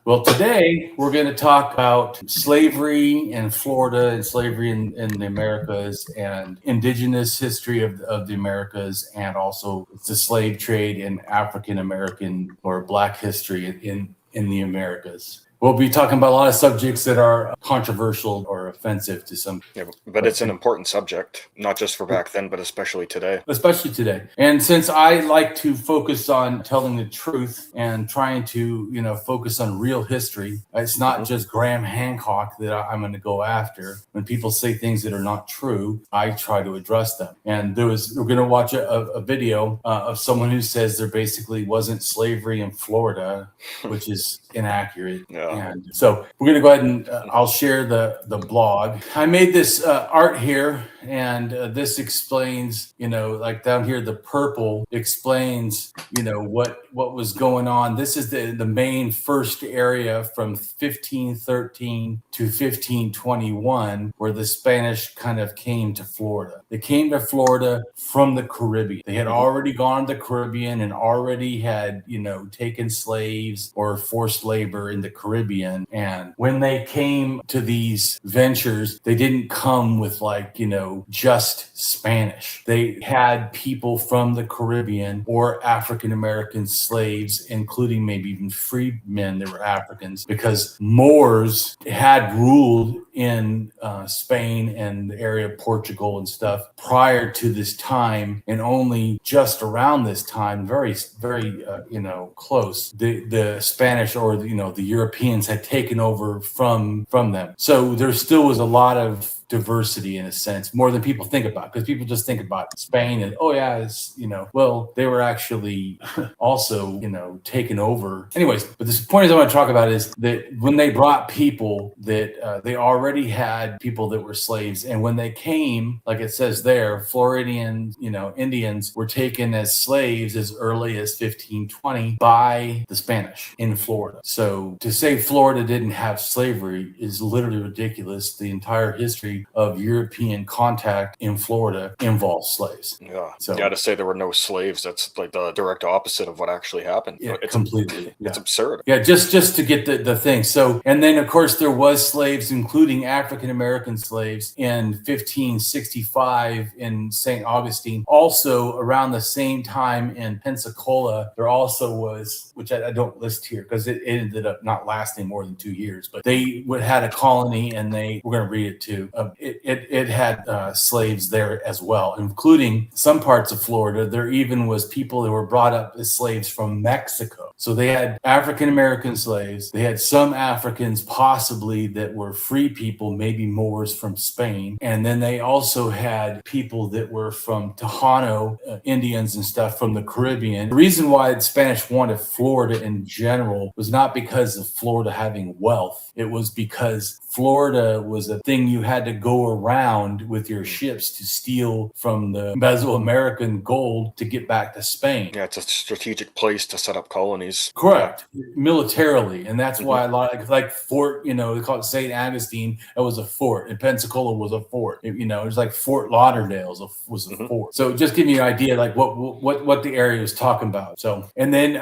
Well, today we're going to talk about slavery in Florida and slavery in the Americas and indigenous history of the Americas, and also the slave trade in African American or Black history in the Americas. We'll be talking about a lot of subjects that are controversial or offensive to some. Yeah, but it's an important subject, not just for back then, but especially today. Especially today. And since I like to focus on telling the truth and trying to, focus on real history, it's not just Graham Hancock that I'm going to go after. When people say things that are not true, I try to address them. And we're going to watch a video of someone who says there basically wasn't slavery in Florida, which is inaccurate. Yeah. And so we're going to go ahead and I'll share the blog. I made this art here, and this explains, like down here, the purple explains, what was going on. This is the Maine first area from 1513 to 1521, where the Spanish kind of came to Florida. They came to Florida from the Caribbean. They had already gone to the Caribbean and already had, taken slaves or forced labor in the Caribbean. And when they came to these ventures, they didn't come with just Spanish. They had people from the Caribbean or African American slaves, including maybe even freedmen that were Africans, because Moors had ruled in Spain and the area of Portugal and stuff prior to this time, and only just around this time, very, very, close, the Spanish or the Europeans had taken over from them. So there still was a lot of diversity in a sense, more than people think about, because people just think about Spain and well, they were actually also taken over. Anyways, but the point I want to talk about is that when they brought people that they already had people that were slaves, and when they came, like it says there, Floridian Indians were taken as slaves as early as 1520 by the Spanish in Florida. So to say Florida didn't have slavery is literally ridiculous. The entire history of European contact in Florida involves slaves. Yeah. So to say there were no slaves, that's like the direct opposite of what actually happened. Yeah, it's completely. It's absurd. Yeah, just to get the thing. So, and then of course there was slaves, including African American slaves, in 1565 in St. Augustine. Also around the same time in Pensacola, there also was, which I don't list here because it ended up not lasting more than 2 years, but they had a colony, and we're going to read it too. It had slaves there as well, including some parts of Florida. There even was people that were brought up as slaves from Mexico. So they had African American slaves. They had some Africans possibly that were free people, maybe Moors from Spain. And then they also had people that were from Tejano Indians and stuff from the Caribbean. The reason why the Spanish wanted Florida in general was not because of Florida having wealth. It was because Florida was a thing you had to go around with your ships to steal from the Mesoamerican gold to get back to Spain. Yeah, it's a strategic place to set up colonies. Correct. Yeah. Militarily. And that's why a lot like Fort, they call it St. Augustine. It was a fort. And Pensacola was a fort. It was like Fort Lauderdale was a fort. So just give you an idea like what the area was talking about. So, and then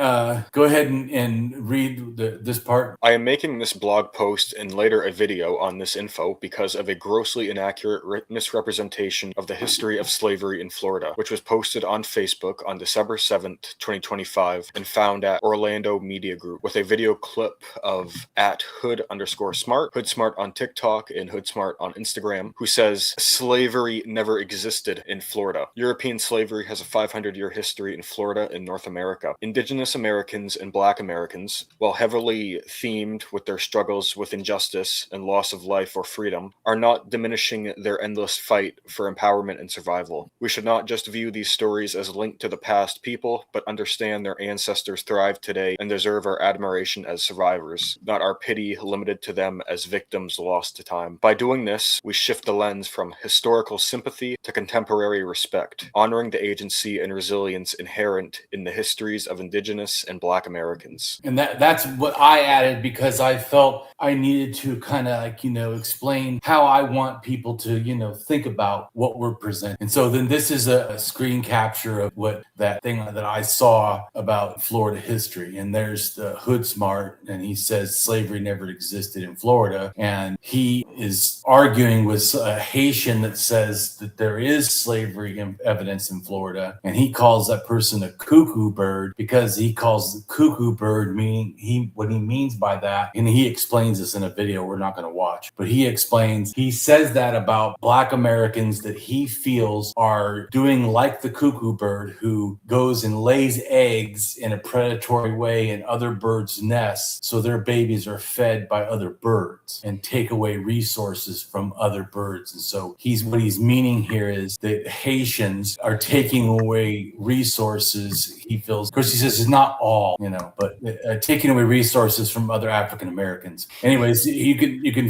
go ahead and read this part. I am making this blog post and later a video on this info because of a grossly inaccurate misrepresentation of the history of slavery in Florida, which was posted on Facebook on December 7th, 2025, and found at Orlando Media Group, with a video clip of @hood_smart, HoodSmart on TikTok and HoodSmart on Instagram, who says slavery never existed in Florida. European slavery has a 500-year history in Florida and North America. Indigenous Americans and Black Americans, while heavily themed with their struggles with injustice and loss of life or freedom, are not diminishing their endless fight for empowerment and survival. We should not just view these stories as linked to the past people, but understand their ancestors thrive today and deserve our admiration as survivors, not our pity limited to them as victims lost to time. By doing this, we shift the lens from historical sympathy to contemporary respect, honoring the agency and resilience inherent in the histories of Indigenous and Black Americans. And that's what I added because I felt I needed to kind of explain how I want people to, think about what we're presenting. And so then this is a screen capture of what that thing that I saw about Florida history. And there's the Hood Smart, and he says slavery never existed in Florida. And he is arguing with a Haitian that says that there is slavery evidence in Florida. And he calls that person a cuckoo bird because he calls the cuckoo bird meaning what he means by that. And he explains this in a video we're not going to watch. But he says that about Black Americans that he feels are doing like the cuckoo bird, who goes and lays eggs in a predatory way in other birds' nests, so their babies are fed by other birds and take away resources from other birds. And so what he's meaning here is that Haitians are taking away resources. He feels, of course, he says it's not all, but taking away resources from other African Americans. Anyways, you can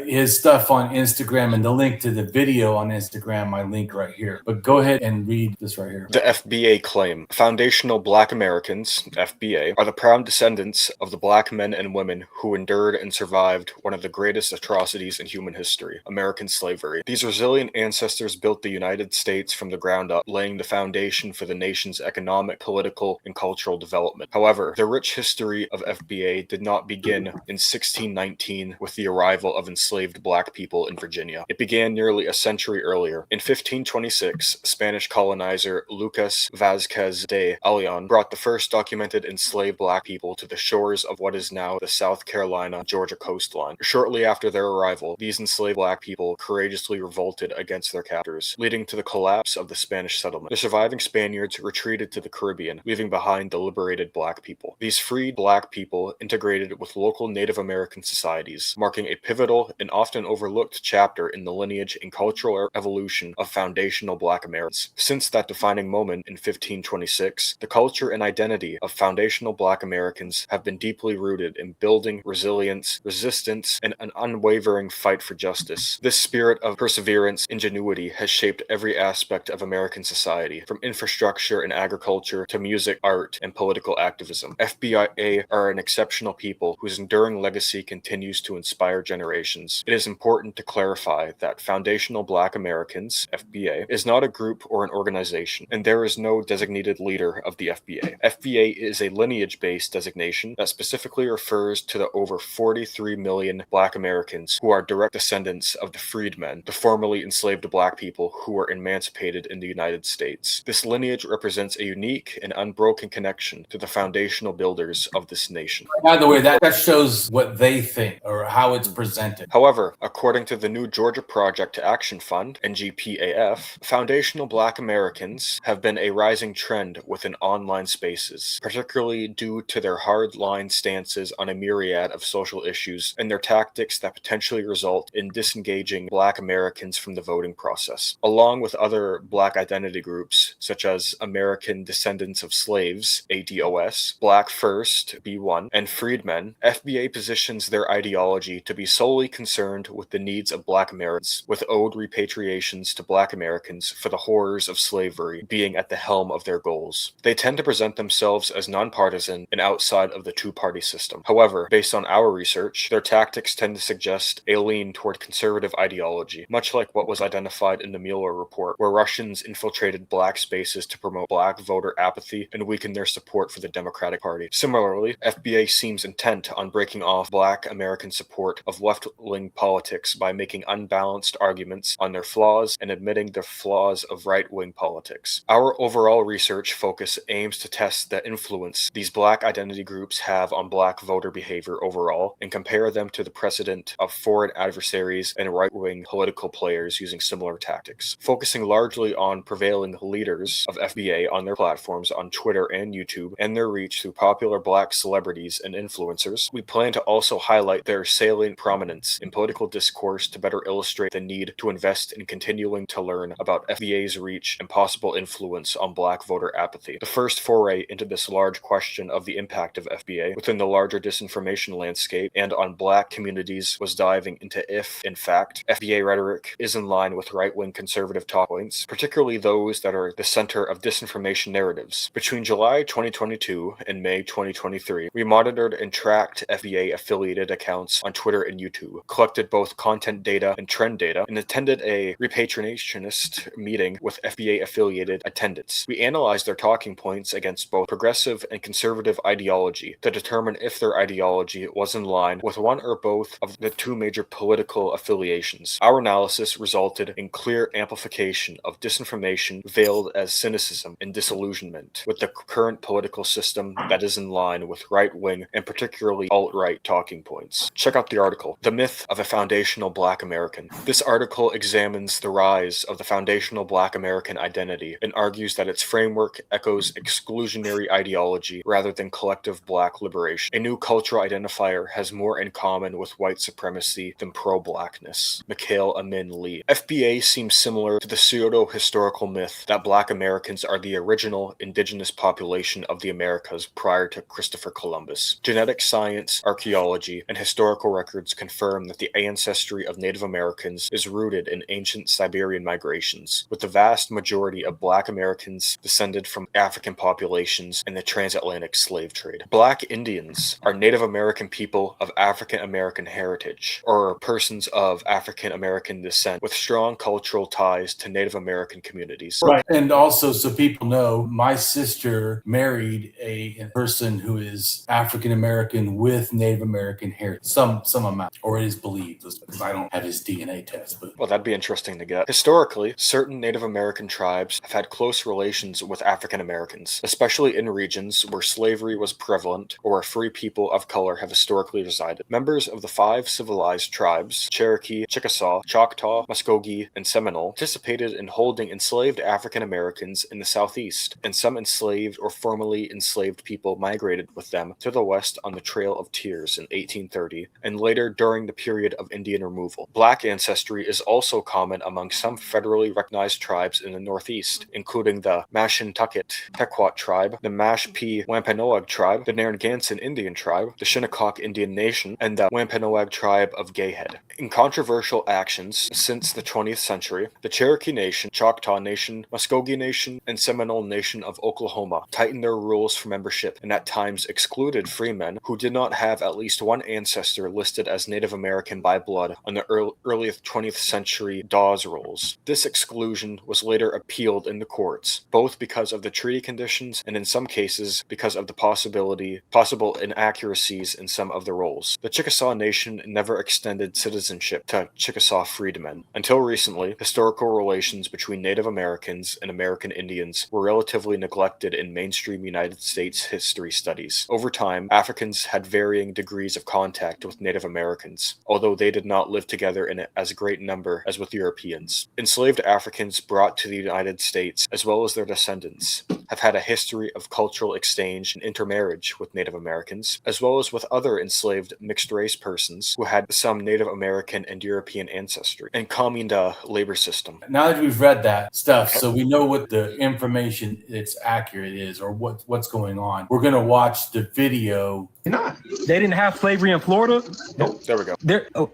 his stuff on Instagram, and the link to the video on Instagram, I link right here. But go ahead and read this right here. The FBA claim: foundational Black Americans, FBA, are the proud descendants of the Black men and women who endured and survived one of the greatest atrocities in human history, American slavery. These resilient ancestors built the United States from the ground up, laying the foundation for the nation's economic, political, and cultural development. However, the rich history of FBA did not begin in 1619 with the arrival of enslaved Black people in Virginia. It began nearly a century earlier. In 1526, Spanish colonizer Lucas Vázquez de Ayllón brought the first documented enslaved Black people to the shores of what is now the South Carolina-Georgia coastline. Shortly after their arrival, these enslaved Black people courageously revolted against their captors, leading to the collapse of the Spanish settlement. The surviving Spaniards retreated to the Caribbean, leaving behind the liberated Black people. These freed Black people integrated with local Native American societies, marking a pivotal and often overlooked chapter in the lineage and cultural evolution of foundational Black Americans. Since that defining moment in 1526, the culture and identity of foundational Black Americans have been deeply rooted in building resilience, resistance, and an unwavering fight for justice. This spirit of perseverance, ingenuity has shaped every aspect of American society, from infrastructure and agriculture to music, art, and political activism. FBA are an exceptional people whose enduring legacy continues to inspire generations. It is important to clarify that foundational Black Americans, FBA, is not a group or an organization, and there is no designated leader of the FBA. FBA is a lineage-based designation that specifically refers to the over 43 million Black Americans who are direct descendants of the freedmen, the formerly enslaved Black people who were emancipated in the United States. This lineage represents a unique and unbroken connection to the foundational builders of this nation. By the way, that shows what they think or how it's presented. However, according to the New Georgia Project Action Fund, NGPAF, foundational Black Americans have been a rising trend within online spaces, particularly due to their hard-line stances on a myriad of social issues and their tactics that potentially result in disengaging Black Americans from the voting process. Along with other Black identity groups, such as American Descendants of Slaves, ADOS, Black First, B1, and Freedmen, FBA positions their ideology to be solely concerned with the needs of Black Americans, with ode repatriations to Black Americans for the horrors of slavery being at the helm of their goals. They tend to present themselves as nonpartisan and outside of the two-party system. However, based on our research, their tactics tend to suggest a lean toward conservative ideology, much like what was identified in the Mueller report, where Russians infiltrated Black spaces to promote Black voter apathy and weaken their support for the Democratic Party. Similarly, FBA seems intent on breaking off Black American support of left-wing politics by making unbalanced arguments on their flaws and admitting the flaws of right-wing politics. Our overall research focus aims to test the influence these Black identity groups have on Black voter behavior overall and compare them to the precedent of foreign adversaries and right-wing political players using similar tactics. Focusing largely on prevailing leaders of FBA on their platforms on Twitter and YouTube and their reach through popular Black celebrities and influencers, we plan to also highlight their salient prominence in political discourse to better illustrate the need to invest in continuing to learn about FBA's reach and possible influence on Black voter apathy. The first foray into this large question of the impact of FBA within the larger disinformation landscape and on Black communities was diving into if, in fact, FBA rhetoric is in line with right-wing conservative talk points, particularly those that are the center of disinformation narratives. Between July 2022 and May 2023, we monitored and tracked FBA-affiliated accounts on Twitter and YouTube, collected both content data and trend data, and attended a repatriationist meeting with FBA-affiliated attendants. We analyzed their talking points against both progressive and conservative ideology to determine if their ideology was in line with one or both of the two major political affiliations. Our analysis resulted in clear amplification of disinformation veiled as cynicism and disillusionment with the current political system that is in line with right-wing and particularly alt-right talking points. Check out the article, The Myth of a Foundational Black American. This article examines the rise of the foundational Black American identity and argues that its framework echoes exclusionary ideology rather than collective Black liberation. A new cultural identifier has more in common with white supremacy than pro-Blackness. Mikhail Amin Lee. FBA seems similar to the pseudo-historical myth that Black Americans are the original indigenous population of the Americas prior to Christopher Columbus. Genetic science, archaeology, and historical records confirm that the ancestry of Native Americans is rooted in ancient Siberian migrations, with the vast majority of Black Americans descended from African populations in the transatlantic slave trade. Black Indians are Native American people of African American heritage, or persons of African American descent with strong cultural ties to Native American communities. Right. And also, so people know, my sister married a person who is African American with Native American heritage, some amount, or it is believed, because I don't have his DNA test. But well, that'd be interesting to get. Historically, certain Native American tribes have had close relations with African Americans, especially in regions where slavery was prevalent or where free people of color have historically resided. Members of the 5 civilized tribes, Cherokee, Chickasaw, Choctaw, Muskogee, and Seminole, participated in holding enslaved African Americans in the southeast, and some enslaved or formerly enslaved people migrated with them to the west on the Trail of Tears in 1830, and later during the period of Indian removal. Black ancestry is also common among some federally recognized tribes in the northeast, including the Mashantucket Pequot tribe, the Mashpee Wampanoag tribe, the Narragansett Indian tribe, the Shinnecock Indian Nation, and the Wampanoag tribe of Gayhead. In controversial actions since the 20th century, the Cherokee Nation, Choctaw Nation, Muskogee Nation, and Seminole Nation of Oklahoma tightened their rules for membership and at times excluded freemen who did not have at least one ancestor listed as Native American by blood on the early 20th century Dawes rolls. This exclusion was later appealed in the courts, both because of the treaty conditions and in some cases because of the possible inaccuracies in some of the rolls. The Chickasaw Nation never extended citizenship to Chickasaw freedmen. Until recently, historical relations between Native Americans and American Indians were relatively neglected in mainstream United States history studies. Over time, Africans had varying degrees of contact with Native Americans, although they did not live together in as great number as with Europeans. Enslaved Africans brought to the United States, as well as their descendants, have had a history of cultural exchange and intermarriage with Native Americans, as well as with other enslaved mixed-race persons who had some Native American and European ancestry, and calming the labor system. now that we've read that stuff, so we know what the information that's accurate is, or what's going on, we're going to watch the video. They didn't have slavery in Florida? Nope. There we go.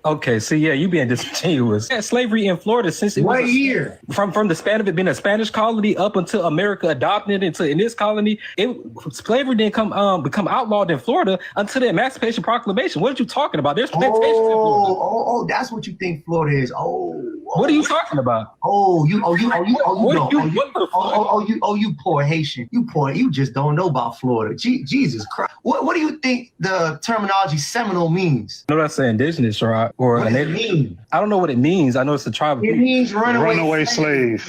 Okay, so yeah, you being disingenuous. Yeah, slavery in Florida since it was year? From the span of it being a Spanish colony up until America adopted it in this colony, slavery didn't become outlawed in Florida until the Emancipation Proclamation. What are you talking about? There's plantations in Florida. Oh, that's what you think Florida is. What are you talking about? You poor Haitian. You just don't know about Florida. Jesus Christ. What do you think the terminology Seminole means? I know that's indigenous, right? Or what does it mean? I don't know what it means. I know it's a tribe of people. It means runaway slave.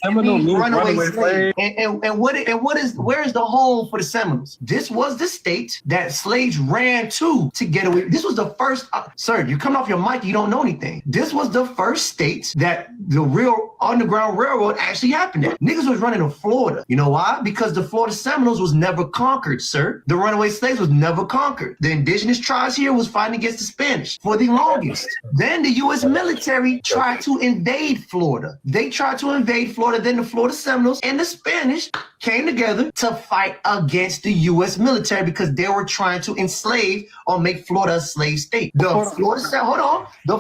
Seminole means runaway slave. And where is the home for the Seminoles? This was the state that slaves ran to get away. This was the first, sir, you come off your mic, you don't know anything. This was the first state that the real Underground Railroad actually happened at. Niggas was running to Florida. You know why? Because the Florida Seminoles was never conquered, sir. The runaway slaves was never conquered. The indigenous tribes here was fighting against the Spanish for the longest. Then the U.S. military tried to invade Florida. They tried to invade Florida. Then the Florida Seminoles and the Spanish came together to fight against the U.S. military because they were trying to enslave or make Florida a slave state. The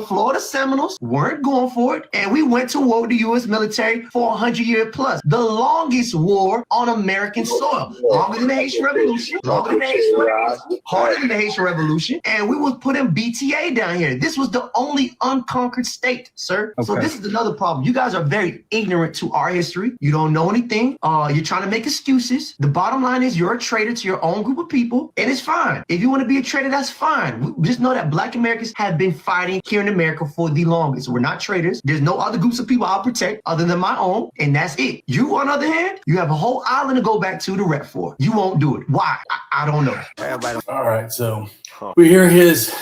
Florida Seminoles weren't going for warred, and we went to war with the U.S. military for 100 years plus. The longest war on American soil. Longer than the Haitian Revolution. Longer than the Haitian Revolution. Harder than the Haitian Revolution. And we was putting BTA down here. This was the only unconquered state, sir. So this is another problem. You guys are very ignorant to our history. You don't know anything. You're trying to make excuses. The bottom line is you're a traitor to your own group of people, and it's fine. If you want to be a traitor, that's fine. We just know that Black Americans have been fighting here in America for the longest. We're not traitors. There's no other groups of people I'll protect other than my own, and that's it. You, on the other hand, you have a whole island to go back to rep for. You won't do it. Why? I don't know. All right, so we hear his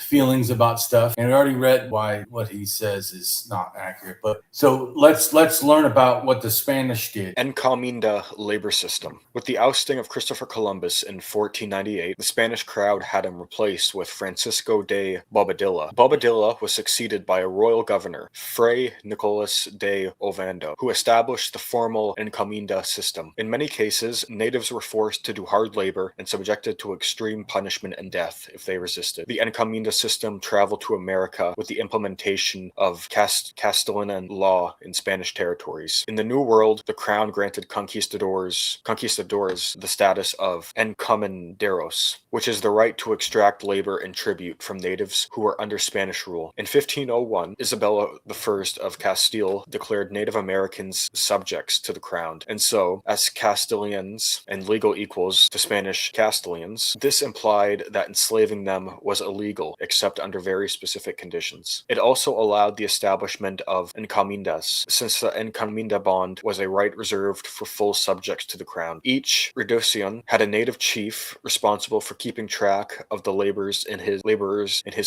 feelings about stuff, and we already read why what he says is not accurate. But so let's learn about what the Spanish did. Encomienda labor system. With the ousting of Christopher Columbus in 1498, the Spanish crowd had him replaced with Francisco de Bobadilla. Bobadilla was succeeded by a royal governor, Fray Nicolas de Ovando, who established the formal encomienda system. In many cases, natives were forced to do hard labor and subjected to extreme punishment and death if they resisted. The encomienda system traveled to America with the implementation of Castilian law in Spanish territories. In the New World, the crown granted conquistadors the status of encomenderos, which is the right to extract labor and tribute from natives who were under Spanish rule. In 1501, Isabella I of Castile declared Native Americans subjects to the crown, and so, as Castilians and legal equals to Spanish Castilians, this implied that enslaving them was illegal, except under very specific conditions. It also allowed the establishment of encomiendas, since the encomienda bond was a right reserved for full subjects to the crown. Each reducion had a native chief responsible for keeping track of the laborers in his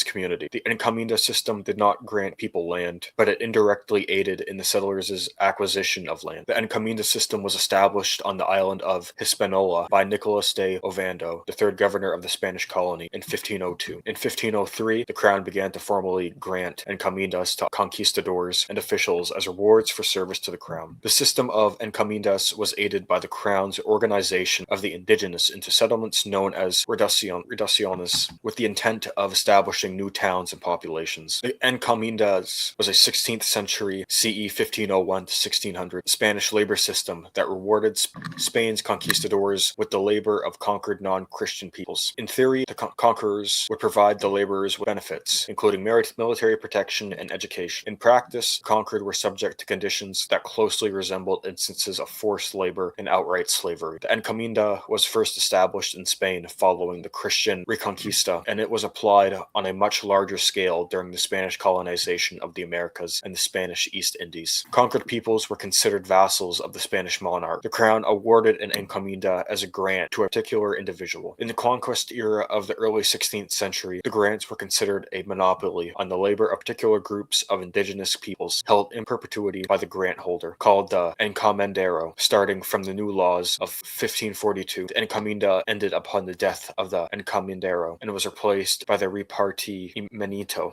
community. The encomienda system did not grant people land, but it indirectly aided in the settlers' acquisition of land. The encomienda system was established on the island of Hispaniola by Nicolas de Ovando, the third governor of the Spanish colony, in 1502. In 1503, the crown began to formally grant encomiendas to conquistadors and officials as rewards for service to the crown. The system of encomiendas was aided by the crown's organization of the indigenous into settlements known as reducciones, with the intent of establishing new towns and populations. The encomiendas was a 16th century CE 1501 to 1600 Spanish labor system that rewarded Spain's conquistadors with the labor of conquered non-Christian peoples. In theory, the conquerors would provide the laborers with benefits, including military protection and education. In practice, conquered were subject to conditions that closely resembled instances of forced labor and outright slavery. The encomienda was first established in Spain following the Christian Reconquista, and it was applied on a much larger scale during the Spanish colonization of the Americas and the Spanish East Indies. Conquered peoples were considered vassals of the Spanish monarch. The crown awarded an encomienda as a grant to a particular individual. In the conquest era of the early 16th century, the grants were considered a monopoly on the labor of particular groups of indigenous peoples held in perpetuity by the grant holder, called the encomendero. Starting from the new laws of 1542, the encomienda ended upon the death of the encomendero and was replaced by the repartimiento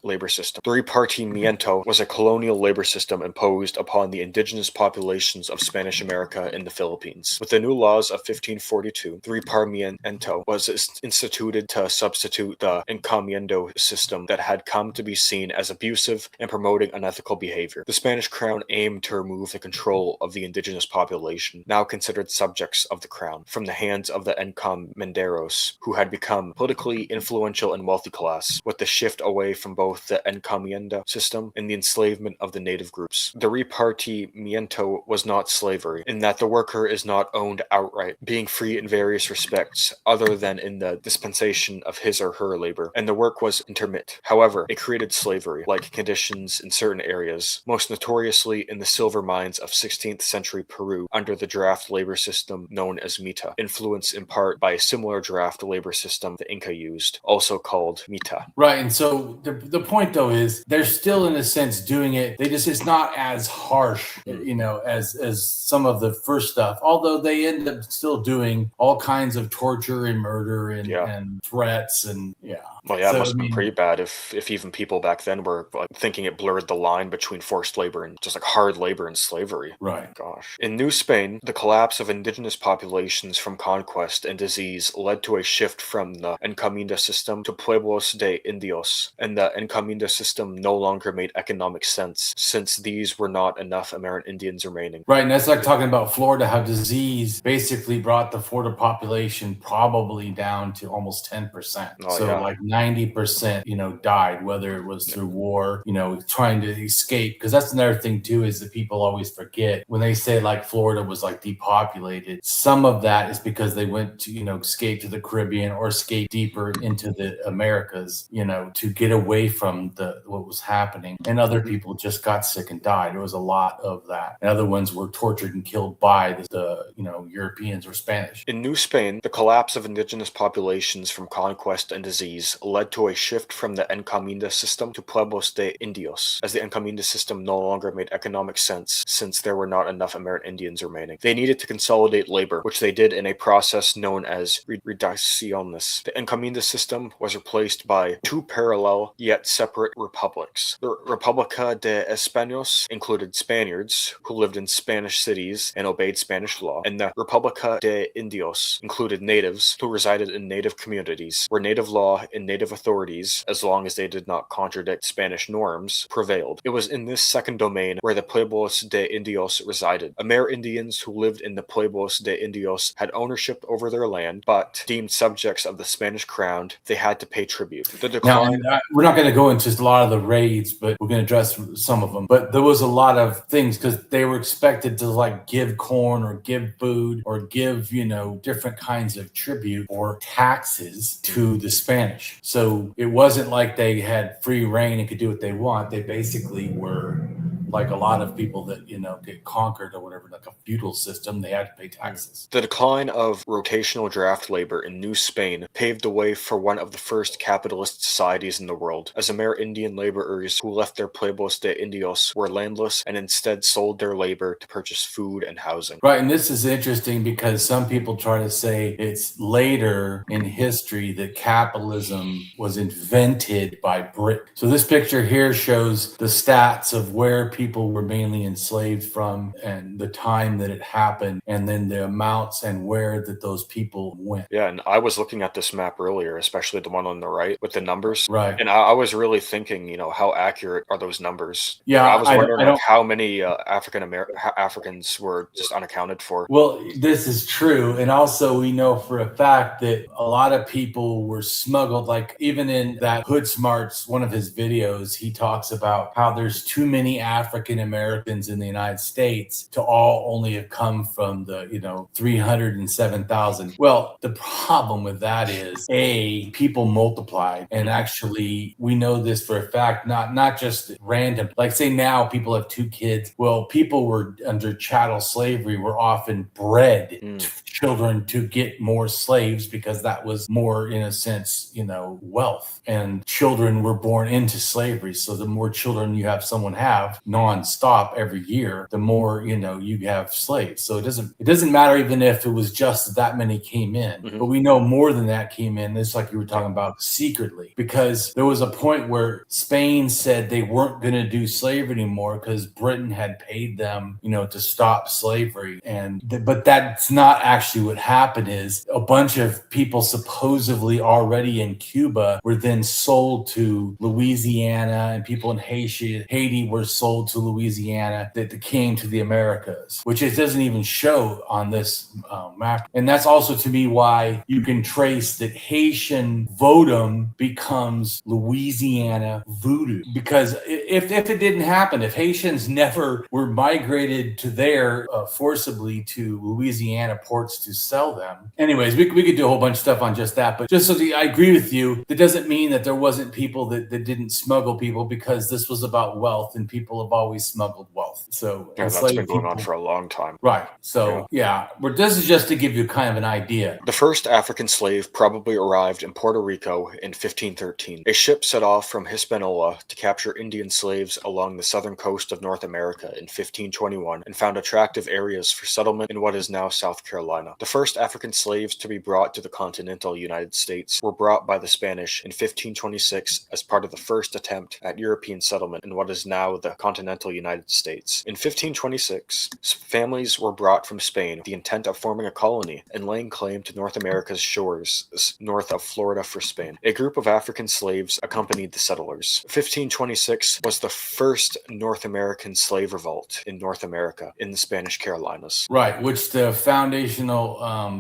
labor system. The repartimiento was a colonial labor system imposed upon the indigenous populations of Spanish America and the Philippines. With the new laws of 1542, the repartimiento was instituted to substitute the encomiendo system that had come to be seen as abusive and promoting unethical behavior. The Spanish crown aimed to remove the control of the indigenous population, now considered subjects of the crown, from the hands of the encomenderos, who had become politically influential and wealthy class, with the shift away from both the encomienda system and the enslavement of the native groups. The repartimiento was not slavery, in that the worker is not owned outright, being free in various respects other than in the dispensation of his or her labor, and the work was intermittent. However, it created slavery-like conditions in certain areas, most notoriously in the silver mines of 16th century Peru under the draft labor system known as mita, influenced in part by a similar draft labor system the Inca used, also called mita. Right, and so the point though is they're still in a sense doing it. It's not as harsh, as some of the first stuff. Although they end up still doing all kinds of torture and murder and threats debts and Well, yeah, So, it must I have been mean- pretty bad if even people back then were like, thinking it blurred the line between forced labor and just like hard labor and slavery. Right. Gosh. In New Spain, the collapse of indigenous populations from conquest and disease led to a shift from the encomienda system to pueblos de indios, and the encomienda system no longer made economic sense since these were not enough Amerindians remaining. Right, and that's like talking about Florida, how disease basically brought the Florida population probably down to almost 10%. Oh, So yeah. like 90%, died, whether it was through war, trying to escape. Because that's another thing too, is that people always forget when they say like Florida was like depopulated. Some of that is because they went to, escape to the Caribbean or escape deeper into the Americas, to get away from what was happening. And other people just got sick and died. There was a lot of that. And other ones were tortured and killed by the Europeans or Spanish. In New Spain, the collapse of indigenous populations from conquest and disease led to a shift from the encomienda system to pueblos de indios, as the encomienda system no longer made economic sense since there were not enough Amerindians remaining. They needed to consolidate labor, which they did in a process known as reducciones. The encomienda system was replaced by two parallel yet separate republics. The República de Españoles included Spaniards who lived in Spanish cities and obeyed Spanish law, and the República de Indios included natives who resided in native communities, where native law and native authorities, as long as they did not contradict Spanish norms, prevailed. It was in this second domain where the Pueblos de Indios resided. Amerindians who lived in the Pueblos de Indios had ownership over their land, but deemed subjects of the Spanish crown, they had to pay tribute. The decline... Now, we're not going to go into a lot of the raids, but we're going to address some of them. But there was a lot of things because they were expected to like give corn or give food or give, different kinds of tribute or taxes to the Spanish. So it wasn't like they had free reign and could do what they want. They basically were like a lot of people that, get conquered or whatever, like a feudal system, they had to pay taxes. The decline of rotational draft labor in New Spain paved the way for one of the first capitalist societies in the world, as Amerindian laborers who left their Pueblos de Indios were landless and instead sold their labor to purchase food and housing. Right, and this is interesting because some people try to say it's later in history that capitalism was invented by Britain. So this picture here shows the stats of where people were mainly enslaved from and the time that it happened, and then the amounts and where that those people went. Yeah, and I was looking at this map earlier, especially the one on the right with the numbers. Right. And I was really thinking, how accurate are those numbers? Yeah, I was wondering I how many Africans were just unaccounted for. Well, this is true. And also we know for a fact that a lot of people were smuggled, like even in that Hood Smarts, one of his videos, he talks about how there's too many African Americans in the United States to all only have come from the, 307,000. Well, the problem with that is people multiplied, and actually we know this for a fact, not just random. Like say now people have 2 kids. Well, people were under chattel slavery were often bred children to get more slaves because that was more, in a sense, wealth. And children were born into slavery. So the more children you have someone have nonstop every year, the more, you have slaves. So it doesn't matter even if it was just that many came in, but we know more than that came in. It's like you were talking about secretly, because there was a point where Spain said they weren't going to do slavery anymore because Britain had paid them, to stop slavery. But that's not actually what happened. Is a bunch of people supposedly already in Cuba were then sold to Louisiana, and people in Haiti were sold to Louisiana that came to the Americas, which it doesn't even show on this map. And that's also to me why you can trace that Haitian Vodum becomes Louisiana voodoo. Because if it didn't happen, if Haitians never were migrated to there forcibly to Louisiana ports to sell them. Anyways, we could do a whole bunch of stuff on just that, but just so I agree with you, that doesn't mean that there wasn't people that didn't smuggle people, because this was about wealth, and people have always smuggled wealth. So Yeah, that's been going on for a long time. Right. So but this is just to give you kind of an idea. The first African slave probably arrived in Puerto Rico in 1513. A ship set off from Hispaniola to capture Indian slaves along the southern coast of North America in 1521 and found attractive areas for settlement in what is now South Carolina. The first African slaves to be brought to the continental United States were brought by the Spanish in 1526 as part of the first attempt at European settlement in what is now the continental United States. In 1526, families were brought from Spain with the intent of forming a colony and laying claim to North America's shores north of Florida for Spain. A group of African slaves accompanied the settlers. 1526 was the first North American slave revolt in North America in the Spanish Carolinas. Right, which the foundational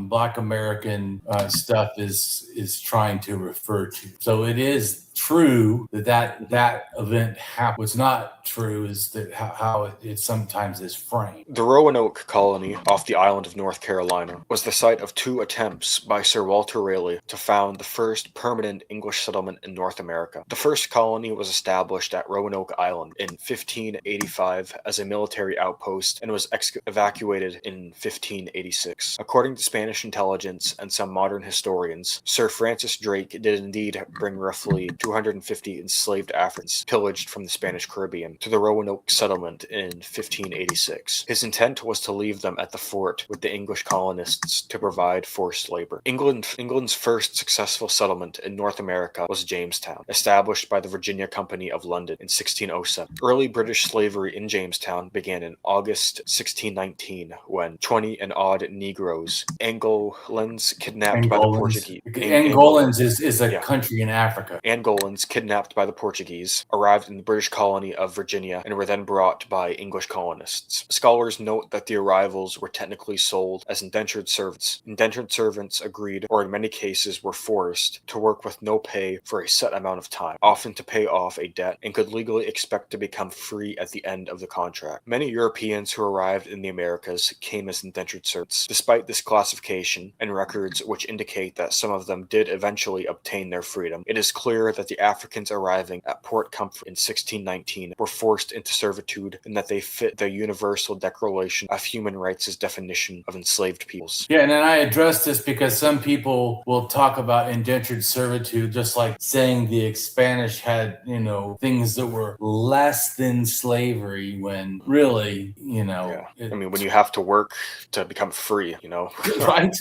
Black American stuff is trying to refer to. So it is true that event happened. What's not true is that how it sometimes is framed. The Roanoke colony off the island of North Carolina was the site of two attempts by Sir Walter Raleigh to found the first permanent English settlement in North America. The first colony was established at Roanoke Island in 1585 as a military outpost and was evacuated in 1586. According to Spanish intelligence and some modern historians, Sir Francis Drake did indeed bring roughly 250 enslaved Africans pillaged from the Spanish Caribbean to the Roanoke settlement in 1586. His intent was to leave them at the fort with the English colonists to provide forced labor. England's first successful settlement in North America was Jamestown, established by the Virginia Company of London in 1607. Early British slavery in Jamestown began in August 1619 when 20 and odd Negroes, Angolans kidnapped by the Portuguese. Angolans is a country in Africa. Angolans kidnapped by the Portuguese arrived in the British colony of Virginia and were then brought by English colonists. Scholars note that the arrivals were technically sold as indentured servants. Indentured servants agreed, or in many cases were forced, to work with no pay for a set amount of time, often to pay off a debt, and could legally expect to become free at the end of the contract. Many Europeans who arrived in the Americas came as indentured servants. Despite this classification and records which indicate that some of them did eventually obtain their freedom, it is clear that the Africans arriving at Port Comfort in 1619 were forced into servitude and that they fit the Universal Declaration of Human Rights' definition of enslaved peoples. Yeah, and then I address this because some people will talk about indentured servitude just like saying the Spanish had, things that were less than slavery when really, when you have to work to become free, Right.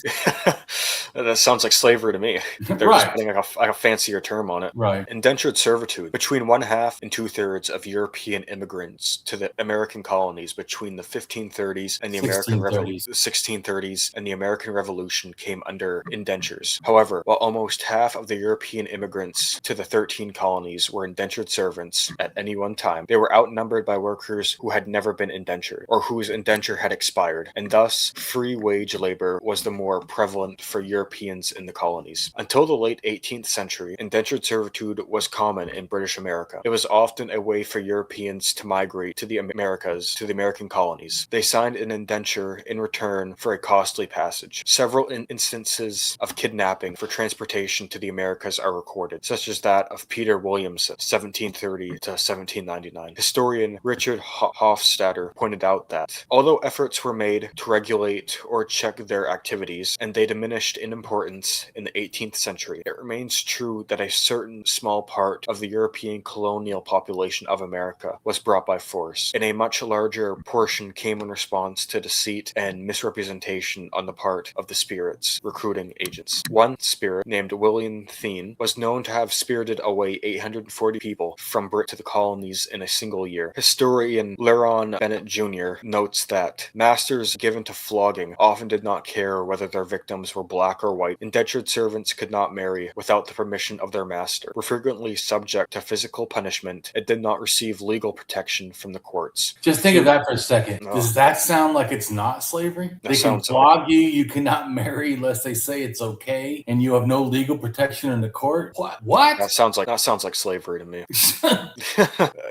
That sounds like slavery to me. They're just putting a fancier term on it. Right. Indentured servitude. Between 1/2 and 2/3 of European immigrants to the American colonies between the 1530s and the American Revolution, 1630s and the American Revolution came under indentures. However, while almost half of the European immigrants to the 13 colonies were indentured servants at any one time, they were outnumbered by workers who had never been indentured or whose indenture had expired, and thus free wage labor was the more prevalent for Europeans in the colonies. Until the late 18th century, indentured servitude was common in British America. It was often a way for Europeans to migrate to the Americas, to the American colonies. They signed an indenture in return for a costly passage. Several instances of kidnapping for transportation to the Americas are recorded, such as that of Peter Williamson, 1730 to 1799. Historian Richard Hofstadter pointed out that, although efforts were made to regulate or check their activities, and they diminished in importance in the 18th century, it remains true that a certain small part of the European colonial population of America was brought by force, and a much larger portion came in response to deceit and misrepresentation on the part of the spirits recruiting agents. One spirit, named William Thien, was known to have spirited away 840 people from Britain to the colonies in a single year. Historian Leron Bennett Jr. notes that masters given to flogging often did not care whether their victims were black or white. Indentured servants could not marry without the permission of their master, were frequently subject to physical punishment, and did not receive legal protection from the courts. Just think of that for a second. Does that sound like it's not slavery? They can flog you, you cannot marry unless they say it's okay, and you have no legal protection in the court? What? That sounds like slavery to me.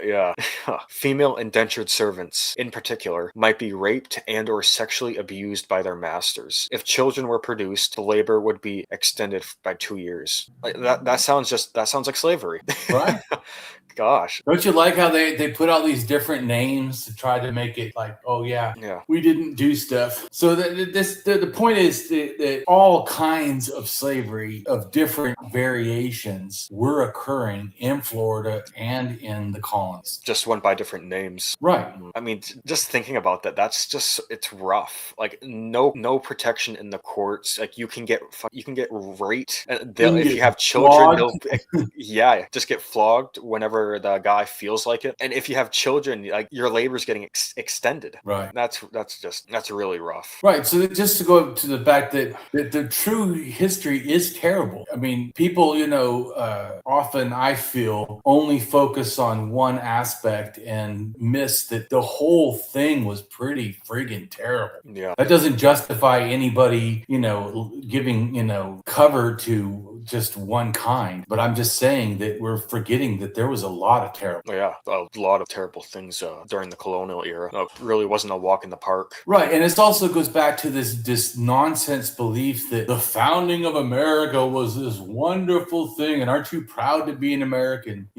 Yeah. Female indentured servants, in particular, might be raped and or sexually abused by their masters. If children were produced, the labor would be extended by 2 years. That sounds like slavery. Right. Gosh. Don't you like how they put all these different names to try to make it like, oh yeah, we didn't do stuff. So the point is that all kinds of slavery of different variations were occurring in Florida and in the colonies. Just went by different names. Right. I mean, just thinking about that, it's rough. Like no protection in the courts. Like you can get raped. And if you have children, they'll just get flogged whenever the guy feels like it. And if you have children, like your labor is getting extended. Right. That's really rough. Right. So just to go to the fact that the true history is terrible. I mean, people, often I feel only focus on one aspect and miss that the whole thing was pretty friggin' terrible. Yeah. That doesn't justify anybody, giving, cover to just one kind. But I'm just saying that we're forgetting that there was a lot of terrible. Yeah, a lot of terrible things during the colonial era. It really wasn't a walk in the park. Right. And it also goes back to this nonsense belief that the founding of America was this wonderful thing. And aren't you proud to be an American?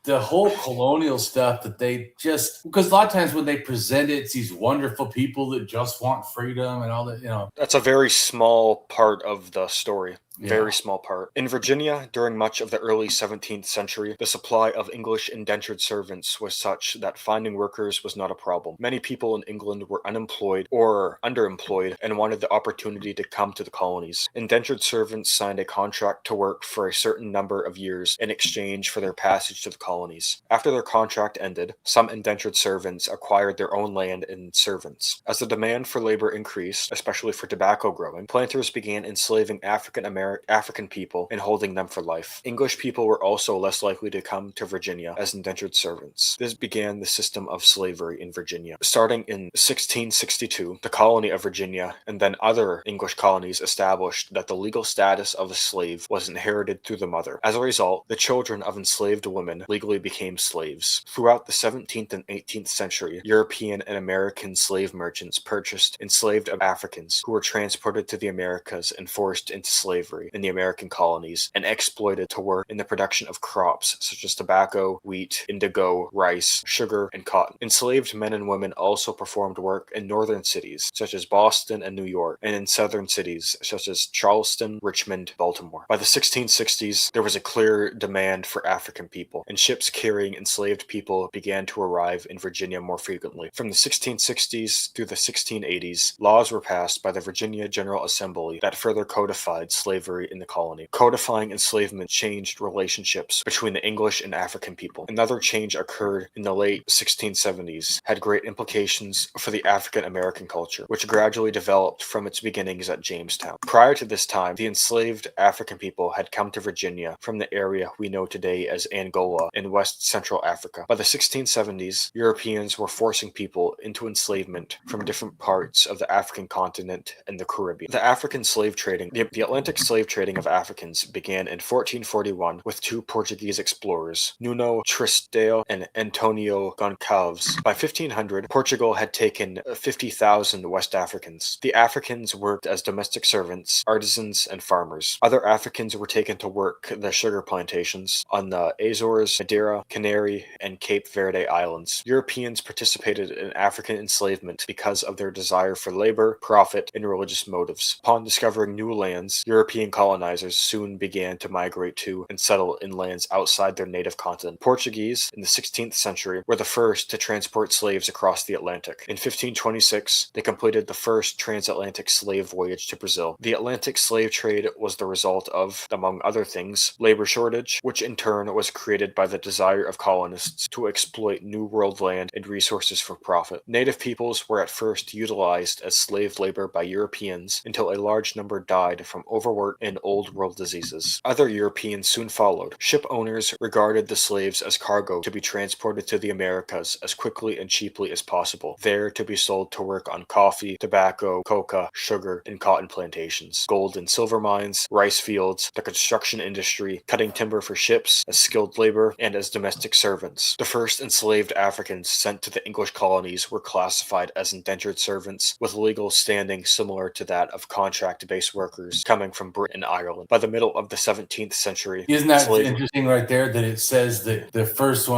The whole colonial stuff that because a lot of times when they present it, it's these wonderful people that just want freedom and all that, That's a very small part of the story. Very small part. In Virginia, during much of the early 17th century, the supply of English indentured servants was such that finding workers was not a problem. Many people in England were unemployed or underemployed and wanted the opportunity to come to the colonies. Indentured servants signed a contract to work for a certain number of years in exchange for their passage to the colonies. After their contract ended, some indentured servants acquired their own land and servants. As the demand for labor increased, especially for tobacco growing, planters began enslaving African people and holding them for life. English people were also less likely to come to Virginia as indentured servants. This began the system of slavery in Virginia. Starting in 1662, the colony of Virginia and then other English colonies established that the legal status of a slave was inherited through the mother. As a result, the children of enslaved women legally became slaves. Throughout the 17th and 18th century, European and American slave merchants purchased enslaved Africans who were transported to the Americas and forced into slavery in the American colonies and exploited to work in the production of crops such as tobacco, wheat, indigo, rice, sugar, and cotton. Enslaved men and women also performed work in northern cities such as Boston and New York, and in southern cities such as Charleston, Richmond, Baltimore. By the 1660s, there was a clear demand for African people, and ships carrying enslaved people began to arrive in Virginia more frequently. From the 1660s through the 1680s, laws were passed by the Virginia General Assembly that further codified slavery in the colony. Codifying enslavement changed relationships between the English and African people. Another change occurred in the late 1670s, had great implications for the African American culture, which gradually developed from its beginnings at Jamestown. Prior to this time, the enslaved African people had come to Virginia from the area we know today as Angola in West Central Africa. By the 1670s, Europeans were forcing people into enslavement from different parts of the African continent and the Caribbean. The African slave trading, the Atlantic slave trading of Africans began in 1441 with two Portuguese explorers, Nuno Tristão and Antonio Goncalves. By 1500, Portugal had taken 50,000 West Africans. The Africans worked as domestic servants, artisans, and farmers. Other Africans were taken to work the sugar plantations on the Azores, Madeira, Canary, and Cape Verde Islands. Europeans participated in African enslavement because of their desire for labor, profit, and religious motives. Upon discovering new lands, European colonizers soon began to migrate to and settle in lands outside their native continent. Portuguese, in the 16th century, were the first to transport slaves across the Atlantic. In 1526, they completed the first transatlantic slave voyage to Brazil. The Atlantic slave trade was the result of, among other things, labor shortage, which in turn was created by the desire of colonists to exploit New World land and resources for profit. Native peoples were at first utilized as slave labor by Europeans until a large number died from overwork and old world diseases. Other Europeans soon followed. Ship owners regarded the slaves as cargo to be transported to the Americas as quickly and cheaply as possible, there to be sold to work on coffee, tobacco, coca, sugar, and cotton plantations, gold and silver mines, rice fields, the construction industry, cutting timber for ships as skilled labor, and as domestic servants. The first enslaved Africans sent to the English colonies were classified as indentured servants with legal standing similar to that of contract-based workers coming from Britain Britain and Ireland. By the middle of the 17th century, isn't that interesting right there that it says that the first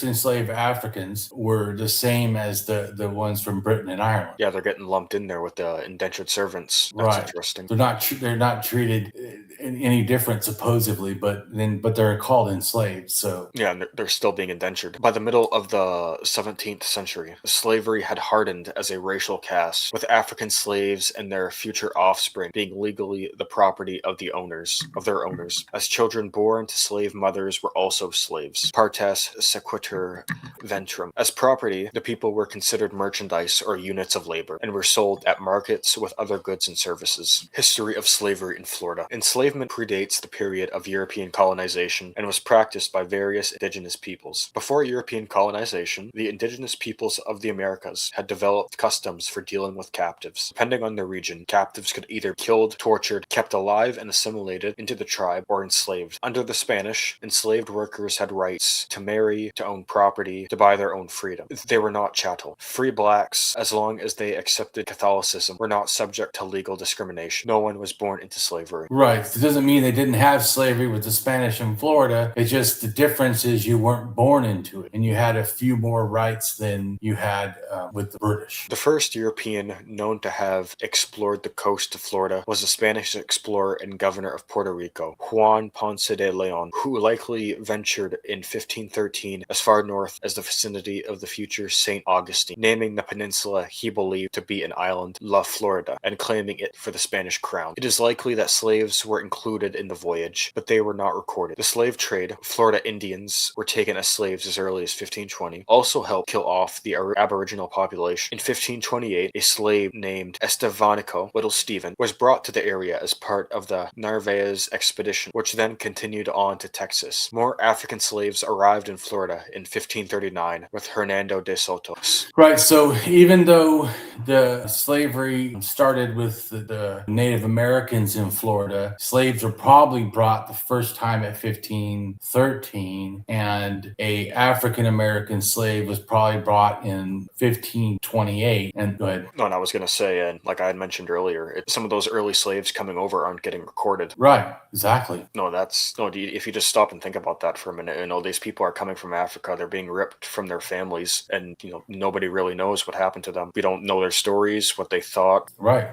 enslaved Africans were the same as the ones from Britain and Ireland? Yeah, they're getting lumped in there with the indentured servants. That's interesting. They're not treated any different supposedly, but they're called enslaved. So yeah, and they're still being indentured. By the middle of the 17th century, slavery had hardened as a racial caste, with African slaves and their future offspring being legally the property of their owners, as children born to slave mothers were also slaves. Partes sequitur ventrum. As property, the people were considered merchandise or units of labor, and were sold at markets with other goods and services. History of slavery in Florida. Enslavement predates the period of European colonization and was practiced by various indigenous peoples. Before European colonization, the indigenous peoples of the Americas had developed customs for dealing with captives. Depending on the region, captives could either be killed, tortured, kept alive and assimilated into the tribe, or enslaved. Under the Spanish, enslaved workers had rights to marry, to own property, to buy their own freedom. They were not chattel. Free blacks, as long as they accepted Catholicism, were not subject to legal discrimination. No one was born into slavery. Right. It doesn't mean they didn't have slavery with the Spanish in Florida. It's just the difference is you weren't born into it, and you had a few more rights than you had with the British. The first European known to have explored the coast of Florida was a Spanish explorer and governor of Puerto Rico, Juan Ponce de Leon, who likely ventured in 1513 as far north as the vicinity of the future St. Augustine, naming the peninsula he believed to be an island, La Florida, and claiming it for the Spanish crown. It is likely that slaves were included in the voyage, but they were not recorded. The slave trade, Florida Indians were taken as slaves as early as 1520, also helped kill off the Aboriginal population. In 1528, a slave named Estevanico, Little Stephen, was brought to the area as part of the Narvaez expedition, which then continued on to Texas. More African slaves arrived in Florida in 1539 with Hernando de Sotos. Right, so even though the slavery started with the Native Americans in Florida, slaves were probably brought the first time at 1513, and a African American slave was probably brought in 1528. And go ahead. No, and I was going to say, and like I had mentioned earlier, some of those early slaves coming over aren't getting recorded. Right, exactly. If you just stop and think about that for a minute, these people are coming from Africa, they're being ripped from their families, and nobody really knows what happened to them. We don't know their stories, what they thought. Right.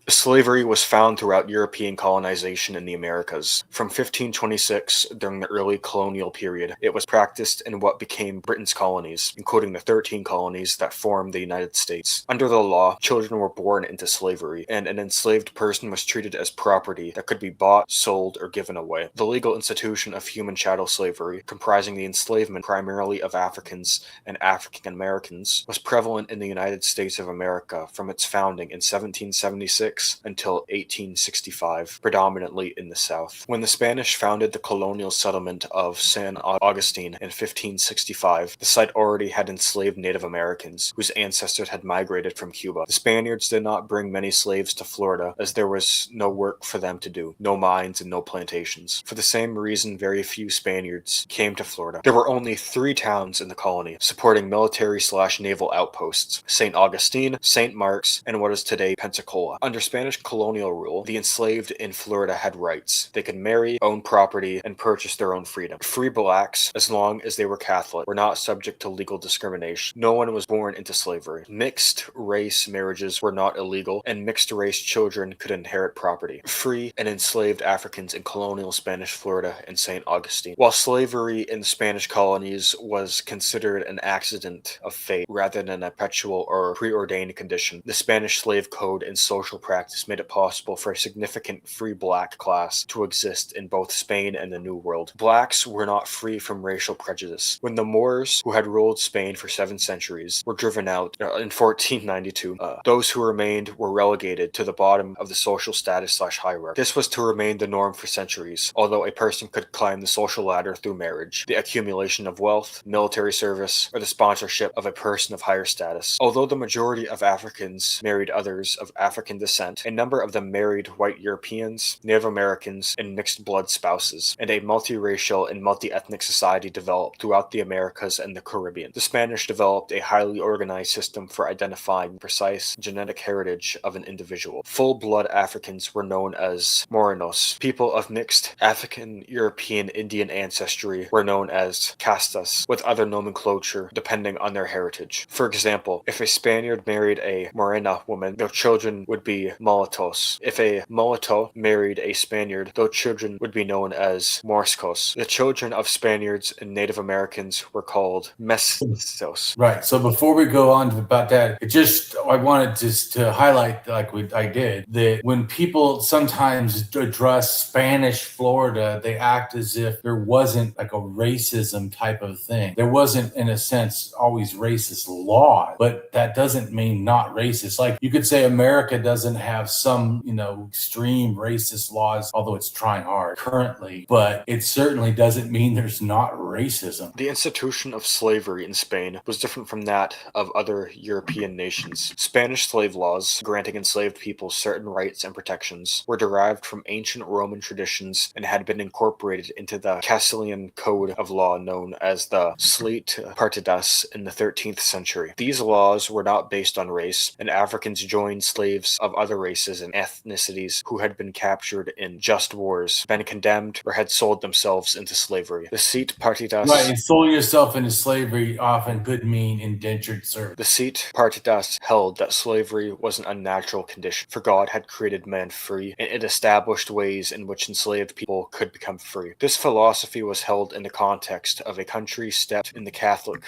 Slavery was found throughout European colonization in the Americas. From 1526, during the early colonial period, it was practiced in what became Britain's colonies, including the 13 colonies that formed the United States. Under the law, children were born into slavery, and an enslaved person was treated as property that could be bought, sold, or given away. The legal institution of human chattel slavery, comprising the enslavement primarily of Africans and African Americans, was prevalent in the United States of America from its founding in 1776 until 1865, predominantly in the South. When the Spanish founded the colonial settlement of San Augustine in 1565, the site already had enslaved Native Americans whose ancestors had migrated from Cuba. The Spaniards did not bring many slaves to Florida as there was no work for them to do, no mines and no plantations. For the same reason, very few Spaniards came to Florida. There were only 3 towns in the colony supporting military/naval outposts: St. Augustine, St. Mark's, and what is today Pensacola. Under Spanish colonial rule, the enslaved in Florida had rights. They could marry, own property, and purchase their own freedom. Free blacks, as long as they were Catholic, were not subject to legal discrimination. No one was born into slavery. Mixed race marriages were not illegal, and mixed race children could inherit property. Free and enslaved Africans in colonial Spanish Florida and St. Augustine. While slavery in the Spanish colonies was considered an accident of fate rather than a perpetual or preordained condition, the Spanish slave code and social practice made it possible for a significant free black class to exist in both Spain and the New World. Blacks were not free from racial prejudice. When the Moors, who had ruled Spain for 7 centuries, were driven out in 1492, those who remained were relegated to the bottom of the social status/hierarchy. This was to remain the norm for centuries, although a person could climb the social ladder through marriage, the accumulation of wealth, military service, or the sponsorship of a person of higher status. Although the majority of Africans married others of African descent, a number of them married white Europeans, Native Americans, and mixed blood spouses, and a multiracial and multi-ethnic society developed throughout the Americas and the Caribbean. The Spanish developed a highly organized system for identifying precise genetic heritage of an individual. Full-blood blood Africans were known as Morinos. People of mixed African-European Indian ancestry were known as castas, with other nomenclature depending on their heritage. For example, if a Spaniard married a Morena woman, their children would be Mulatos. If a Mulato married a Spaniard, their children would be known as Moriscos. The children of Spaniards and Native Americans were called mestizos. Right. So before we go on about that, I wanted just to highlight, I did, that when people sometimes address Spanish Florida, they act as if there wasn't like a racism type of thing. There wasn't, in a sense, always racist laws, but that doesn't mean not racist. Like you could say America doesn't have some, extreme racist laws, although it's trying hard currently, but it certainly doesn't mean there's not racism. The institution of slavery in Spain was different from that of other European nations. Spanish slave laws, granting enslaved people certain rights and protections, were derived from ancient Roman traditions and had been incorporated into the Castilian code of law known as the Slate Partidas in the 13th century. These laws were not based on race, and Africans joined slaves of other races and ethnicities who had been captured in just wars, been condemned, or had sold themselves into slavery. The Slate Partidas... Right, and selling yourself into slavery often could mean indentured service. The Slate Partidas held that slavery was an unnatural condition, for God had created man free, and it established ways in which enslaved people could become free. This philosophy was held in the context of a country steeped in the Catholic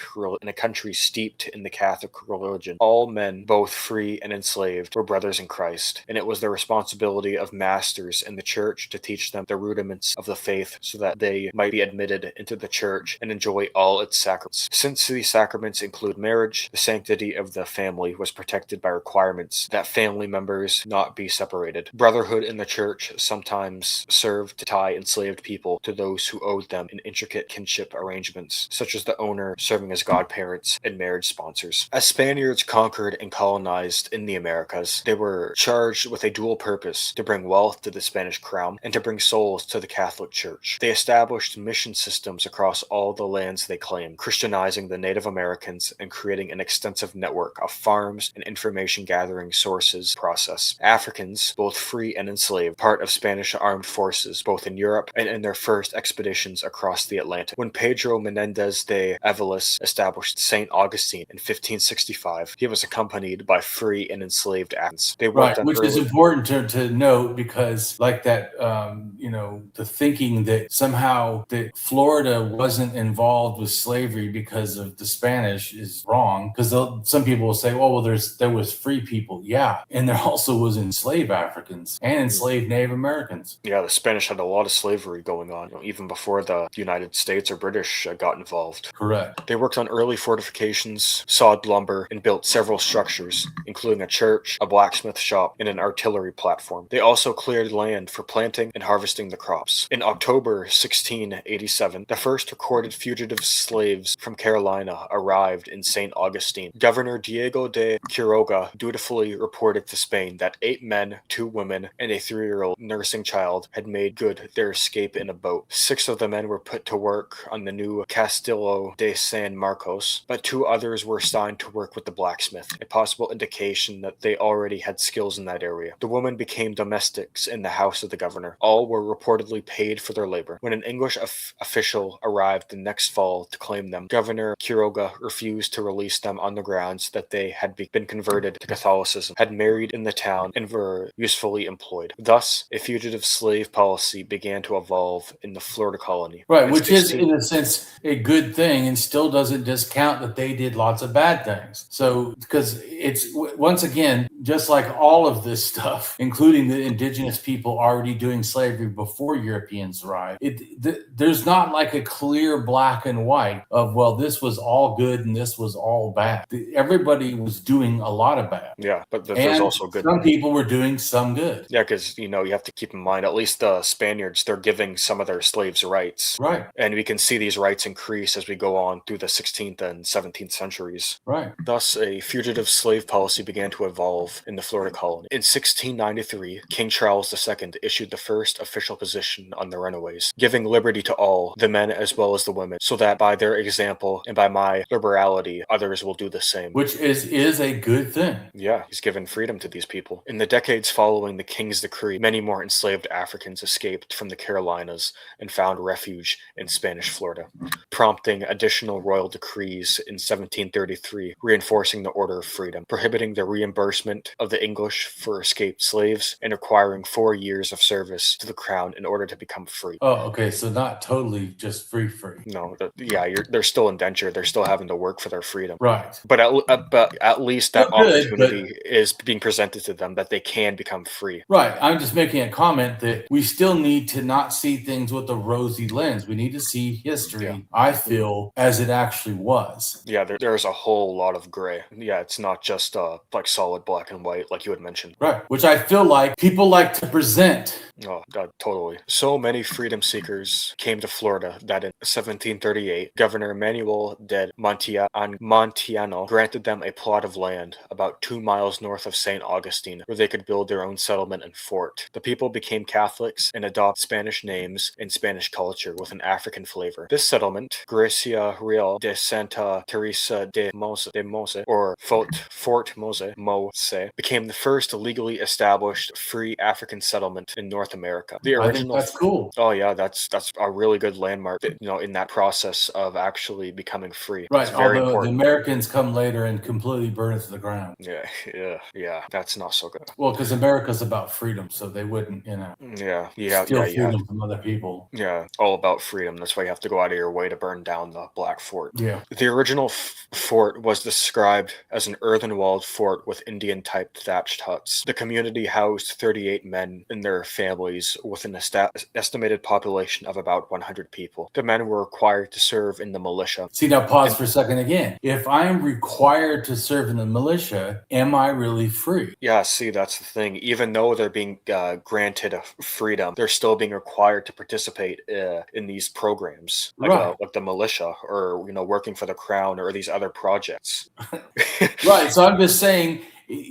religion. All men, both free and enslaved, were brothers in Christ, and it was the responsibility of masters in the church to teach them the rudiments of the faith so that they might be admitted into the church and enjoy all its sacraments. Since these sacraments include marriage, the sanctity of the family was protected by requirements that family members not be separated. Brotherhood in the church sometimes served to tie enslaved people to those who owed them in intricate kinship arrangements, such as the owner serving as godparents and marriage sponsors. As Spaniards conquered and colonized in the Americas, they were charged with a dual purpose: to bring wealth to the Spanish crown and to bring souls to the Catholic Church. They established mission systems across all the lands they claimed, Christianizing the Native Americans and creating an extensive network of farms and information gathering sources process. Africans, both free and enslaved, part of Spanish armed forces both in Europe and in their first expeditions across the Atlantic. When Pedro Menendez de Avilas established St. Augustine in 1565, he was accompanied by free and enslaved Africans. They worked on which is important to note, because like that, the thinking that somehow that Florida wasn't involved with slavery because of the Spanish is wrong, because some people will say, well, there was free people. Yeah. And there also was enslaved Africans and enslaved Native Americans. Yeah, the Spanish had a lot of slavery going on, even before the United States or British got involved. Correct. They worked on early fortifications, sawed lumber, and built several structures, including a church, a blacksmith shop, and an artillery platform. They also cleared land for planting and harvesting the crops. In October 1687, the first recorded fugitive slaves from Carolina arrived in St. Augustine. Governor Diego de Quiroga dutifully reported to Spain that 8 men, 2 women, and a 3-year-old nursing child had made good their escape in a boat. 6 of the men were put to work on the new Castillo de San Marcos, but 2 others were assigned to work with the blacksmith, a possible indication that they already had skills in that area. The women became domestics in the house of the governor. All were reportedly paid for their labor. When an English official arrived the next fall to claim them, Governor Quiroga refused to release them on the grounds that they had been converted to Catholicism, had married in the town, and were usefully employed. Thus, a fugitive slave policy began to evolve in the Florida colony. Right, which is, in a sense, a good thing, and still doesn't discount that they did lots of bad things. So, because it's, once again, just like all of this stuff, including the indigenous people already doing slavery before Europeans arrived, there's not like a clear black and white of, well, this was all good and this was all bad. Everybody was doing a lot of bad. Yeah, but there's also good. Some people were doing some good. Yeah, because, you have to keep in mind, at least the Spaniards, they're giving some of their slaves rights. Right. And we can see these rights increase as we go on through the 16th and 17th centuries. Right. Thus, a fugitive slave policy began to evolve in the Florida colony. In 1693, King Charles II issued the first official position on the runaways, giving liberty to all, the men as well as the women, so that by their example and by my liberality, others will do the same. Which is a good thing. Yeah, he's given freedom to these people. In the decades following the King's decree, many more enslaved Africans escaped from the Carolinas and found refuge in Spanish Florida, prompting additional royal decrees in 1733, reinforcing the Order of Freedom, prohibiting the reimbursement of the English for escaped slaves, and requiring 4 years of service to the crown in order to become free. Oh, okay. So not totally just free. No, they're still indentured. They're still having to work for their freedom. Right. But at least that Well, good, opportunity is being presented to them that they can become free. Right. I'm just making a comment that we still need to not see things with a rosy lens. We need to see history, I feel, as it actually was. Yeah, there's a whole lot of gray. Yeah, it's not just like solid black and white like you had mentioned. Right. Which I feel like people like to present. Oh, God, totally. So many freedom seekers came to Florida that in 1738, Governor Manuel de Montiano granted them a plot of land about 2 miles north of St. Augustine where they could build their own settlement and fort. The people became Catholics and adopted Spanish names and Spanish culture with an African flavor. This settlement, Gracia Real de Santa Teresa de Mose, or Fort Mose, became the first legally established free African settlement in North America. The original, I think that's cool. Oh yeah, that's a really good landmark. In that process of actually becoming free. Right. It's very Although important. the Americans come later and completely burn it to the ground. Yeah. That's not so good. Well, because America's about freedom, so they wouldn't, steal freedom from other people. Yeah, all about freedom. That's why you have to go out of your way to burn down the Black Fort. Yeah. The original fort was described as an earthen-walled fort with Indian-type thatched huts. The community housed 38 men and their families with an estimated population of about 100 people. The men were required to serve in the militia. See, now pause for a second again. If I'm required to serve in the militia, am I really free? Yeah, see, that's the thing. Even though they're being granted a freedom, they're still being required to participate in these programs, like the militia, or working for the crown, or these other projects. Right. So I'm just saying,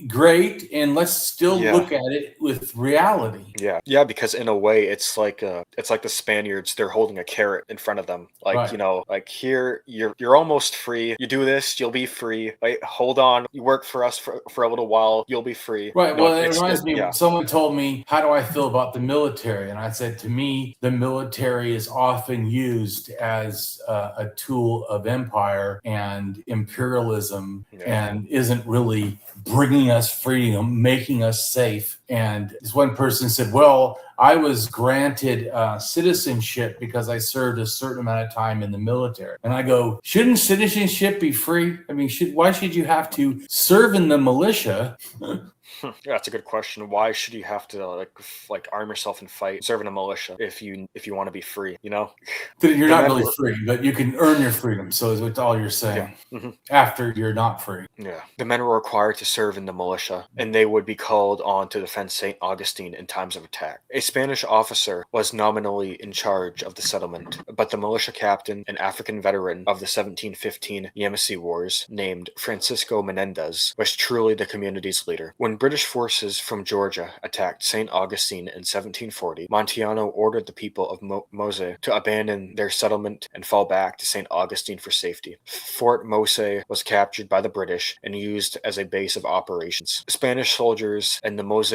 great, and let's still look at it with reality. Yeah, because in a way, it's like the Spaniards. They're holding a carrot in front of them, like here, you're almost free. You do this, you'll be free. Like, hold on, you work for us for a little while, you'll be free. Right. Well, it reminds me. Someone told me, "How do I feel about the military?" And I said, to me, the military is often used as a tool of empire and imperialism, and isn't really bringing us freedom, making us safe. And this one person said, well, I was granted citizenship because I served a certain amount of time in the military. And I go, shouldn't citizenship be free? I mean, why should you have to serve in the militia? Yeah, that's a good question. Why should you have to like arm yourself and fight, serve in a militia if you want to be free? You're not really free, but you can earn your freedom. So is what all you're saying. After you're not free. Yeah, the men were required to serve in the militia, and they would be called on to defend St. Augustine in times of attack. A Spanish officer was nominally in charge of the settlement, but the militia captain, an African veteran of the 1715 Yamasee Wars, named Francisco Menendez, was truly the community's leader. When British forces from Georgia attacked St. Augustine in 1740, Montiano ordered the people of Mose to abandon their settlement and fall back to St. Augustine for safety. Fort Mose was captured by the British and used as a base of operations. Spanish soldiers and the Mose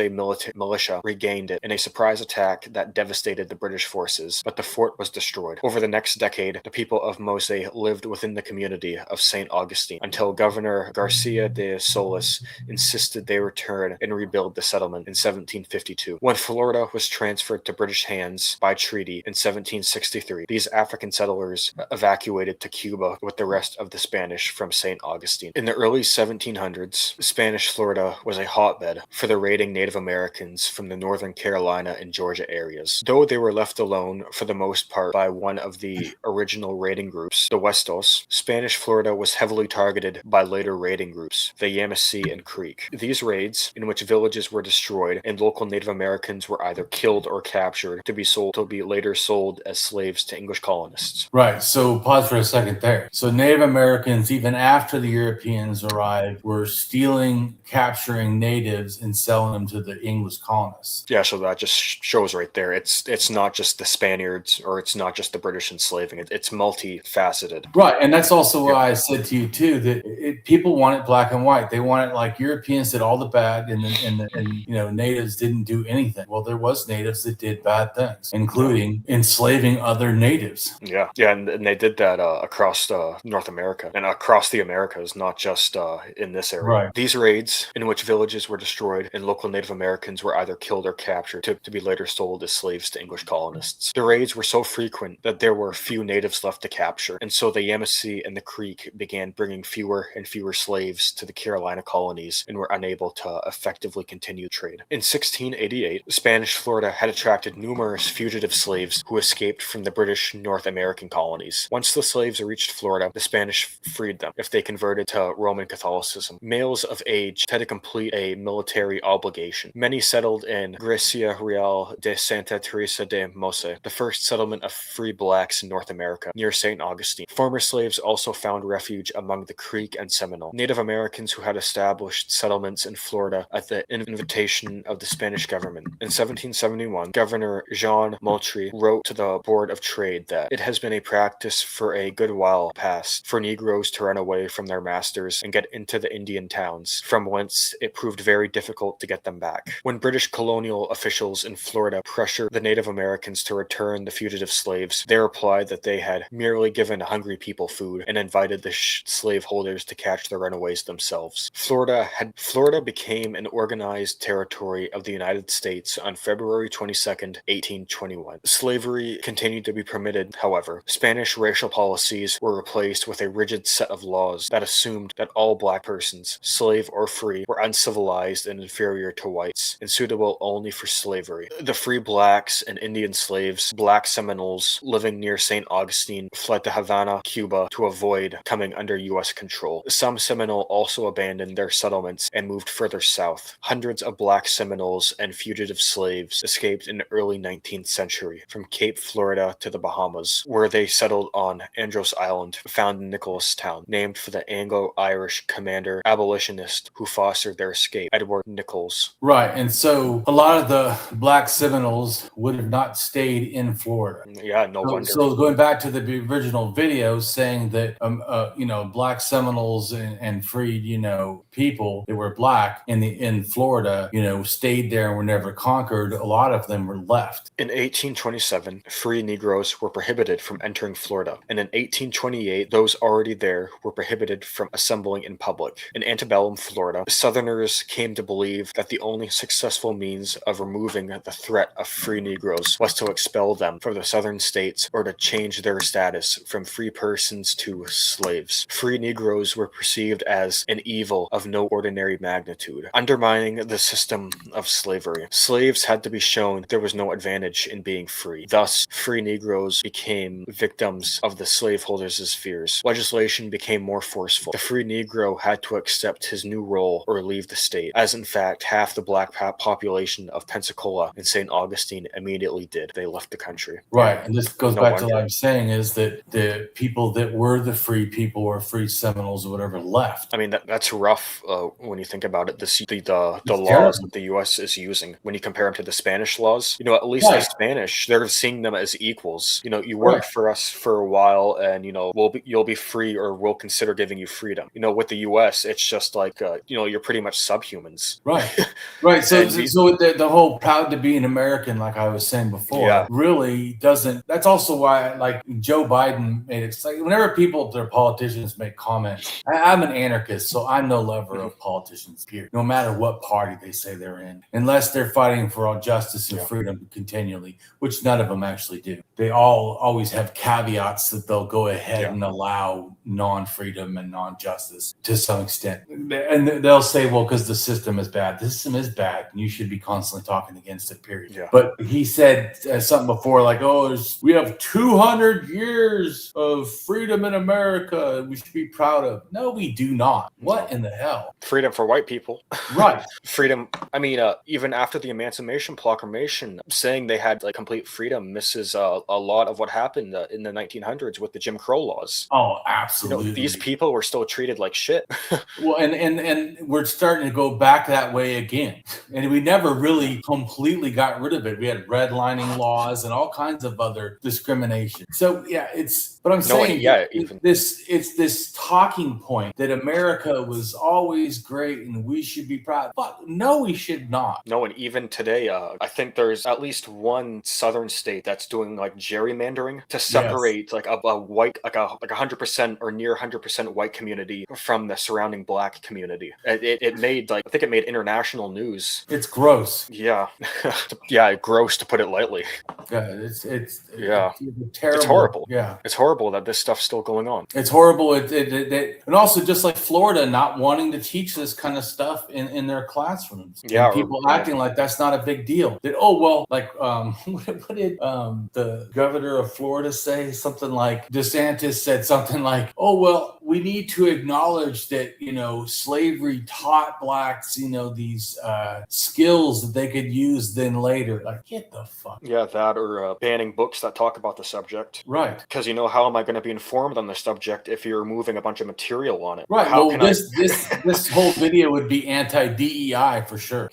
militia regained it in a surprise attack that devastated the British forces, but the fort was destroyed. Over the next decade, the people of Mose lived within the community of St. Augustine until Governor Garcia de Solis insisted they return and rebuild the settlement in 1752. When Florida was transferred to British hands by treaty in 1763, these African settlers evacuated to Cuba with the rest of the Spanish from St. Augustine. In the early 1700s, Spanish Florida was a hotbed for the raiding Native Americans from the Northern Carolina and Georgia areas. Though they were left alone for the most part by one of the original raiding groups, the Westos, Spanish Florida was heavily targeted by later raiding groups, the Yamasee and Creek. These raids, in which villages were destroyed and local Native Americans were either killed or captured to be later sold as slaves to English colonists. Right. So pause for a second there. So Native Americans, even after the Europeans arrived, were stealing, capturing natives and selling them to the English colonists. Yeah, so that just shows right there. It's not just the Spaniards, or it's not just the British enslaving. It's multifaceted. Right. And that's also why I said to you too, that people want it black and white. They want it like Europeans did all the bad, that natives didn't do anything. Well, there was natives that did bad things, including enslaving other natives. Yeah, and they did that across North America and across the Americas, not just in this area. Right. These raids, in which villages were destroyed and local Native Americans were either killed or captured to be later sold as slaves to English colonists. The raids were so frequent that there were few natives left to capture, and so the Yamasee and the Creek began bringing fewer and fewer slaves to the Carolina colonies and were unable to effectively continue trade. In 1688, Spanish Florida had attracted numerous fugitive slaves who escaped from the British North American colonies. Once the slaves reached Florida, the Spanish freed them if they converted to Roman Catholicism. Males of age had to complete a military obligation. Many settled in Gracia Real de Santa Teresa de Mose, the first settlement of free blacks in North America, near St. Augustine. Former slaves also found refuge among the Creek and Seminole. Native Americans who had established settlements in Florida at the invitation of the Spanish government. In 1771, Governor Jean Moultrie wrote to the Board of Trade that it has been a practice for a good while past for Negroes to run away from their masters and get into the Indian towns, from whence it proved very difficult to get them back. When British colonial officials in Florida pressured the Native Americans to return the fugitive slaves, they replied that they had merely given hungry people food and invited the slaveholders to catch the runaways themselves. Florida became an organized territory of the United States on February 22nd, 1821. Slavery continued to be permitted, however. Spanish racial policies were replaced with a rigid set of laws that assumed that all black persons, slave or free, were uncivilized and inferior to whites, and suitable only for slavery. The free blacks and Indian slaves, black Seminoles living near St. Augustine, fled to Havana, Cuba, to avoid coming under U.S. control. Some Seminole also abandoned their settlements and moved further south. Hundreds of black Seminoles and fugitive slaves escaped in the early 19th century from Cape Florida to the Bahamas, where they settled on Andros Island, found in Nicholastown, named for the Anglo-Irish commander abolitionist who fostered their escape, Edward Nichols. Right, and so a lot of the black Seminoles would have not stayed in Florida. Yeah, no wonder. So going back to the original video saying that black Seminoles and freed people that were black in Florida stayed there and were never conquered, a lot of them were left. In 1827, free Negroes were prohibited from entering Florida, and in 1828, those already there were prohibited from assembling in public. In antebellum Florida, Southerners came to believe that the only successful means of removing the threat of free Negroes was to expel them from the southern states or to change their status from free persons to slaves. Free Negroes were perceived as an evil of no ordinary magnitude, undermining the system of slavery. Slaves had to be shown there was no advantage in being free. Thus, free Negroes became victims of the slaveholders' fears. Legislation became more forceful. The free Negro had to accept his new role or leave the state, as in fact half the black population of Pensacola and St. Augustine immediately did. They left the country. Right, and this goes back to what I'm saying is that the people that were the free people or free Seminoles or whatever left. I mean, that's rough when you think about it. The laws that the U.S. is using, when you compare them to the Spanish laws, at least the Spanish, they're seeing them as equals. You work for us for a while, and you'll be free, or we'll consider giving you freedom. With the U.S., it's just like you're pretty much subhumans. Right. So the whole proud to be an American, like I was saying before, really doesn't. That's also why, like Joe Biden made it. Like whenever their politicians make comments, I'm an anarchist, so I'm no lover of politicians. Period. No matter what party they say they're in, unless they're fighting for all justice and freedom continually, which none of them actually do. They all always have caveats that they'll go ahead and allow non-freedom and non-justice to some extent. And they'll say, well, because the system is bad. The system is bad, and you should be constantly talking against it, period. Yeah. But he said something before, like, we have 200 years of freedom in America, and we should be proud of. No, we do not. What in the hell? Freedom for white people. Right. Freedom. I mean, even after the Emancipation Proclamation, saying they had complete freedom misses a lot of what happened in the 1900s with the Jim Crow laws. Oh, absolutely. These people were still treated like shit. Well, and we're starting to go back that way again. And we never really completely got rid of it. We had redlining laws and all kinds of other discrimination. So but I'm saying it's this talking point that America was always great and we should should be proud. Fuck, no, we should not. No, and even today, I think there's at least one southern state that's doing like gerrymandering to separate like a white, like a 100% or near 100% white community from the surrounding black community. It made like, I think it made international news. It's gross. Yeah, yeah, gross to put it lightly. Yeah, it's Yeah. terrible. It's horrible. Yeah, it's horrible that this stuff's still going on. it's horrible. And also just like Florida not wanting to teach this kind of stuff in their classrooms. Yeah, and people acting like that's not a big deal. That, oh well, like what did the governor of Florida say? Something like DeSantis said something like, oh well, we need to acknowledge that slavery taught blacks these skills that they could use then later. Like, get the fuck. Yeah, that or banning books that talk about the subject. Right. Because how am I going to be informed on the subject if you're removing a bunch of material on it? Right. How well, this whole video would be anti-DEI for sure.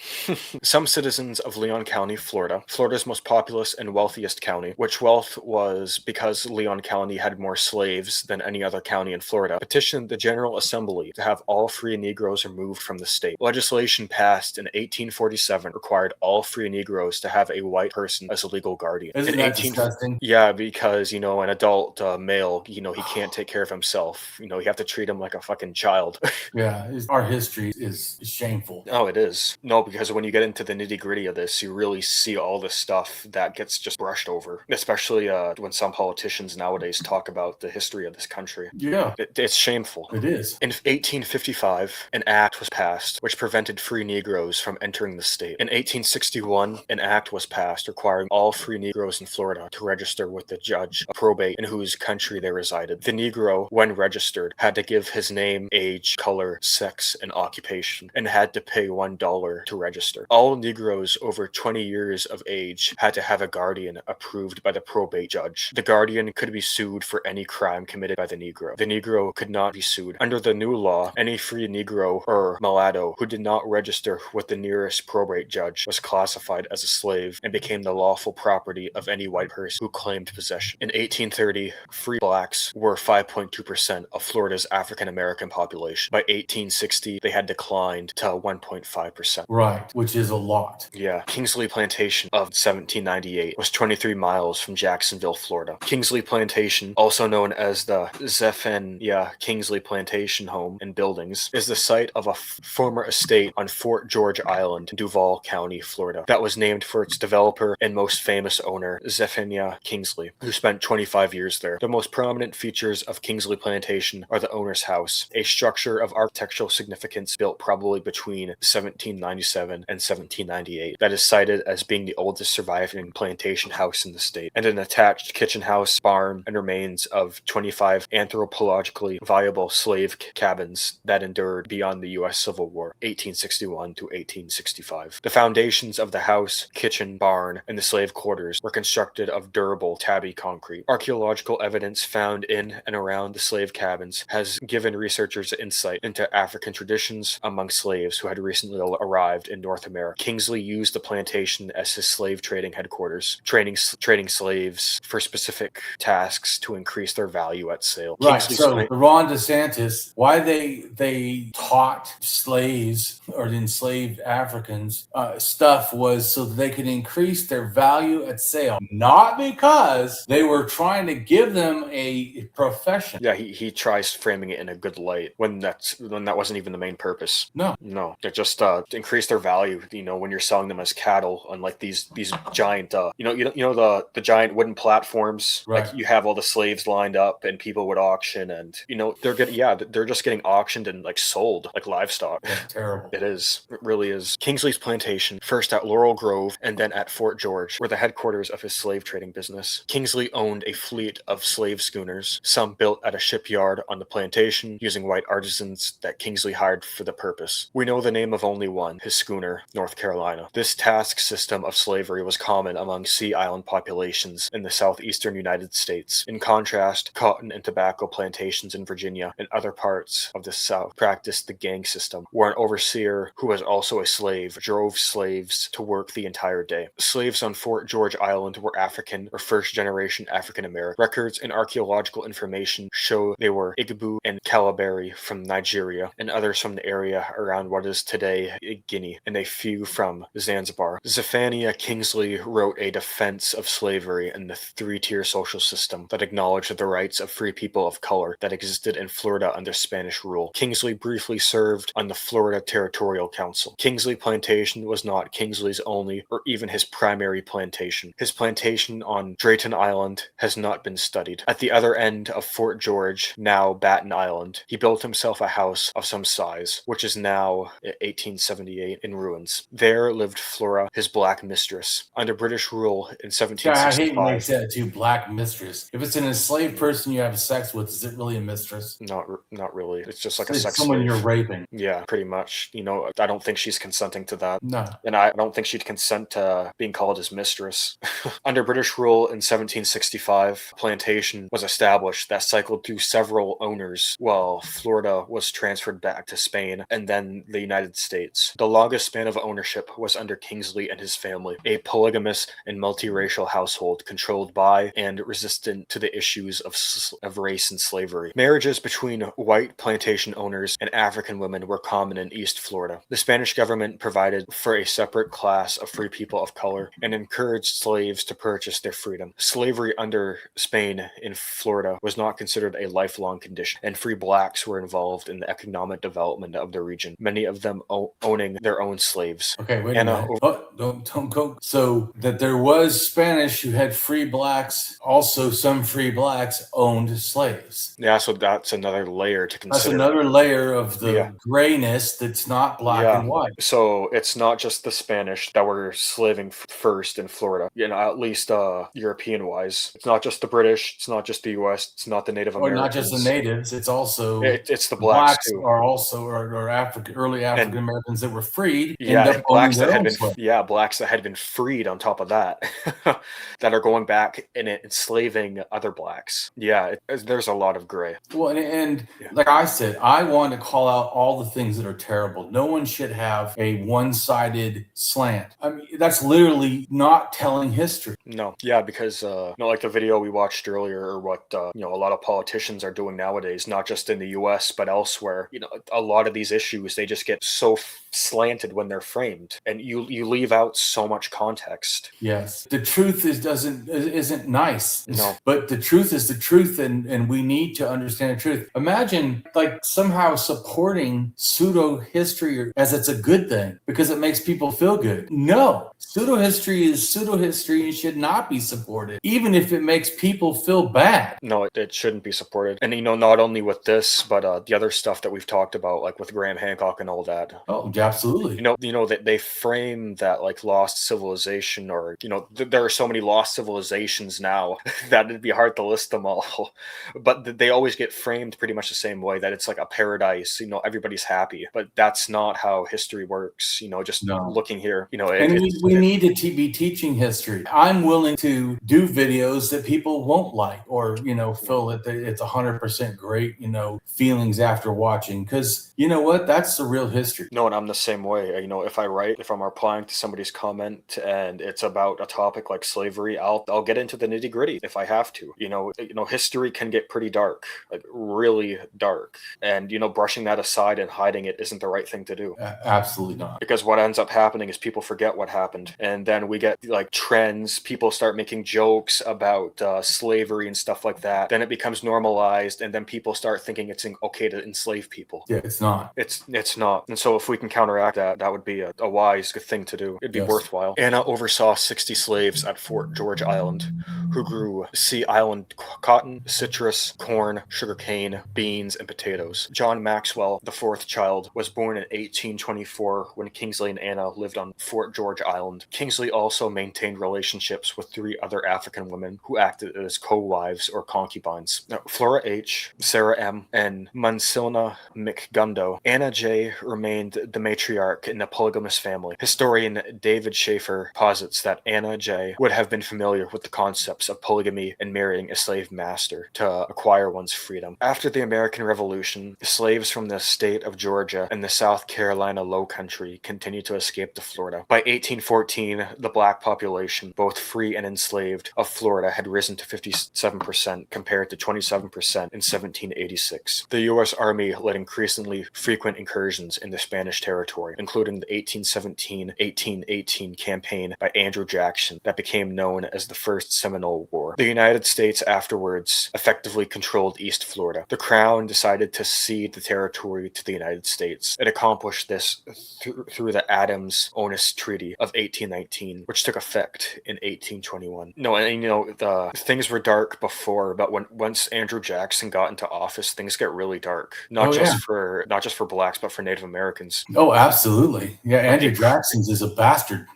Some citizens of Leon County, Florida, Florida's most populous and wealthiest county, which wealth was because Leon County had more slaves than any other county in Florida, petitioned the General Assembly to have all free Negroes removed from the state. Legislation passed in 1847 required all free Negroes to have a white person as a legal guardian. Isn't that disgusting? Yeah, because, an adult male, he can't take care of himself. You have to treat him like a fucking child. Yeah, our history is shameful. Oh, it is. No, because when you get into the nitty-gritty of this, you really see all the stuff that gets just brushed over, especially when some politicians nowadays talk about the history of this country. Yeah. It's shameful. It is. In 1855, an act was passed which prevented free Negroes from entering the state. In 1861, an act was passed requiring all free Negroes in Florida to register with the judge of probate in whose country they resided. The Negro, when registered, had to give his name, age, color, sex, and occupation, and had to pay $1 to register. All Negroes over 20 years of age had to have a guardian approved by the probate judge. The guardian could be sued for any crime committed by the Negro. The Negro could not be sued. Under the new law, any free Negro or mulatto who did not register with the nearest probate judge was classified as a slave and became the lawful property of any white person who claimed possession. In 1830, free blacks were 5.2% of Florida's African American population. By 1860, they had declined to 1.5%. Right, which is a lot. Yeah. Kingsley Plantation of 1798 was 23 miles from Jacksonville, Florida. Kingsley Plantation, also known as the Zephaniah Kingsley Plantation Home and Buildings, is the site of a former estate on Fort George Island, Duval County, Florida, that was named for its developer and most famous owner, Zephaniah Kingsley, who spent 25 years there. The most prominent features of Kingsley Plantation are the owner's house, a structure of architectural significance built probably between 1797 and 1798 that is cited as being the oldest surviving plantation house in the state, and an attached kitchen house, barn, and remains of 25 anthropologically viable slave cabins that endured beyond the U.S. Civil War, 1861 to 1865. The foundations of the house, kitchen, barn, and the slave quarters were constructed of durable tabby concrete. Archaeological evidence found in and around the slave cabins has given researchers insight into African traditions among slaves who had recently arrived in North America. Kingsley used the plantation as his slave trading headquarters, trading slaves for specific tasks to increase their value at sale. Right. Kingsley's So Ron DeSantis, why they taught slaves or enslaved Africans stuff was so that they could increase their value at sale, not because they were trying to give them a profession. Yeah, he tries framing it in a good light when that wasn't even the main purpose. No. It just increase their value. When you're selling them as cattle on like these giant, the giant wooden platforms. Right. Like you have all the slaves lined up and people would auction, and they're just getting auctioned and like sold like livestock. Yeah, terrible. It is. It really is. Kingsley's plantation, first at Laurel Grove and then at Fort George, were the headquarters of his slave trading business. Kingsley owned a fleet of slave schooners, some built at a shipyard on the plantation using white artisans that Kingsley hired for the purpose. We know the name of only one, his schooner, North Carolina. This task system of slavery was common among sea island populations in the southeastern United States. In contrast, cotton and tobacco plantations in Virginia and other parts of the South practiced the gang system, where an overseer, who was also a slave, drove slaves to work the entire day. Slaves on Fort George Island were African or first-generation African American. Records and archaeological information show they were Igbo and Kalabari from Nigeria, and others from the area around what is today Guinea, and a few from Zanzibar. Zephaniah Kingsley wrote a defense of slavery and the three-tier social system that acknowledged the rights of free people of color that existed in Florida under Spanish rule. Kingsley briefly served on the Florida Territorial Council. Kingsley Plantation was not Kingsley's only or even his primary plantation. His plantation on Drayton Island has not been studied. At the other end of Fort George, now Batten Island, he built himself a house of some size, which is now 1878 in ruins. There lived Flora, his black mistress. Under British rule in 1765. I hate when they say to black mistress. If it's an enslaved person you have sex with, is it really a mistress? Not really. It's just like a It's sex someone slave. you're raping. Yeah, pretty much. I don't think she's consenting to that. No. And I don't think she'd consent to being called his mistress. Under British rule in 1765, a plantation was established that cycled through several owners while Florida was transferred back to Spain and then the United States. The longest span of ownership was under Kingsley and his family, a polygamous and multiracial household controlled by and resistant to the issues of race and slavery. Marriages between white plantation owners and African women were common in East Florida. The Spanish government provided for a separate class of free people of color and encouraged slaves to purchase their freedom. Slavery under Spain in Florida was not considered a lifelong condition, and free blacks were involved in the economic development of the region, many of them owning their own slaves. Okay, wait a minute. Don't go. So that there was Spanish who had free blacks. Also, some free blacks owned slaves. Yeah, so that's another layer to consider. That's another layer of the grayness that's not black and white. So it's not just the Spanish that were slaving first in Florida, at least European-wise. It's not just the British. It's not just the U.S. It's not the Native Americans. Or not just the natives. It's also it's the blacks too. Are also early African Americans that were freed. Blacks that had been freed on top of that, that are going back and enslaving other blacks. Yeah, there's a lot of gray. Well, and like I said, I want to call out all the things that are terrible. No one should have a one-sided slant. I mean, that's literally not telling history. No, yeah, because like the video we watched earlier, or what a lot of politicians are doing nowadays, not just in the U.S. but elsewhere. A lot of these issues, they just get so slanted when they're framed, and you leave out so much context. Yes, the truth isn't nice. No, but the truth is the truth, and we need to understand the truth. Imagine like somehow supporting pseudo history as it's a good thing because it makes people feel good. No, pseudo history is pseudo history and should not be supported, even if it makes people feel bad. No, it shouldn't be supported. And not only with this, but the other stuff that we've talked about, like with Graham Hancock and all that. Oh, absolutely. That they frame that like lost civilization, or there are so many lost civilizations now that it'd be hard to list them all. But they always get framed pretty much the same way, that it's like a paradise. Everybody's happy, but that's not how history works. Looking here, we need to be teaching history. I'm willing to do videos that people won't like, or feel that it's 100% great. Feelings after watching, because you know what? That's the real history. No, and I'm the same way. If I'm replying to somebody's comment and it's about a topic like slavery, I'll get into the nitty gritty if I have to. History can get pretty dark, like really dark, and brushing that aside and hiding it isn't the right thing to do. Absolutely not. Because what ends up happening is people forget what happened, and then we get like trends. People start making jokes about slavery and stuff like that. Then it becomes normalized, and then people start thinking it's okay to enslave people. Yeah, it's not. It's not. And so if we can counteract that, that would be a wise good thing to do. It'd be worthwhile. Anna oversaw 60 slaves at Fort George Island who grew Sea Island cotton, citrus, corn, sugarcane, beans, and potatoes. John Maxwell, the fourth child, was born in 1824 when Kingsley and Anna lived on Fort George Island. Kingsley also maintained relationships with 3 other African women who acted as co-wives or concubines. Now, Flora H., Sarah M., and Munsilna McGundo. Anna J. remained the matriarch in a polygamous family. Historian David Schaefer posits that Anna J. would have been familiar with the concepts of polygamy and marrying a slave master to acquire one's freedom. freedom. After the American Revolution, slaves from the state of Georgia and the South Carolina Low Country continued to escape to Florida. By 1814, the black population, both free and enslaved, of Florida had risen to 57% compared to 27% in 1786. The U.S. Army led increasingly frequent incursions in the Spanish territory, including the 1817-1818 campaign by Andrew Jackson that became known as the First Seminole War. The United States afterwards effectively controlled East Florida. The Crown decided to cede the territory to the United States. It accomplished this through the Adams-Onis Treaty of 1819, which took effect in 1821. No, and the things were dark before, but once Andrew Jackson got into office, things get really dark. Not just for blacks, but for Native Americans. Oh, absolutely. Yeah, Andrew Jackson's is a bastard.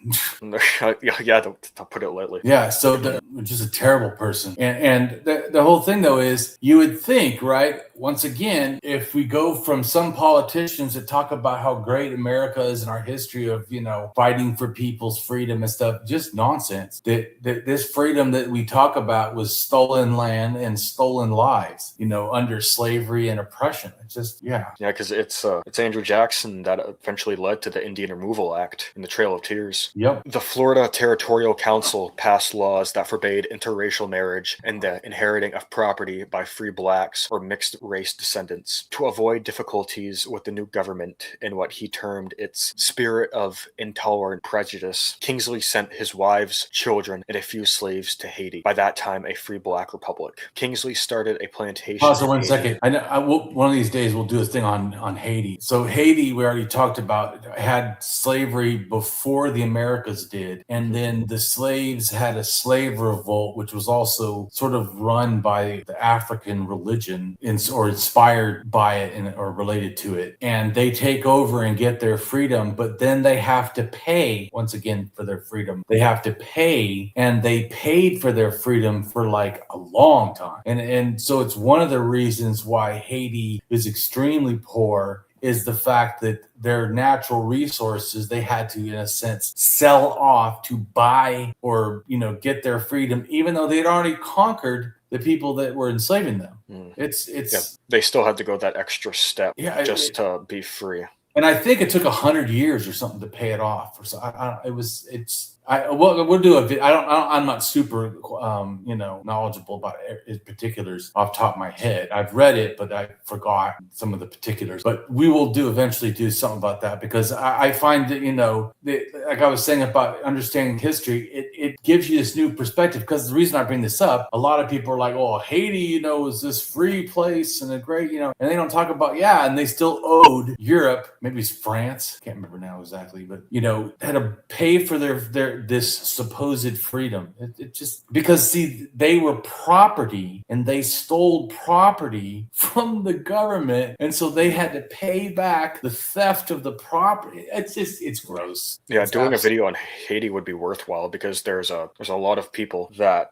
Yeah, to put it lightly. Yeah, so just a terrible person. And the whole thing, though, is you would think, right, once again, if we go from some politicians that talk about how great America is in our history of, fighting for people's freedom and stuff, just nonsense. That this freedom that we talk about was stolen land and stolen lives, under slavery and oppression. It's just, yeah. Yeah, because it's Andrew Jackson that eventually led to the Indian Removal Act and the Trail of Tears. Yep. The Florida Territorial Council passed laws that forbade interracial marriage and the inheriting of property by free blacks or mixed race descendants. To avoid difficulties with the new government in what he termed its spirit of intolerant prejudice, Kingsley sent his wives, children, and a few slaves to Haiti, by that time a free black republic. Kingsley started a plantation. Pause for 1 second. I know one of these days we'll do a thing on Haiti. So Haiti, we already talked about, had slavery before the Americas did, and then the slaves had a slave revolt, which was also sort of run by the African religion or inspired by it or related to it. And they take over and get their freedom, but then they have to pay once again for their freedom. They have to pay, and they paid for their freedom for like a long time. And so it's one of the reasons why Haiti is extremely poor, is the fact that their natural resources they had to, in a sense, sell off to buy or, get their freedom, even though they had already conquered the people that were enslaving them. They still had to go that extra step to be free. And I think it took 100 years or something to pay it off. So we'll do a video. I'm not super, knowledgeable about particulars off the top of my head. I've read it, but I forgot some of the particulars. But we will eventually do something about that, because I find that, like I was saying about understanding history, it gives you this new perspective. Because the reason I bring this up, a lot of people are like, oh, Haiti, is this free place and a great, and they don't talk about, and they still owed Europe, maybe it's France, can't remember now exactly, but, had to pay for this supposed freedom. It just, because they were property and they stole property from the government, and so they had to pay back the theft of the property. It's gross. Yeah, doing a video on Haiti would be worthwhile, because there's a lot of people that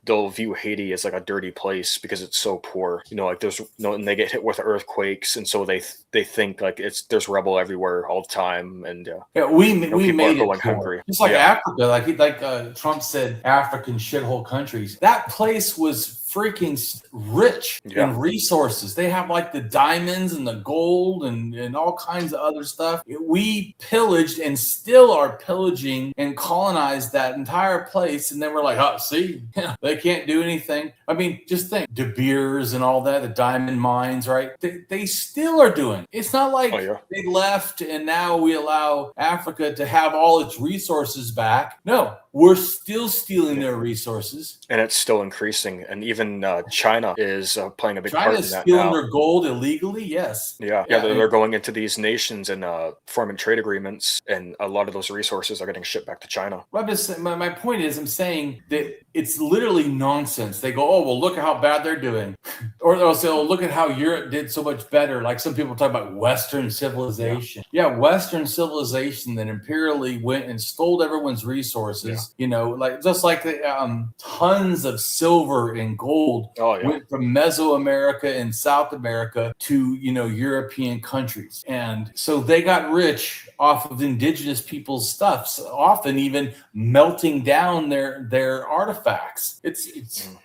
they'll view Haiti as like a dirty place because it's so poor. And they get hit with earthquakes, and so they think like there's rubble everywhere all the time, and we made it hungry. Just like Africa, like Trump said, African shithole countries. That place was freaking rich in resources. They have like the diamonds and the gold and all kinds of other stuff. We pillaged and still are pillaging and colonized that entire place. And then we're like, oh, see, they can't do anything. I mean, just think, De Beers and all that, the diamond mines, right? They still are doing. It's not like they left and now we allow Africa to have all its resources back. No, we're still stealing their resources. And it's still increasing. And even China is playing a big part in that now. China's stealing their gold illegally, yes. They're going into these nations and forming trade agreements, and a lot of those resources are getting shipped back to China. My point is, I'm saying that it's literally nonsense. They go, oh, well, look at how bad they're doing. Or they'll say, oh, look at how Europe did so much better. Like some people talk about Western civilization. Western civilization that imperially went and stole everyone's resources, just like the tons of silver and gold went from Mesoamerica and South America to, European countries. And so they got rich off of indigenous people's stuff, often even melting down their artifacts.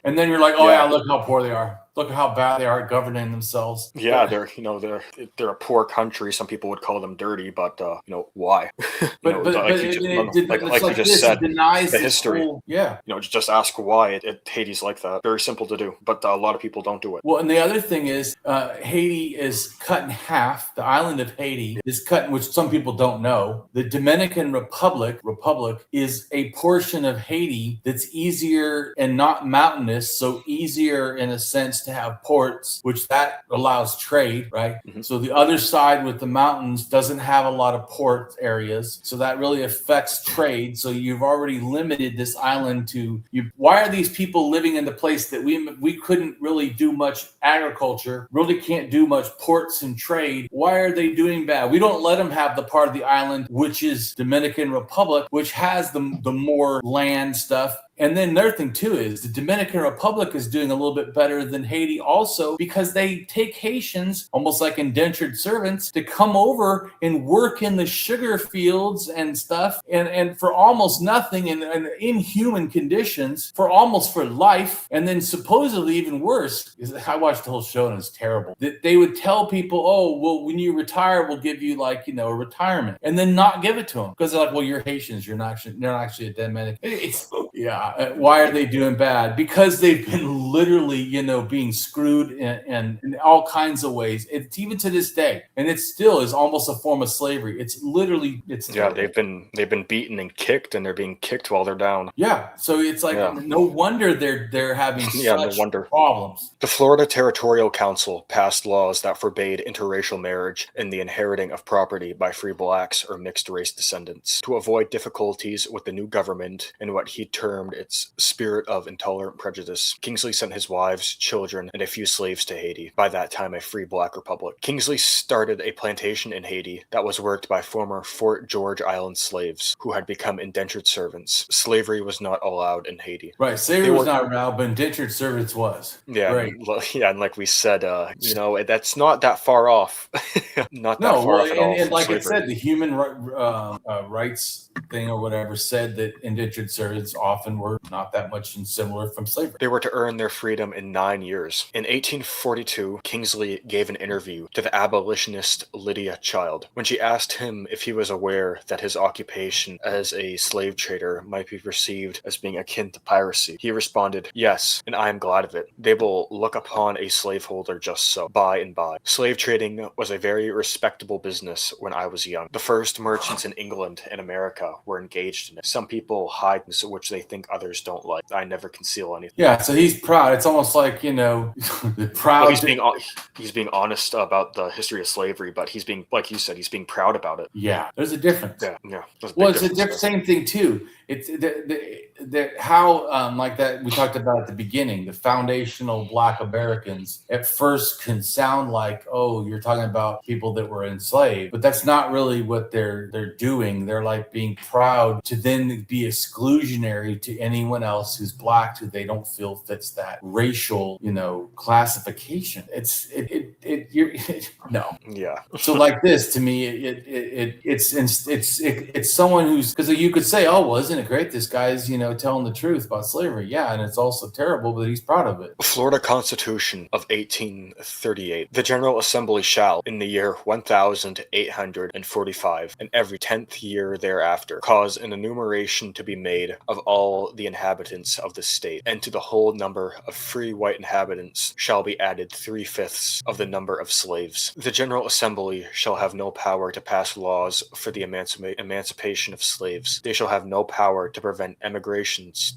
And then you're like, look how poor they are. Look at how bad they are at governing themselves. Yeah, they're a poor country. Some people would call them dirty, but why? But it's like you like just this. said, It denies the this history. whole, yeah. Just ask why. Haiti's like that. Very simple to do, but a lot of people don't do it. Well, and the other thing is, Haiti is cut in half. The island of Haiti is cut, which some people don't know. The Dominican Republic is a portion of Haiti that's easier and not mountainous, so easier in a sense to have ports, which that allows trade, right? Mm-hmm. So the other side with the mountains doesn't have a lot of port areas, so that really affects trade. So you've already limited this island to you. Why are these people living in the place that we couldn't really do much agriculture, really can't do much ports and trade? Why are they doing bad? We don't let them have the part of the island which is Dominican Republic, which has the more land stuff. And then another thing too is the Dominican Republic is doing a little bit better than Haiti also because they take Haitians, almost like indentured servants, to come over and work in the sugar fields and stuff, and for almost nothing and inhuman conditions for life. And then supposedly even worse, is I watched the whole show and it's terrible, that they would tell people, oh, well, when you retire, we'll give you a retirement, and then not give it to them because they're like, well, you're Haitians, you're not actually a Dominican. Yeah. Why are they doing bad? Because they've been literally, being screwed in all kinds of ways. It's even to this day, and it still is almost a form of slavery. It's they've been beaten and kicked, and they're being kicked while they're down. Yeah, so it's like no wonder they're having such problems. The Florida Territorial Council passed laws that forbade interracial marriage and the inheriting of property by free blacks or mixed race descendants. To avoid difficulties with the new government and what he termed its spirit of intolerant prejudice, Kingsley sent his wives, children, and a few slaves to Haiti, by that time a free black republic. Kingsley started a plantation in Haiti that was worked by former Fort George Island slaves who had become indentured servants. Slavery was not allowed in Haiti. Right, slavery was not allowed, but indentured servants was. Yeah, right. And like we said, that's not that far off. Not that far off at all. And like slavery. It said, the human rights thing or whatever said that indentured servants often were not that much similar from slavery. They were to earn their freedom in 9 years. In 1842, Kingsley gave an interview to the abolitionist Lydia Child. When she asked him if he was aware that his occupation as a slave trader might be perceived as being akin to piracy, he responded, "Yes, and I am glad of it. They will look upon a slaveholder just so, by and by. Slave trading was a very respectable business when I was young. The first merchants in England and America were engaged in it. Some people hide which they think others don't like. I never conceal anything." Yeah, so he's proud. It's almost like, the proud. Well, he's being honest about the history of slavery, but he's being, like you said, he's being proud about it. Yeah, there's a difference. Yeah. Well, it's a same thing too. It's how like that we talked about at the beginning, the foundational Black Americans at first can sound like, oh, you're talking about people that were enslaved, but that's not really what they're doing. They're like being proud to then be exclusionary to anyone else who's Black who they don't feel fits that racial, classification. No. Yeah. So like this, to me, it's someone who's, because you could say, oh, well, isn't it great? This guy's, telling the truth about slavery. Yeah, and it's also terrible, but he's proud of it. Florida Constitution of 1838. The General Assembly shall, in the year 1845, and every 10th year thereafter, cause an enumeration to be made of all the inhabitants of the state, and to the whole number of free white inhabitants shall be added 3/5 of the number of slaves. The General Assembly shall have no power to pass laws for the emancipation of slaves. They shall have no power to prevent emigrations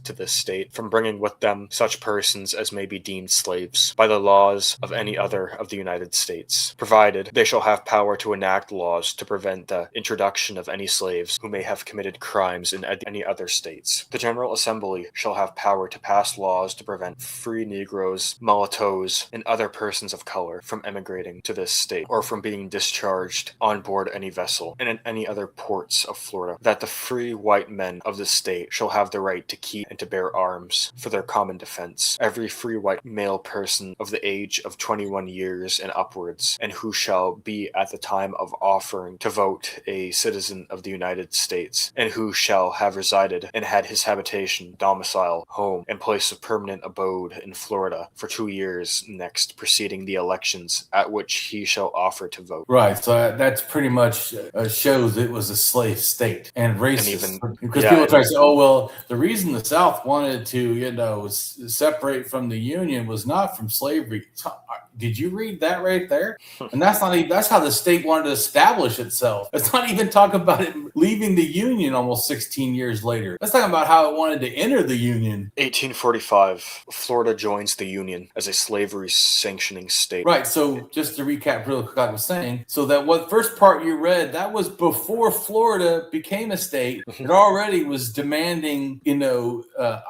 to this state from bringing with them such persons as may be deemed slaves by the laws of any other of the United States, provided they shall have power to enact laws to prevent the introduction of any slaves who may have committed crimes in any other states. The General Assembly shall have power to pass laws to prevent free Negroes, mulattoes, and other persons of color from emigrating to this state or from being discharged on board any vessel and in any other ports of Florida, that the free white men of the state shall have the right to keep and to bear arms for their common defense. Every free white male person of the age of 21 years and upwards, and who shall be at the time of offering to vote a citizen of the United States, and who shall have resided and had his habitation, domicile, home, and place of permanent abode in Florida for 2 years next preceding the elections at which he shall offer to vote. Right, so that's pretty much shows it was a slave state and racist. Because people try to say, oh, well, the reason the South wanted to, separate from the Union was not from slavery. Did you read that right there? And that's how the state wanted to establish itself. Let's not even talk about it leaving the Union almost 16 years later. Let's talk about how it wanted to enter the Union. 1845, Florida joins the Union as a slavery sanctioning state. Right, so just to recap real quick what I was saying, so that what first part you read, that was before Florida became a state. It already was demanding,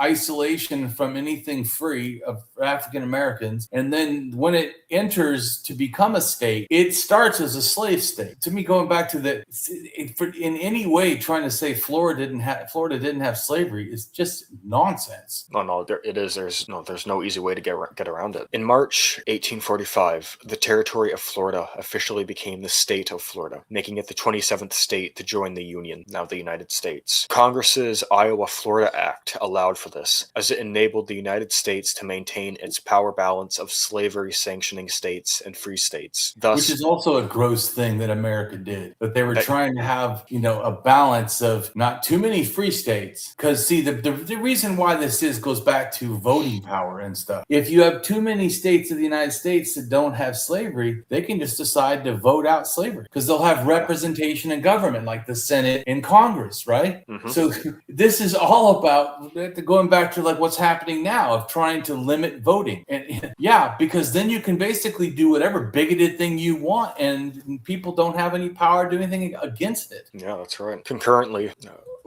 isolation from anything free of African Americans. And then when it enters to become a state, it starts as a slave state. To me, going back to in any way trying to say Florida didn't have slavery is just nonsense. No, it is. There's no easy way to get around it. In March 1845, the territory of Florida officially became the state of Florida, making it the 27th state to join the Union, now the United States. Congress's Iowa-Florida Act allowed for this, as it enabled the United States to maintain its power balance of slavery sanctioning states and free states. Thus, which is also a gross thing that America did, that they were trying to have, a balance of not too many free states. Because see, the reason why this goes back to voting power and stuff. If you have too many states of the United States that don't have slavery, they can just decide to vote out slavery because they'll have representation in government, like the Senate and Congress, right? Mm-hmm. So this is all about going back to like what's happening now of trying to limit voting. And yeah, because then you can basically do whatever bigoted thing you want and people don't have any power to do anything against it. Yeah, that's right. Concurrently,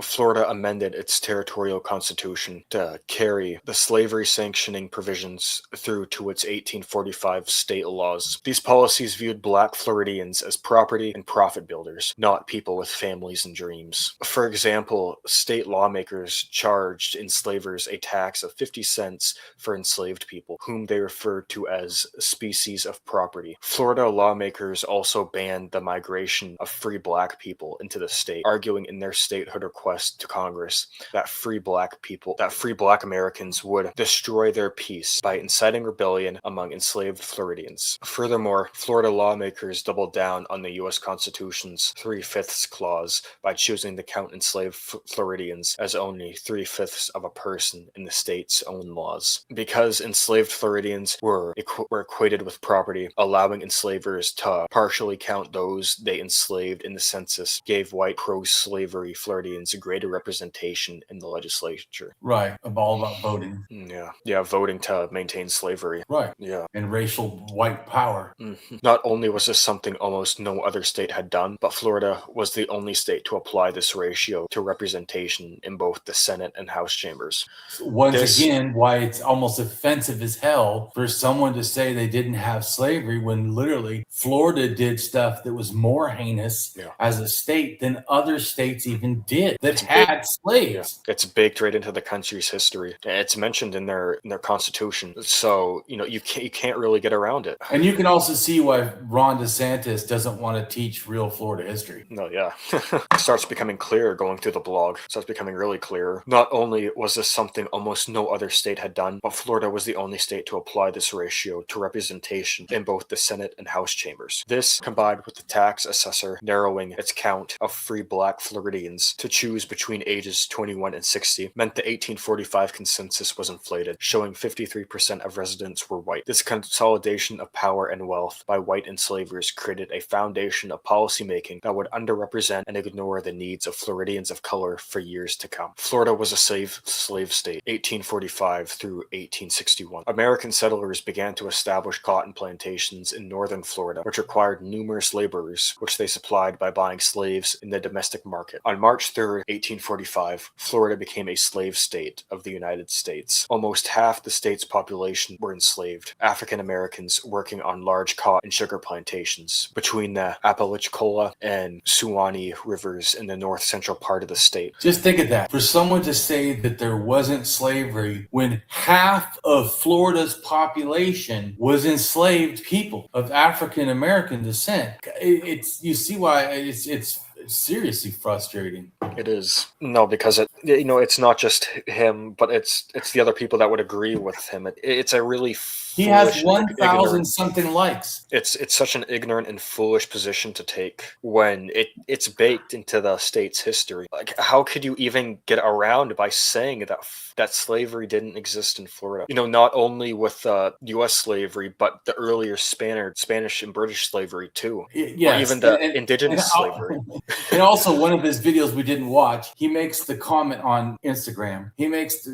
Florida amended its territorial constitution to carry the slavery sanctioning provisions through to its 1845 state laws. These policies viewed Black Floridians as property and profit builders, not people with families and dreams. For example, state lawmakers charged enslavers a tax of 50 cents for enslaved people, whom they referred to as species of property. Florida lawmakers also banned the migration of free Black people into the state, arguing in their statehood request to Congress that free Black Americans would destroy their peace by inciting rebellion among enslaved Floridians. Furthermore, Florida lawmakers doubled down on the U.S. Constitution's 3/5 clause by choosing to count enslaved Floridians as only 3/5 of a person in the state's own laws. Because enslaved Floridians were equated with property, allowing enslavers to partially count those they enslaved in the census gave white pro-slavery Floridians greater representation in the legislature. Right, all about voting. Yeah, voting to maintain slavery. Right. Yeah. And racial white power. Mm-hmm. Not only was this something almost no other state had done, but Florida was the only state to apply this ratio to representation in both the Senate and House chambers. Once again, why it's almost offensive as hell for someone to say they didn't have slavery when literally Florida did stuff that was more heinous as a state than other states even did that had slaves. It's baked right into the country's history. It's mentioned in their constitution. So, you can't really get around it. And you can also see why Ron DeSantis doesn't want to teach real Florida history. No, yeah. It starts becoming clear going through the blog. It starts becoming really clear. Not only was this something almost no other state had done, but Florida was the only state to apply this ratio to representation in both the Senate and House chambers. This, combined with the tax assessor narrowing its count of free Black Floridians to choose between ages 21 and 60, meant the 1845 consensus was inflated, showing 53% of residents were white. This consolidation of power and wealth by white enslavers created a foundation of policymaking that would underrepresent and ignore the needs of Floridians of color for years to come. Florida was a slave state, 1845 through 1861. American settlers began to establish cotton plantations in northern Florida, which required numerous laborers, which they supplied by buying slaves in the domestic market. On March 3rd, 1845, Florida became a slave state of the United States. Almost half the state's population were enslaved, African Americans working on large cotton and sugar plantations between the Apachicola and Suwannee rivers in the north central part of the state. Just think of that. For someone to say that there wasn't slavery when half of Florida's population was enslaved people of African American descent, you see why it's seriously frustrating. It is. No, because it's not just him, but it's the other people that would agree with him. It's a really he has 1,000 something likes. It's such an ignorant and foolish position to take when it's baked into the state's history. Like, how could you even get around by saying that slavery didn't exist in Florida? Not only with U.S. slavery, but the earlier Spanish and British slavery too. Yes, or even the indigenous slavery. And also, one of his videos we didn't watch, he makes the comment on Instagram. He makes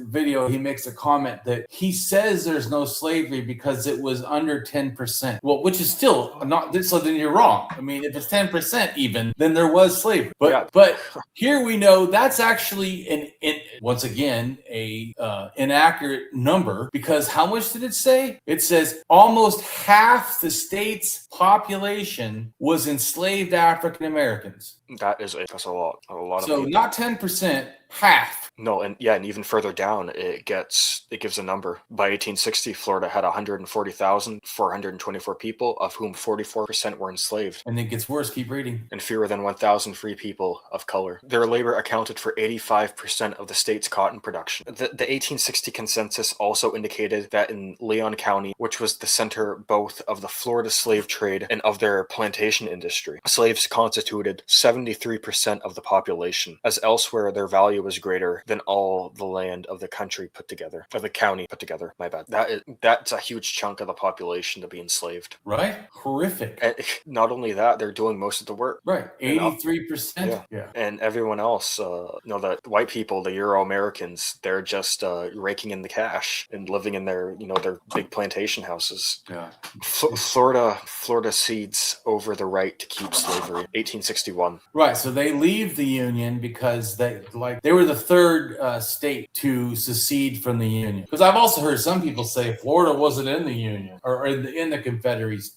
a comment that he says there's no slavery because it was under 10%. Well, which is still not, so then you're wrong. I mean, if it's 10% even, then there was slavery. But here we know that's actually once again a inaccurate number, because how much did it say? It says almost half the state's population was enslaved African Americans. That's a lot. So not 10%, half. No, and even further down, it gives a number. By 1860, Florida had 140,424 people, of whom 44% were enslaved. And it gets worse. Keep reading. And fewer than 1,000 free people of color. Their labor accounted for 85% of the state's cotton production. The 1860 census also indicated that in Leon County, which was the center both of the Florida slave trade and of their plantation industry, slaves constituted 73% of the population, as elsewhere their value was greater than all the land of the country put together, or the county put together. My bad. That's a huge chunk of the population to be enslaved. Right? Horrific. And not only that, they're doing most of the work. Right. 83%. Yeah. And everyone else, the white people, the Euro-Americans, they're just raking in the cash and living in their big plantation houses. Yeah. Florida cedes over the right to keep slavery. 1861. Right. So they leave the Union because they were the third state to secede from the Union. Because I've also heard some people say Florida wasn't in the Union or in the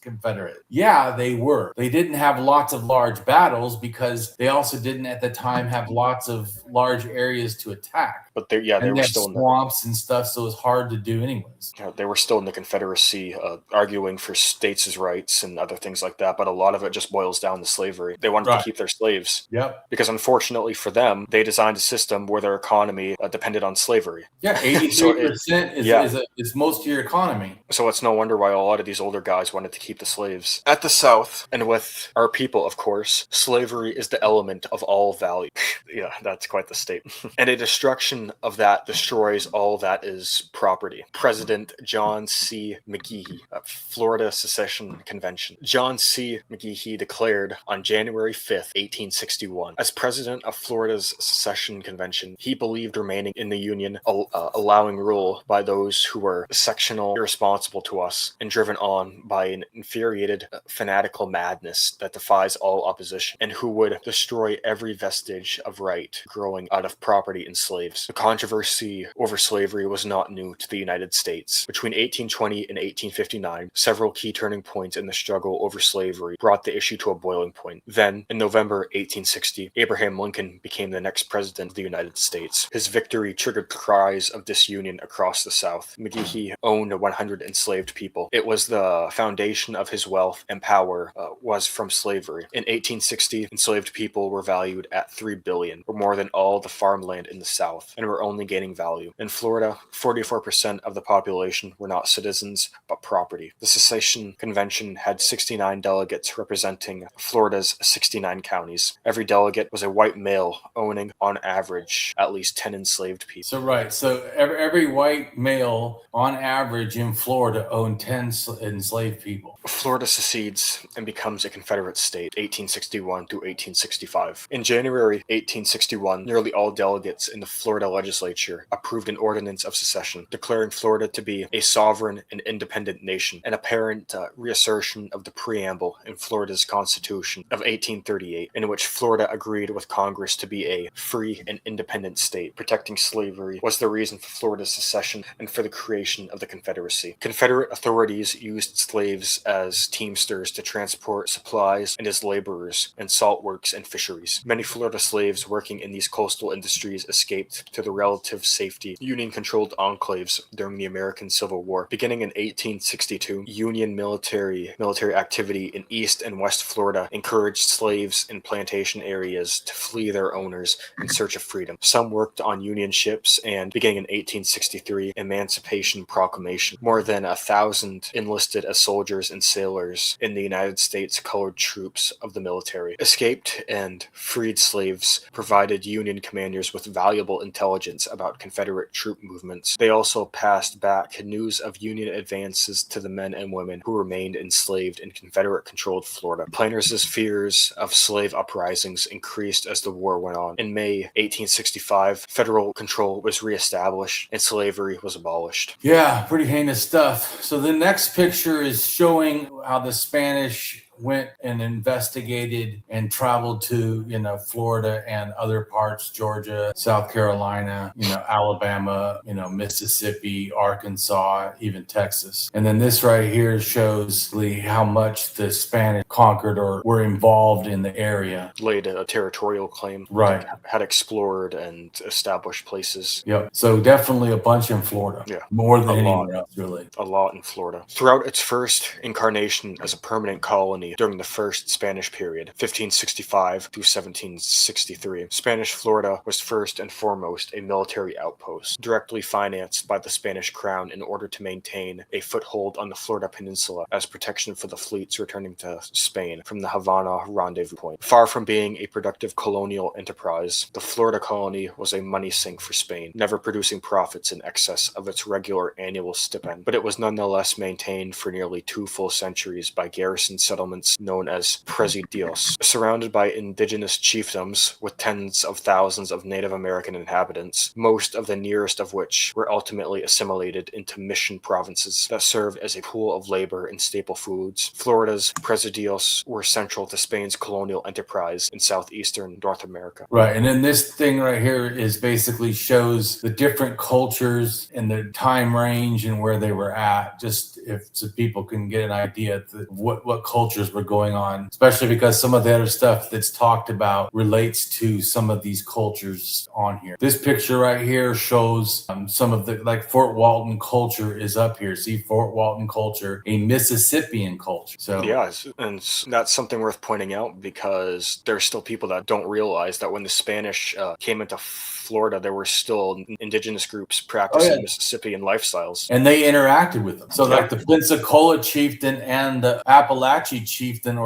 Confederate. Yeah, they were. They didn't have lots of large battles because they also didn't at the time have lots of large areas to attack. But they were still in swamps and stuff, so it was hard to do anyways. They were still in the Confederacy, arguing for states' rights and other things like that. But a lot of it just boils down to slavery. They wanted to keep their slaves. Yep. Because unfortunately for them, they designed a system where their economy depended on slavery. Yeah, 83% is most of your economy. So it's no wonder why a lot of these older guys wanted to keep the slaves. At the South, and with our people, of course, slavery is the element of all value. Yeah, that's quite the statement. And a destruction of that destroys all that is property. President John C. McGehee, Florida Secession Convention. John C. McGehee declared on January 5th, 1861, as president of Florida's Secession Convention, he believed remaining in the Union, allowing rule by those who were sectional, irresponsible to us, and driven on by an infuriated, fanatical madness that defies all opposition, and who would destroy every vestige of right growing out of property and slaves. The controversy over slavery was not new to the United States. Between 1820 and 1859, several key turning points in the struggle over slavery brought the issue to a boiling point. Then, in November 1860, Abraham Lincoln became the next president of the United States. His victory triggered cries of disunion across the South. McGehee owned 100 enslaved people. It was the foundation of his wealth and power was from slavery. In 1860, enslaved people were valued at $3 billion, or more than all the farmland in the South, and were only gaining value. In Florida, 44% of the population were not citizens, but property. The Secession Convention had 69 delegates representing Florida's 69 counties. Every delegate was a white male owning, on average, at least 10 enslaved people. So every white male, on average, in Florida owned 10 enslaved people. Florida secedes and becomes a Confederate state, 1861 through 1865. In January 1861, nearly all delegates in the Florida legislature approved an ordinance of secession, declaring Florida to be a sovereign and independent nation, an apparent reassertion of the preamble in Florida's Constitution of 1838, in which Florida agreed with Congress to be a free and independent state. Protecting slavery was the reason for Florida's secession and for the creation of the Confederacy. Confederate authorities used slaves as teamsters to transport supplies and as laborers in salt works and fisheries. Many Florida slaves working in these coastal industries escaped to the relative safety Union-controlled enclaves during the American Civil War. Beginning in 1862, Union military activity in East and West Florida encouraged slaves in plantation areas to flee their owners in search of freedom. Some worked on Union ships, and beginning in 1863, Emancipation Proclamation, more than 1,000 enlisted as soldiers and sailors in the United States colored troops of the military. Escaped and freed slaves provided Union commanders with valuable intelligence about Confederate troop movements. They also passed back news of Union advances to the men and women who remained enslaved in Confederate-controlled Florida. Planters' fears of slave uprisings increased as the war went on. In May 1865, federal control was reestablished and slavery was abolished. Yeah, pretty heinous stuff. So the next picture is showing how the Spanish went and investigated and traveled to, Florida and other parts, Georgia, South Carolina, Alabama, Mississippi, Arkansas, even Texas. And then this right here shows how much the Spanish conquered or were involved in the area. Laid a territorial claim. Right. Had explored and established places. Yep. So definitely a bunch in Florida. Yeah. More than anywhere else, really. A lot in Florida. Throughout its first incarnation as a permanent colony during the first Spanish period, 1565 through 1763, Spanish Florida was first and foremost a military outpost, directly financed by the Spanish crown in order to maintain a foothold on the Florida peninsula as protection for the fleets returning to Spain from the Havana rendezvous point. Far from being a productive colonial enterprise, the Florida colony was a money sink for Spain, never producing profits in excess of its regular annual stipend, but it was nonetheless maintained for nearly 2 full centuries by garrison settlements known as presidios. Surrounded by indigenous chiefdoms with tens of thousands of Native American inhabitants, most of the nearest of which were ultimately assimilated into mission provinces that served as a pool of labor and staple foods, Florida's presidios were central to Spain's colonial enterprise in southeastern North America. Right, and then this thing right here is basically shows the different cultures and the time range and where they were at, just so people can get an idea of what cultures were going on, especially because some of the other stuff that's talked about relates to some of these cultures on here. This picture right here shows some of the, Fort Walton culture is up here. See, Fort Walton culture, a Mississippian culture. So yeah, and that's something worth pointing out because there's still people that don't realize that when the Spanish came into Florida, there were still indigenous groups practicing Mississippian lifestyles. And they interacted with them. So like the Pensacola chieftain and the Appalachian chieftain,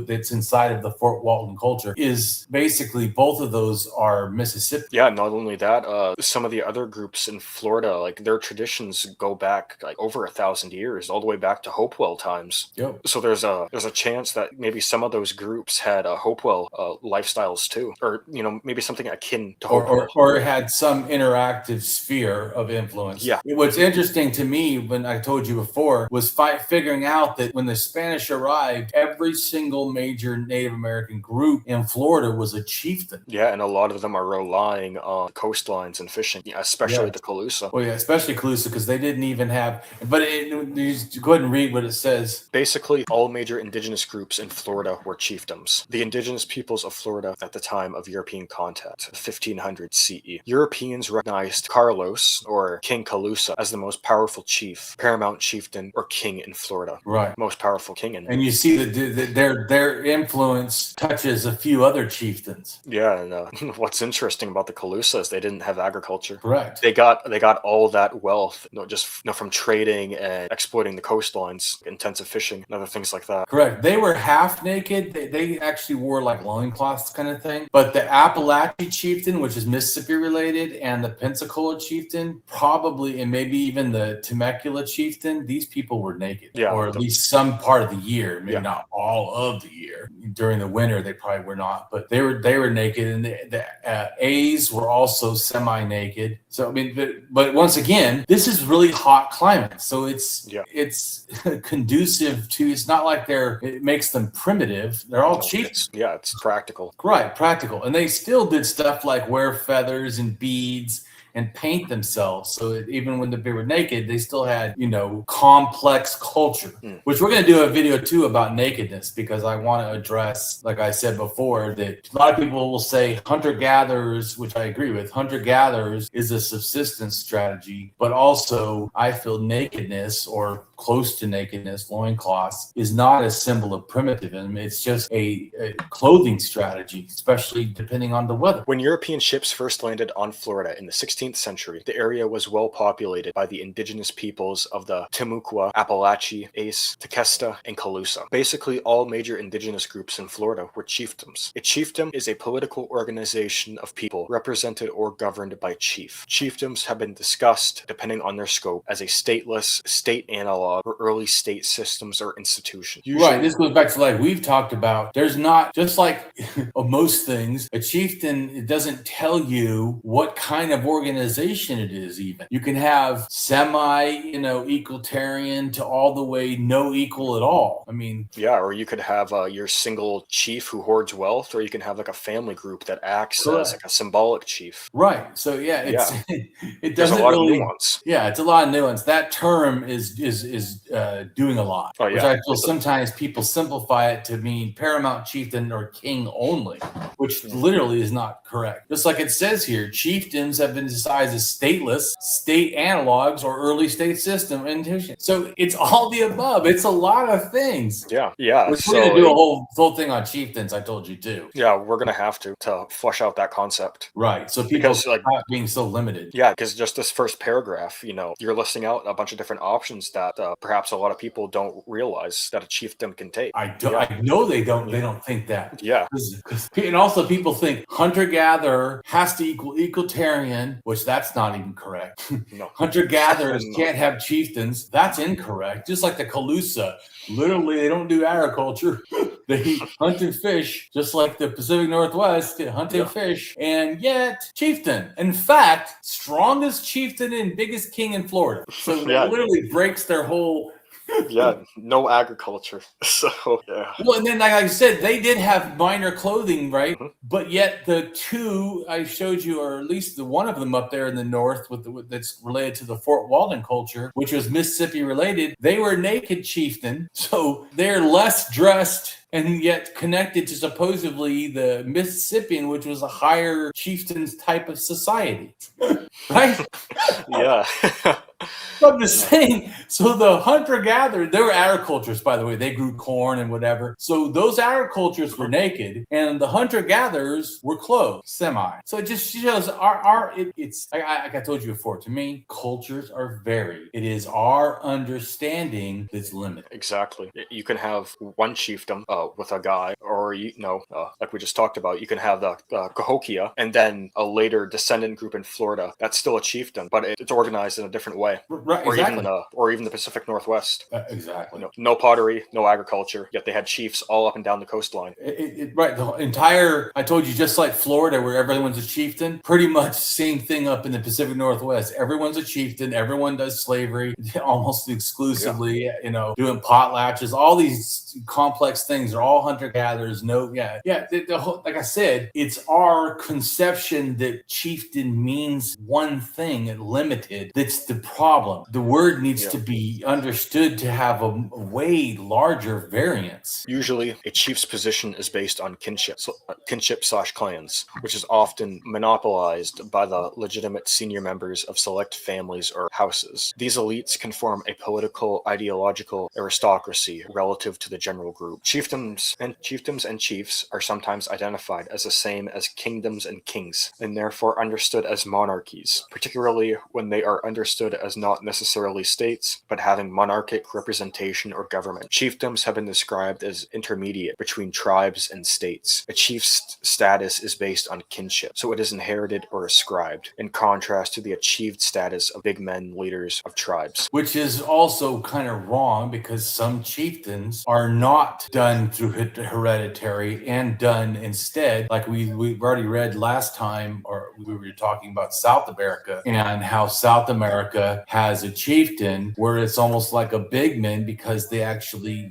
that's inside of the Fort Walton culture, is basically both of those are Mississippi. Yeah, not only that, some of the other groups in Florida, their traditions go back over 1,000 years, all the way back to Hopewell times. Yep. So there's a chance that maybe some of those groups had Hopewell lifestyles too, or maybe something akin to Hopewell. Or had some interactive sphere of influence. Yeah. What's interesting to me, when I told you before, was figuring out that when the Spanish arrived, every single major Native American group in Florida was a chieftain. Yeah, and a lot of them are relying on coastlines and fishing, especially the Calusa. Well, yeah, especially Calusa, because they didn't even have. But you just go ahead and read what it says. Basically, all major indigenous groups in Florida were chiefdoms. The indigenous peoples of Florida at the time of European contact, 1500 CE. Europeans recognized Carlos, or King Calusa, as the most powerful chief, paramount chieftain, or king in Florida. Right. Most powerful king. And you see the their influence touches a few other chieftains. Yeah, and what's interesting about the Calusa is they didn't have agriculture. Correct. They got all that wealth, just from trading and exploiting the coastlines, intensive fishing, and other things like that. Correct. They were half naked. They actually wore like loincloths kind of thing. But the Appalachian chieftain, which is Mississippi related, and the Pensacola chieftain, probably, and maybe even the Temecula chieftain, these people were naked. Yeah, or at least some part of the year, maybe not all of the year. During the winter, they probably were not, but they were naked, and the A's were also semi-naked. So I mean, but once again, this is really hot climate, so it's conducive to. It's not like it makes them primitive. They're all cheap. It's practical. Right, practical, and they still did stuff like wear feathers and beads and paint themselves. So even when they were naked, they still had, complex culture, which we're going to do a video too about nakedness, because I want to address, like I said before, that a lot of people will say hunter-gatherers, which I agree with. Hunter-gatherers is a subsistence strategy, but also I feel nakedness or close to nakedness, loincloths, is not a symbol of primitivism. It's just a clothing strategy, especially depending on the weather. When European ships first landed on Florida in the 16th century, the area was well populated by the indigenous peoples of the Timucua, Apalachee, Ace, Tequesta, and Calusa. Basically, all major indigenous groups in Florida were chiefdoms. A chiefdom is a political organization of people represented or governed by chief. Chiefdoms have been discussed, depending on their scope, as a stateless state analog or early state systems or institutions. Right. This goes back to like we've talked about. There's not, just like most things, a chieftain, it doesn't tell you what kind of organization it is even. You can have semi, egalitarian to all the way no equal at all. I mean. Yeah, or you could have your single chief who hoards wealth, or you can have like a family group that acts as like a symbolic chief. Right. So it doesn't There's a lot really, of nuance. Yeah, it's a lot of nuance. That term is doing a lot, which I feel sometimes people simplify it to mean paramount chieftain or king only, which literally is not correct. Just like it says here, chieftains have been decided as stateless, state analogs, or early state system institutions. So it's all the above. It's a lot of things. Yeah. We're going to do a whole thing on chieftains, I told you too. Yeah, we're going to have to flesh out that concept. Right. So people not being so limited. Yeah, because just this first paragraph, you're listing out a bunch of different options that perhaps a lot of people don't realize that a chiefdom can take. I know they don't. They don't think that. Yeah. And also people think hunter-gatherer has to equal egalitarian, which that's not even correct. No. Hunter-gatherers can't have chieftains. That's incorrect. Just like the Calusa. Literally, they don't do agriculture. They hunt and fish, just like the Pacific Northwest, they hunt and fish, and yet chieftain. In fact, strongest chieftain and biggest king in Florida. So it literally breaks their whole... no agriculture. So, yeah. Well, and then, like I said, they did have minor clothing, right? Mm-hmm. But yet the two I showed you, or at least the one of them up there in the north that's related to the Fort Walton culture, which was Mississippi related, they were naked chieftain. So they're less dressed and yet connected to supposedly the Mississippian, which was a higher chieftain's type of society. Right? Yeah. I'm just saying, so the hunter-gatherer, they were agriculturists, by the way. They grew corn and whatever. So those agriculturists were naked, and the hunter-gatherers were clothed, semi. So it just shows like I told you before, to me, cultures are varied. It is our understanding that's limited. Exactly. You can have one chiefdom with a guy, or, like we just talked about, you can have the Cahokia, and then a later descendant group in Florida. That's still a chiefdom, but it's organized in a different way. Right, or exactly. even the Pacific Northwest. Exactly. No pottery, no agriculture, yet they had chiefs all up and down the coastline. Right. The entire, I told you, just like Florida, where everyone's a chieftain, pretty much same thing up in the Pacific Northwest. Everyone's a chieftain. Everyone does slavery almost exclusively, doing potlatches. All these complex things are all hunter-gatherers. Like I said, it's our conception that chieftain means one thing and limited that's the problem. The word needs to be understood to have a way larger variance. Usually, a chief's position is based on kinship/clans, which is often monopolized by the legitimate senior members of select families or houses. These elites can form a political, ideological aristocracy relative to the general group. Chiefdoms and chiefs are sometimes identified as the same as kingdoms and kings, and therefore understood as monarchies, particularly when they are understood as not necessarily states, but having monarchic representation or government. Chiefdoms have been described as intermediate between tribes and states. A chief's status is based on kinship, so it is inherited or ascribed, in contrast to the achieved status of big men leaders of tribes. Which is also kind of wrong, because some chieftains are not done through hereditary and done instead, like we've already read last time, or we were talking about South America, and how South America has a chieftain where it's almost like a bigman, because they actually,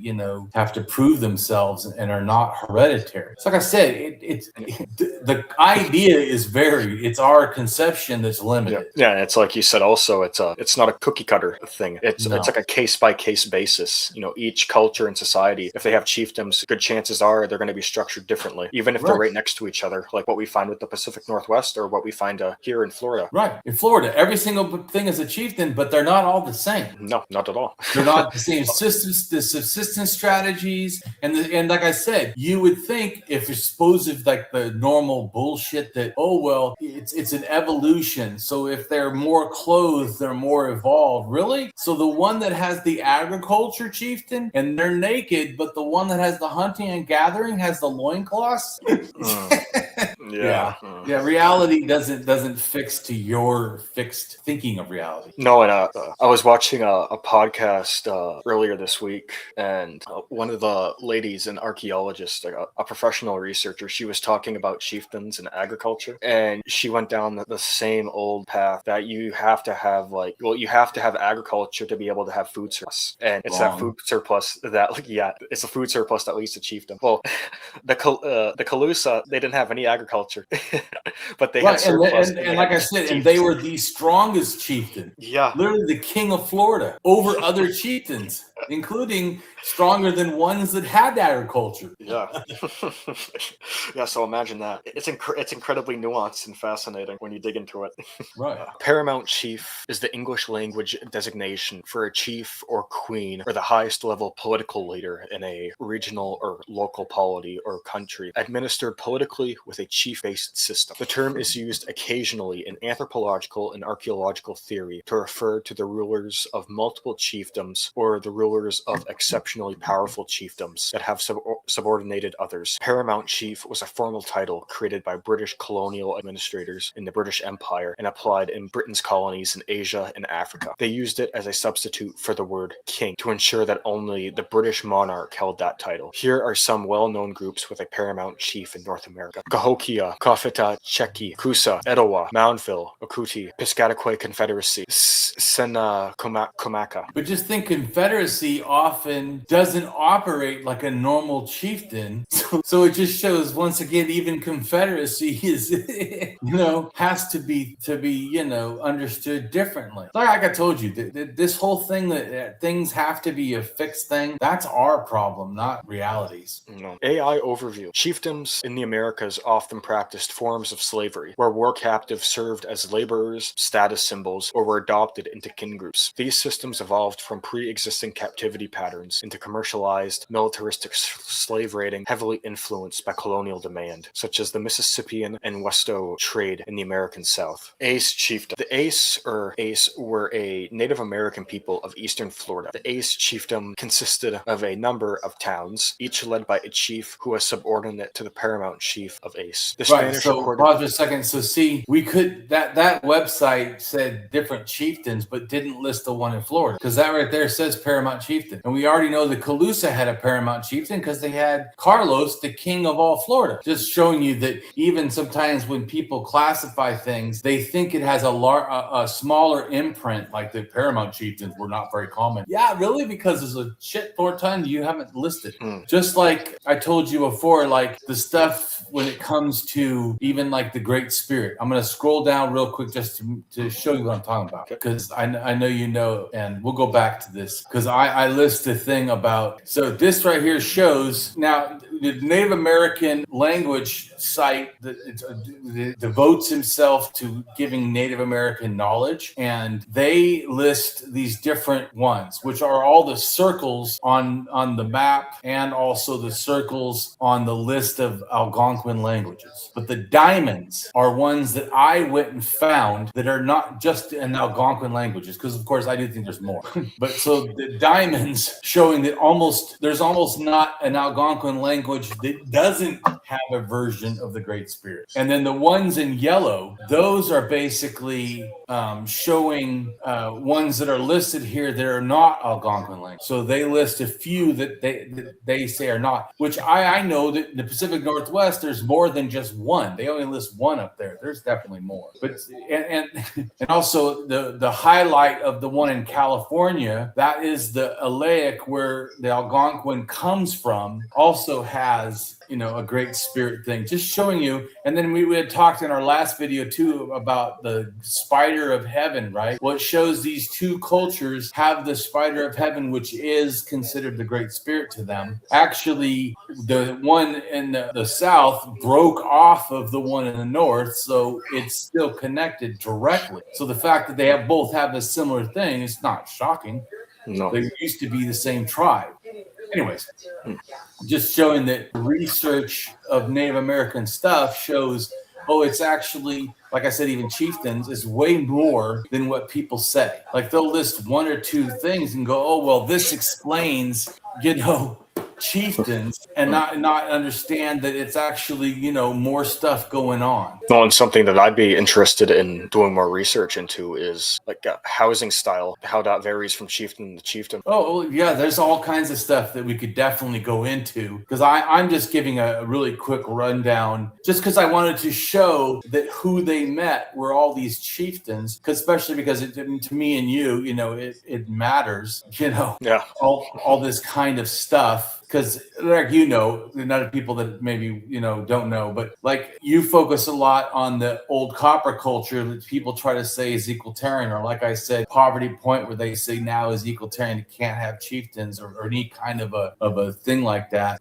have to prove themselves and are not hereditary. So like I said, the idea is varied. It's our conception that's limited. Yeah, it's like you said also, it's not a cookie cutter thing. It's like a case by case basis. Each culture and society, if they have chiefdoms, good chances are they're going to be structured differently, even if they're right next to each other, like what we find with the Pacific Northwest or what we find here in Florida. Right. In Florida, every single thing is a chieftain, but they're not all the same. No, not at all. They're not the same systems, the subsistence strategies. And like I said, you would think, if you're supposed to, like the normal bullshit that, it's an evolution. So if they're more clothed, they're more evolved. Really? So the one that has the agriculture chieftain and they're naked, but the one that has the hunting and gathering has the loincloths? Yeah. Reality doesn't fix to your fixed thinking of reality. No, and I was watching a podcast earlier this week, and one of the ladies, an archaeologist, a professional researcher, she was talking about chieftains and agriculture, and she went down the same old path that you have to have agriculture to be able to have food surplus, and it's that food surplus it's a food surplus that leads to chiefdom. Well, the Calusa, they didn't have any agriculture, but they had surplus. And like I said, and they were the strongest chieftain. Yeah. Literally the king of Florida over other chieftains, including stronger than ones that had agriculture. Yeah. Yeah, so imagine that. It's incredibly nuanced and fascinating when you dig into it. Right. Paramount chief is the English language designation for a chief or queen, or the highest level political leader in a regional or local polity or country, administered politically with a chief-based system. The term is used occasionally in anthropological and archaeological theory to refer to the rulers of multiple chiefdoms or the rulers of exceptionally powerful chiefdoms that have subordinated others. Paramount chief was a formal title created by British colonial administrators in the British Empire and applied in Britain's colonies in Asia and Africa. They used it as a substitute for the word king to ensure that only the British monarch held that title. Here are some well-known groups with a paramount chief in North America: Cahokia, Kafita, Cheki, Kusa, Etowah, Moundville, Okuti, Piscataqua Confederacy, Komaka. But just think, Confederacy often doesn't operate like a normal chieftain. So it just shows, once again, even Confederacy is, has to be, understood differently. Like I told you, this whole thing that things have to be a fixed thing, that's our problem, not realities. No. AI overview. Chiefdoms in the Americas often practiced forms of slavery, where war captives served as laborers, status symbols, or were adopted into kin groups. These systems evolved from pre-existing captivity patterns into commercialized, militaristic slave raiding, heavily influenced by colonial demand, such as the Mississippian and Westo trade in the American South. Ace chiefdom. The Ace were a Native American people of eastern Florida. The Ace chiefdom consisted of a number of towns, each led by a chief who was subordinate to the paramount chief of Ace. The Spanish pause for a second. So see, we could, that website said different chieftains, but didn't list the one in Florida, because that right there says paramount chieftain. And we already know the Calusa had a paramount chieftain because they had Carlos, almost the king of all Florida. Just showing you that even sometimes when people classify things, they think it has a smaller imprint, like the Paramount chieftains were not very common. Yeah, really? Because there's a shit ton you haven't listed. Just like I told you before, like the stuff when it comes to even like the Great Spirit. I'm going to scroll down real quick just to show you what I'm talking about, because I know you know, and we'll go back to this because I list a thing about. So this right here shows now the Native American language site that devotes himself to giving Native American knowledge, and they list these different ones, which are all the circles on the map and also the circles on the list of Algonquin languages. But the diamonds are ones that I went and found that are not just in Algonquin languages, because of course I do think there's more. But so the diamonds showing that there's almost not an Algonquin language that doesn't have a version of the Great Spirit. And then the ones in yellow, those are basically showing ones that are listed here that are not Algonquin language. So they list a few that they say are not, which I know that in the Pacific Northwest, there's more than just one. They only list one up there. There's definitely more. But and also the highlight of the one in California, that is the Alaic, where the Algonquin comes from, also has a Great Spirit thing, just showing you. And then we had talked in our last video too about the spider of heaven, right? Well, it shows these two cultures have the spider of heaven, which is considered the Great Spirit to them. Actually, the one in the south broke off of the one in the north, so it's still connected directly. So the fact that they both have a similar thing is not shocking. No. They used to be the same tribe. Anyways, just showing that research of Native American stuff shows, it's actually, like I said, even chieftains is way more than what people say. Like they'll list one or two things and go, this explains, chieftains, and not understand that it's actually, more stuff going on. Well, and something that I'd be interested in doing more research into is like housing style, how that varies from chieftain to chieftain. Oh, yeah, there's all kinds of stuff that we could definitely go into, because I'm just giving a really quick rundown just because I wanted to show that who they met were all these chieftains, especially because to me and you, it matters, yeah, all this kind of stuff. Because, like, not people that maybe, don't know, but like you focus a lot on the old copper culture that people try to say is equalitarian, or like I said, Poverty Point, where they say now is equalitarian, you can't have chieftains or any kind of a thing like that,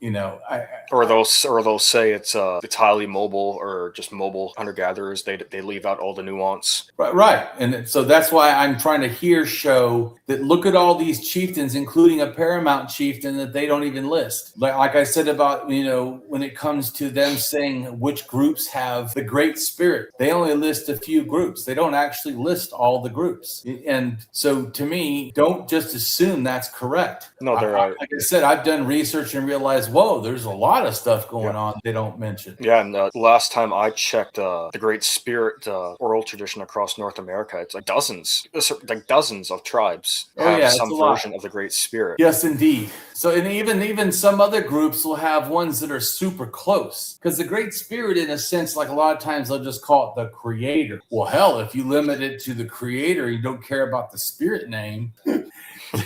or they'll say it's highly mobile or just mobile hunter-gatherers. They leave out all the nuance. Right. And so that's why I'm trying to show that look at all these chieftains, including a paramount chieftain that they don't even list. Like I said about, when it comes to them saying which groups have the Great Spirit, they only list a few groups. They don't actually list all the groups. And so to me, don't just assume that's correct. No, like I said, I've done research and realized, there's a lot of stuff going on they don't mention. Yeah, and last time I checked the Great Spirit oral tradition across North America, it's like dozens of tribes have some version of the Great Spirit. Yes, indeed. So, and even some other groups will have ones that are super close, because the Great Spirit, in a sense, like a lot of times they'll just call it the Creator. Well, hell, if you limit it to the Creator, you don't care about the Spirit name.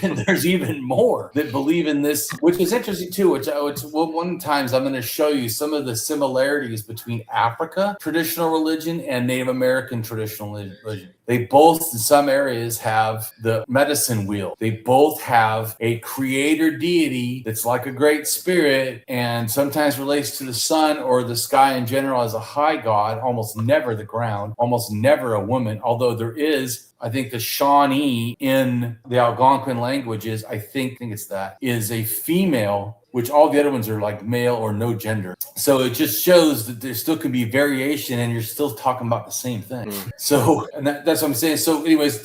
Then there's even more that believe in this, which is interesting too. Which one times I'm going to show you some of the similarities between Africa traditional religion and Native American traditional religion. They both, in some areas, have the medicine wheel. They both have a creator deity that's like a Great Spirit, and sometimes relates to the sun or the sky in general as a high god. Almost never the ground. Almost never a woman. Although there is, I think, the Shawnee in the Algonquin languages, I think it's that, is a female, which all the other ones are like male or no gender. So it just shows that there still can be variation and you're still talking about the same thing. So, and that's what I'm saying. So anyways,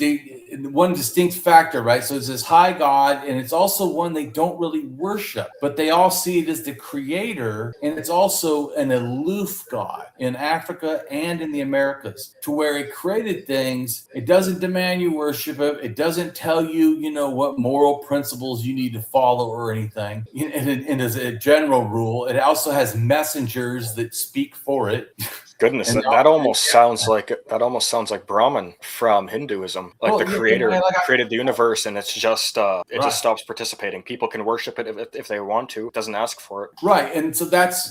one distinct factor, right? So it's this high God, and it's also one they don't really worship, but they all see it as the creator, and it's also an aloof God in Africa and in the Americas, to where it created things. It doesn't demand you worship it. It doesn't tell you, what moral principles you need to follow or anything. And as a general rule, it also has messengers that speak for it. Goodness, that almost sounds like Brahman from Hinduism. Like the creator created the universe, and it's just just stops participating. People can worship it if they want to. It doesn't ask for it. Right, and so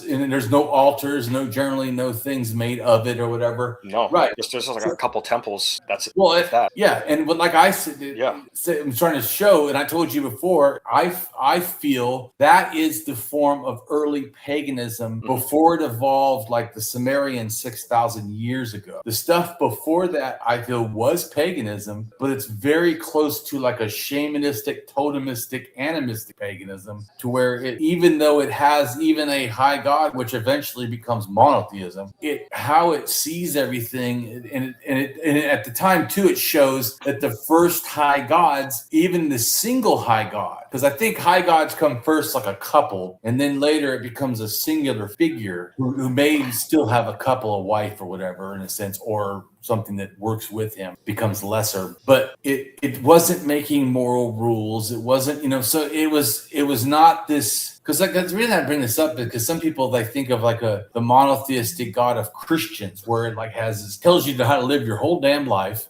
and there's no altars, generally no things made of it or whatever. No, right. There's like a couple temples. That's it. Well, that. Yeah, and like I said, I'm trying to show, and I told you before, I feel that is the form of early paganism before it evolved like the Sumerian 6,000 years ago. The stuff before that, I feel, was paganism, but it's very close to like a shamanistic, totemistic, animistic paganism, to where even though it has even a high God, which eventually becomes monotheism, how it sees everything, and at the time too, it shows that the first high gods, even the single high God, because I think high gods come first like a couple, and then later it becomes a singular figure who may still have a couple, a wife or whatever in a sense, or something that works with him, becomes lesser. But it wasn't making moral rules. It wasn't, so it was not this. Because that's the reason I bring this up, because some people, they think of like the monotheistic God of Christians, where it like tells you how to live your whole damn life,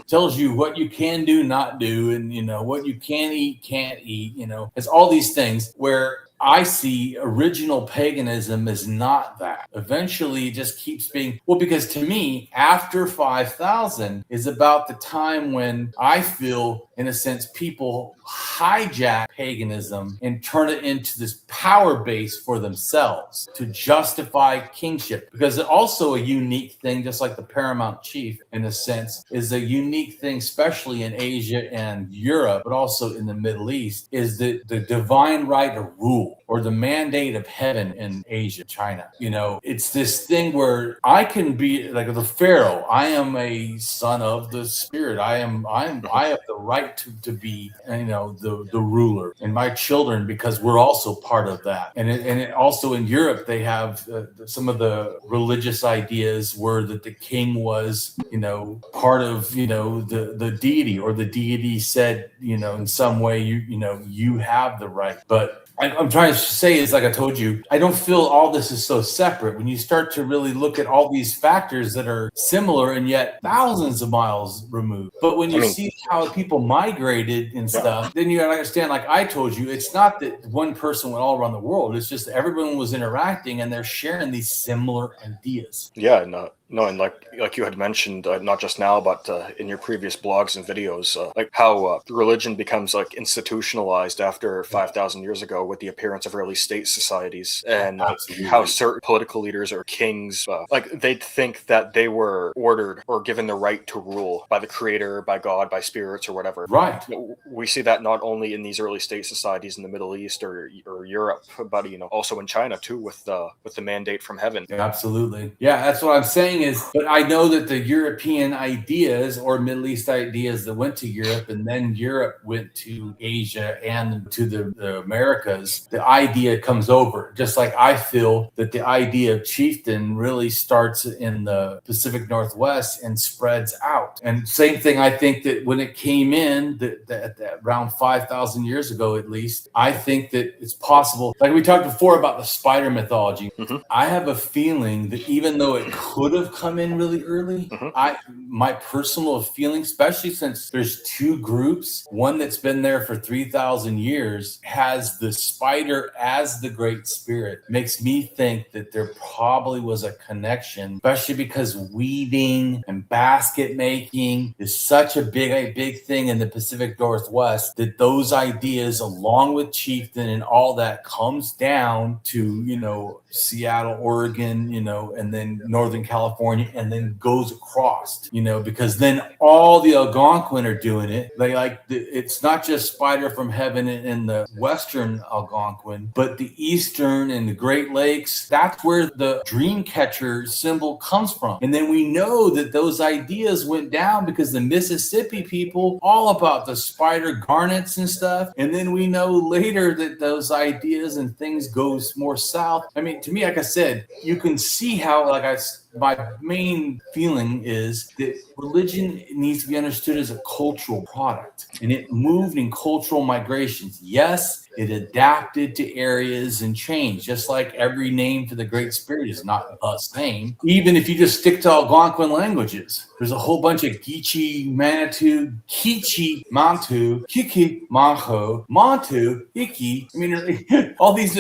tells you what you can do, not do, and what you can eat, can't eat. It's all these things where I see original paganism is not that. Eventually, it just keeps being, because to me, after 5,000 is about the time when I feel, in a sense, people hijack paganism and turn it into this power base for themselves to justify kingship. Because it's also a unique thing, just like the paramount chief, in a sense, is a unique thing, especially in Asia and Europe, but also in the Middle East, is the divine right to rule, or the mandate of heaven in Asia, China. It's this thing where I can be like the Pharaoh. I am a son of the spirit. I have the right to be, the ruler, and my children, because we're also part of that. And it also in Europe, they have some of the religious ideas where that the king was, part of, the deity, or the deity said, in some way, you have the right. But I'm trying to say is, like I told you, I don't feel all this is so separate. When you start to really look at all these factors that are similar and yet thousands of miles removed. But when you see how people migrated and stuff, then you gotta understand, like I told you, it's not that one person went all around the world. It's just everyone was interacting and they're sharing these similar ideas. Yeah, no, and like you had mentioned, not just now, but in your previous blogs and videos, like how religion becomes like institutionalized after 5,000 years ago with the appearance of early state societies, and how certain political leaders or kings, they'd think that they were ordered or given the right to rule by the creator, by God, by spirits or whatever. Right. We see that not only in these early state societies in the Middle East or Europe, but also in China too, with the mandate from heaven. Yeah, absolutely. Yeah, that's what I'm saying. But I know that the European ideas or Middle East ideas that went to Europe, and then Europe went to Asia and to the Americas, the idea comes over. Just like I feel that the idea of chieftain really starts in the Pacific Northwest and spreads out. And same thing, I think that when it came in, that around 5,000 years ago at least, I think that it's possible. Like we talked before about the spider mythology. I have a feeling that even though it could have come in really early, my personal feeling, especially since there's two groups, one that's been there for 3,000 years has the spider as the great spirit, makes me think that there probably was a connection, especially because weaving and basket making is such a big thing in the Pacific Northwest, that those ideas, along with chieftain and all that, comes down to Seattle, Oregon, and then Northern California California and then goes across, because then all the Algonquin are doing it. It's not just spider from heaven in the Western Algonquin, but the Eastern and the Great Lakes. That's where the dream catcher symbol comes from. And then we know that those ideas went down because the Mississippi people, all about the spider garnets and stuff. And then we know later that those ideas and things goes more south. I mean, to me, like I said, you can see how, my main feeling is that religion needs to be understood as a cultural product, and it moved in cultural migrations. Yes, it adapted to areas and changed, just like every name for the Great Spirit is not the same. Even if you just stick to Algonquin languages, there's a whole bunch of Geechee, Manitou, Kichi, Mantu, Kiki, Manho, Montu, Iki. I mean, all these.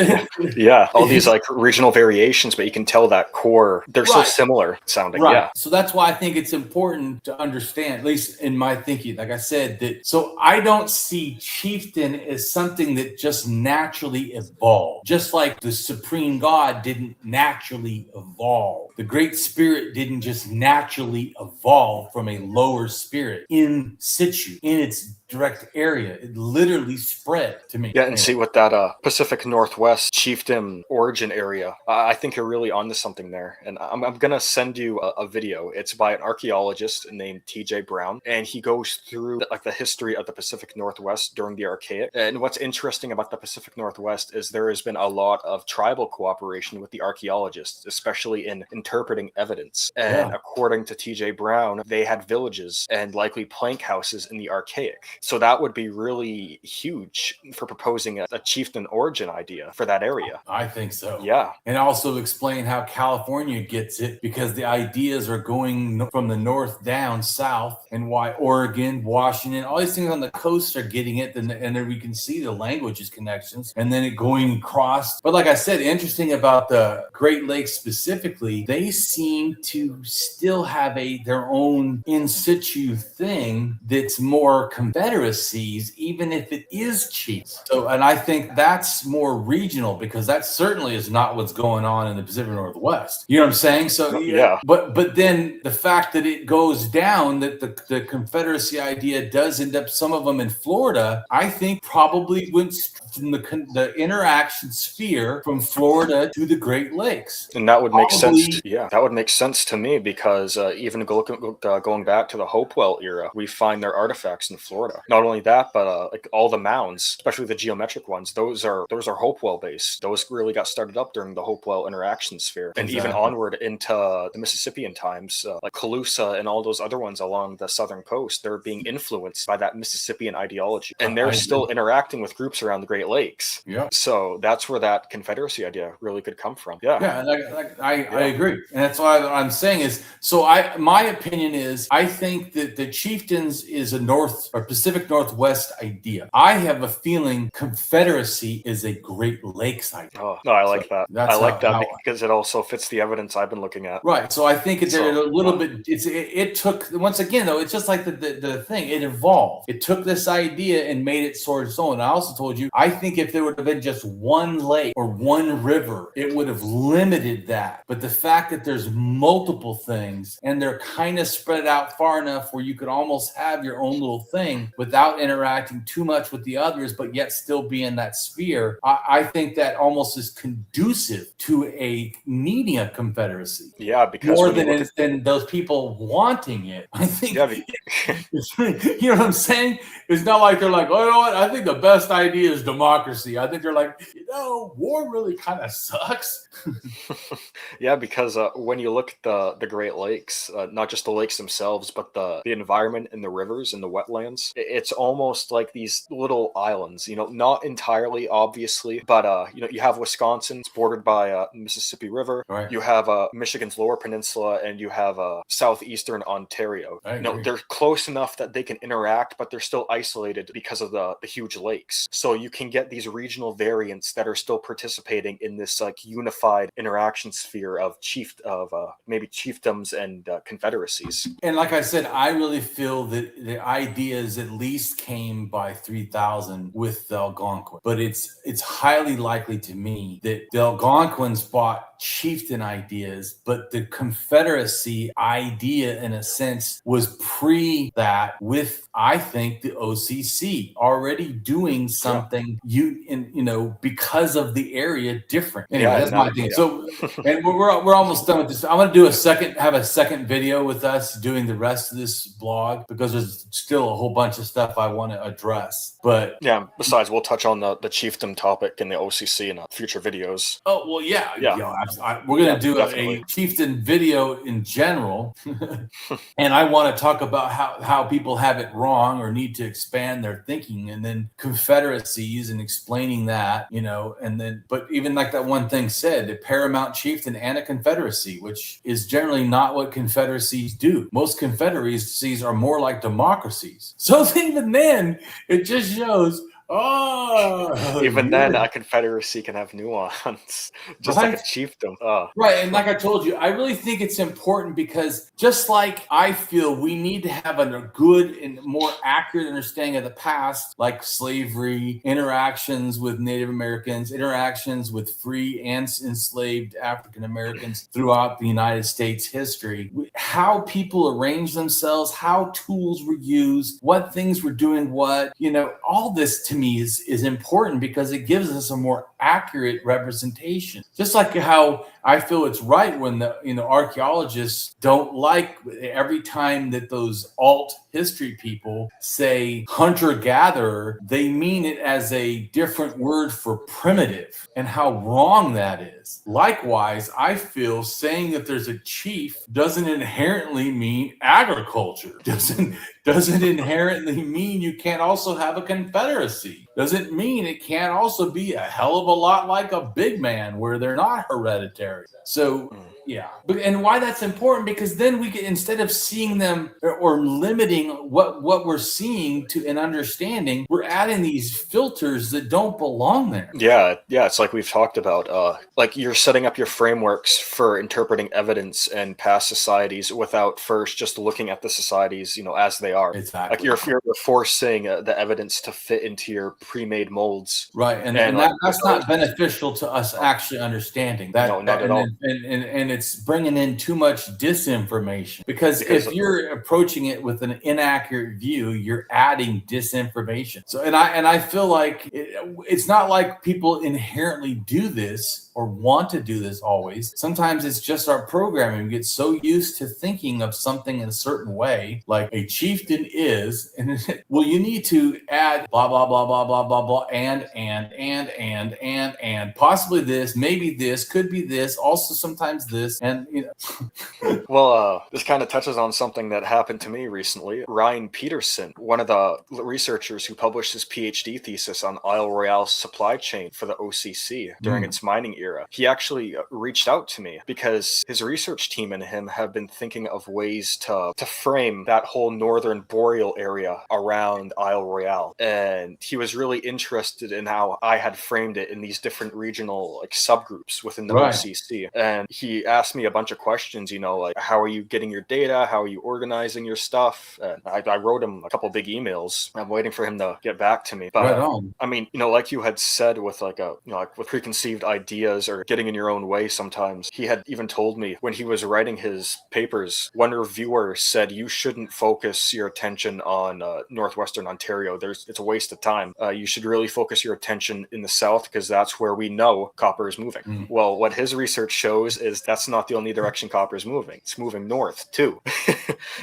Yeah, all these regional variations, but you can tell that core, they're so similar sounding. Right. Yeah. So that's why I think it's important to understand, at least in my thinking, like I said, so I don't see chieftain as something that just naturally evolved. Just like the supreme God didn't naturally evolve. The Great Spirit didn't just naturally evolve from a lower spirit in situ, in its direct area. It literally spread to me. Yeah, and see with that Pacific Northwest chieftain origin area, I think you're really onto something there. And I'm going to send you a video. It's by an archaeologist named T.J. Brown, and he goes through the history of the Pacific Northwest during the Archaic. And what's interesting about the Pacific Northwest is there has been a lot of tribal cooperation with the archaeologists, especially in interpreting evidence. And according to T.J. Brown, they had villages and likely plank houses in the Archaic. So that would be really huge for proposing a chieftain origin idea for that area. I think so. Yeah. And also explain how California gets it, because the ideas are going from the north down south, and why Oregon, Washington, all these things on the coast are getting it. And then we can see the languages connections and then it going across. But like I said, interesting about the Great Lakes specifically, they seem to still have their own in situ thing that's more confederacies, even if it is cheap. So, and I think that's more regional, because that certainly is not what's going on in the Pacific Northwest. You know what I'm saying? So yeah. But then the fact that it goes down, that the confederacy idea does end up, some of them in Florida, I think probably went from the interaction sphere from Florida to the Great Lakes. And that would make sense. Yeah, that would make sense to me, because even going back to the Hopewell era, we find their artifacts in Florida. Not only that, but all the mounds, especially the geometric ones, those are Hopewell based. Those really got started up during the Hopewell interaction sphere, and even onward into the Mississippian times, like Calusa and all those other ones along the southern coast. They're being influenced by that Mississippian ideology, and they're still interacting with groups around the Great Lakes. Yeah. So that's where that confederacy idea really could come from. Yeah. Yeah, I agree, and that's why I'm saying is, so my opinion is, I think that the chieftains is a North or Pacific Northwest idea. I have a feeling confederacy is a Great Lakes idea. Oh no, I like that. I like that because it also fits the evidence I've been looking at. Right. So I think it's a little bit. It took, once again though, it's just like the thing. It evolved. It took this idea and made it sort of its own. I also told you, I think if there would have been just one lake or one river, it would have limited that. But the fact that there's multiple things and they're kind of spread out far enough where you could almost have your own little thing without interacting too much with the others, but yet still be in that sphere, I think that almost is conducive to needing a confederacy. Yeah, because more than those people wanting it. I think, you know what I'm saying? It's not like they're like, oh, you know what? I think the best idea is democracy. I think they're like, war really kind of sucks. Yeah, because when you look at the Great Lakes, not just the lakes themselves, but the environment and the rivers and the wetlands, it's almost like these little islands, not entirely, obviously, but, you have Wisconsin, it's bordered by Mississippi River. Right. You have Michigan's Lower Peninsula, and you have southeastern Ontario. They're close enough that they can interact, but they're still isolated because of the huge lakes. So you can get these regional variants that are still participating in this unified interaction sphere of maybe chiefdoms and confederacies. And like I said, I really feel that the ideas at least came by 3000 with the Algonquin, but it's highly likely to me that the Algonquins bought chieftain ideas, but the Confederacy idea, in a sense, was pre that, with, I think, the OCC already doing something because of the area different. Anyway, that's my thing. So, and we're almost done with this. I'm going to do have a second video with us doing the rest of this blog, because there's still a whole bunch of stuff I want to address. But yeah, besides, we'll touch on the chiefdom topic in the OCC in future videos. Oh, well, yeah. We're going to do a chieftain video in general. And I want to talk about how people have it wrong or need to expand their thinking, and then confederacies and explaining that, and then, but even like that one thing said, a paramount chieftain and a confederacy, which is generally not what confederacies do. Most confederacies are more like democracies. So even then, it just shows, even then, a confederacy can have nuance, just like a chiefdom. Right, and like I told you, I really think it's important, because just like I feel we need to have a good and more accurate understanding of the past, like slavery, interactions with Native Americans, interactions with free and enslaved African Americans throughout the United States history, how people arranged themselves, how tools were used, what things were doing what, all this to me is important, because it gives us a more accurate representation. Just like how I feel it's right when the archaeologists don't like every time that those alt history people say hunter-gatherer, they mean it as a different word for primitive, and how wrong that is. Likewise, I feel saying that there's a chief doesn't inherently mean agriculture, doesn't inherently mean you can't also have a confederacy. Doesn't mean it can't also be a hell of a lot like a big man where they're not hereditary. So, yeah. And why that's important, because then we can, instead of seeing them or limiting what we're seeing to an understanding, we're adding these filters that don't belong there. Yeah. It's like we've talked about, like you're setting up your frameworks for interpreting evidence in past societies without first just looking at the societies, as they are. Exactly. Like you're forcing the evidence to fit into your pre-made molds. Right. And that's not beneficial to us actually understanding that. No, not at all. And it's bringing in too much disinformation, because if you're approaching it with an inaccurate view, you're adding disinformation. So, and I feel like it's not like people inherently do this or want to do this always. Sometimes it's just our programming. We get so used to thinking of something in a certain way, like a chieftain is, and well, you need to add blah, blah, blah, blah, blah, blah, blah, and possibly this, maybe this, could be this, also sometimes this, and Well, this kind of touches on something that happened to me recently. Ryan Peterson, one of the researchers who published his PhD thesis on Isle Royale's supply chain for the OCC during its mining era, he actually reached out to me because his research team and him have been thinking of ways to frame that whole northern boreal area around Isle Royale. And he was really interested in how I had framed it in these different regional subgroups within the OCC. And he asked me a bunch of questions, like how are you getting your data? How are you organizing your stuff? And I wrote him a couple big emails. I'm waiting for him to get back to me. But right on. I mean, like you had said, with with preconceived ideas or getting in your own way sometimes, he had even told me when he was writing his papers, one reviewer said you shouldn't focus your attention on northwestern Ontario. It's a waste of time. You should really focus your attention in the south, because that's where we know copper is moving. Well, what his research shows is that's not the only direction copper is moving. It's moving north too.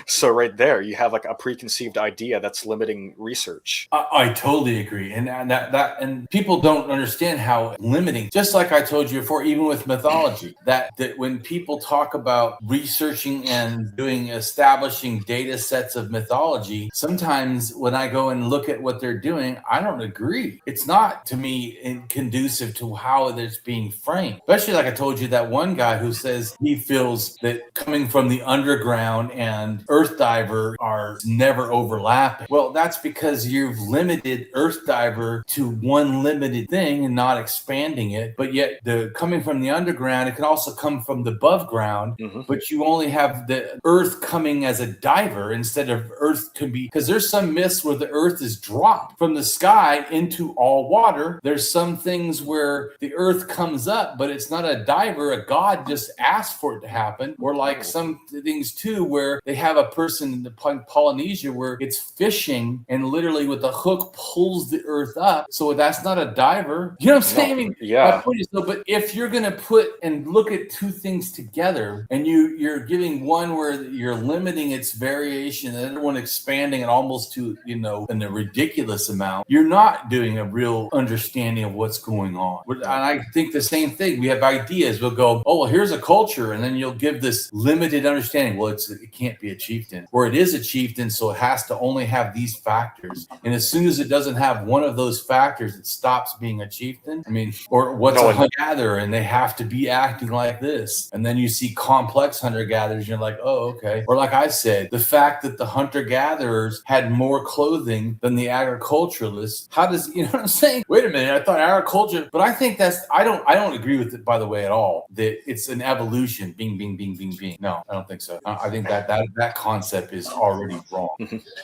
So right there, you have a preconceived idea that's limiting research. I totally agree, and people don't understand how limiting. Just like I told you before, even with mythology, that when people talk about researching and establishing data sets of mythology, sometimes when I go and look at what they're doing, I don't agree. It's not, to me, conducive to how it's being framed. Especially like I told you, that one guy who says he feels that coming from the underground and earth diver are are never overlapping. Well, that's because you've limited Earth Diver to one limited thing and not expanding it. But yet, the coming from the underground, it can also come from the above ground. But you only have the Earth coming as a diver instead of Earth can be, because there's some myths where the Earth is dropped from the sky into all water. There's some things where the Earth comes up, but it's not a diver. A god just asked for it to happen. Or like some things too, where they have a person in the Polynesia where it's fishing and literally with the hook pulls the Earth up. So that's not a diver. You know what I'm saying? I mean, my point is, but if you're going to put and look at two things together, and you're giving one where you're limiting its variation and the other one expanding it almost to, in a ridiculous amount, you're not doing a real understanding of what's going on. And I think the same thing. We have ideas. We'll go, oh, well, here's a culture, and then you'll give this limited understanding. Well, it can't be a chieftain, or it is a chieftain, so it has to only have these factors. And as soon as it doesn't have one of those factors, it stops being a chieftain. I mean, or what's a hunter-gatherer, and they have to be acting like this. And then you see complex hunter-gatherers, you're like, oh, okay. Or like I said, the fact that the hunter-gatherers had more clothing than the agriculturalists. How does, you know what I'm saying? Wait a minute, I thought agriculture, but I think I don't agree with it, by the way, at all, that it's an evolution. Bing, bing, bing, bing, bing. No, I don't think so. I think that concept is already wrong.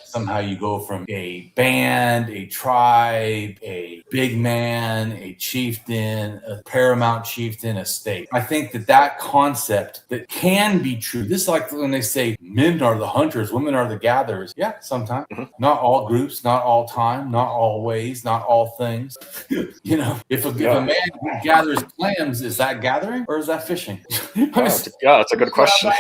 Somehow you go from a band, a tribe, a big man, a chieftain, a paramount chieftain, a state. I think that concept that can be true. This is like when they say men are the hunters, women are the gatherers. Yeah, sometimes. Not all groups, not all time, not all ways, not all things. If a man gathers clams, is that gathering or is that fishing? That's a good question.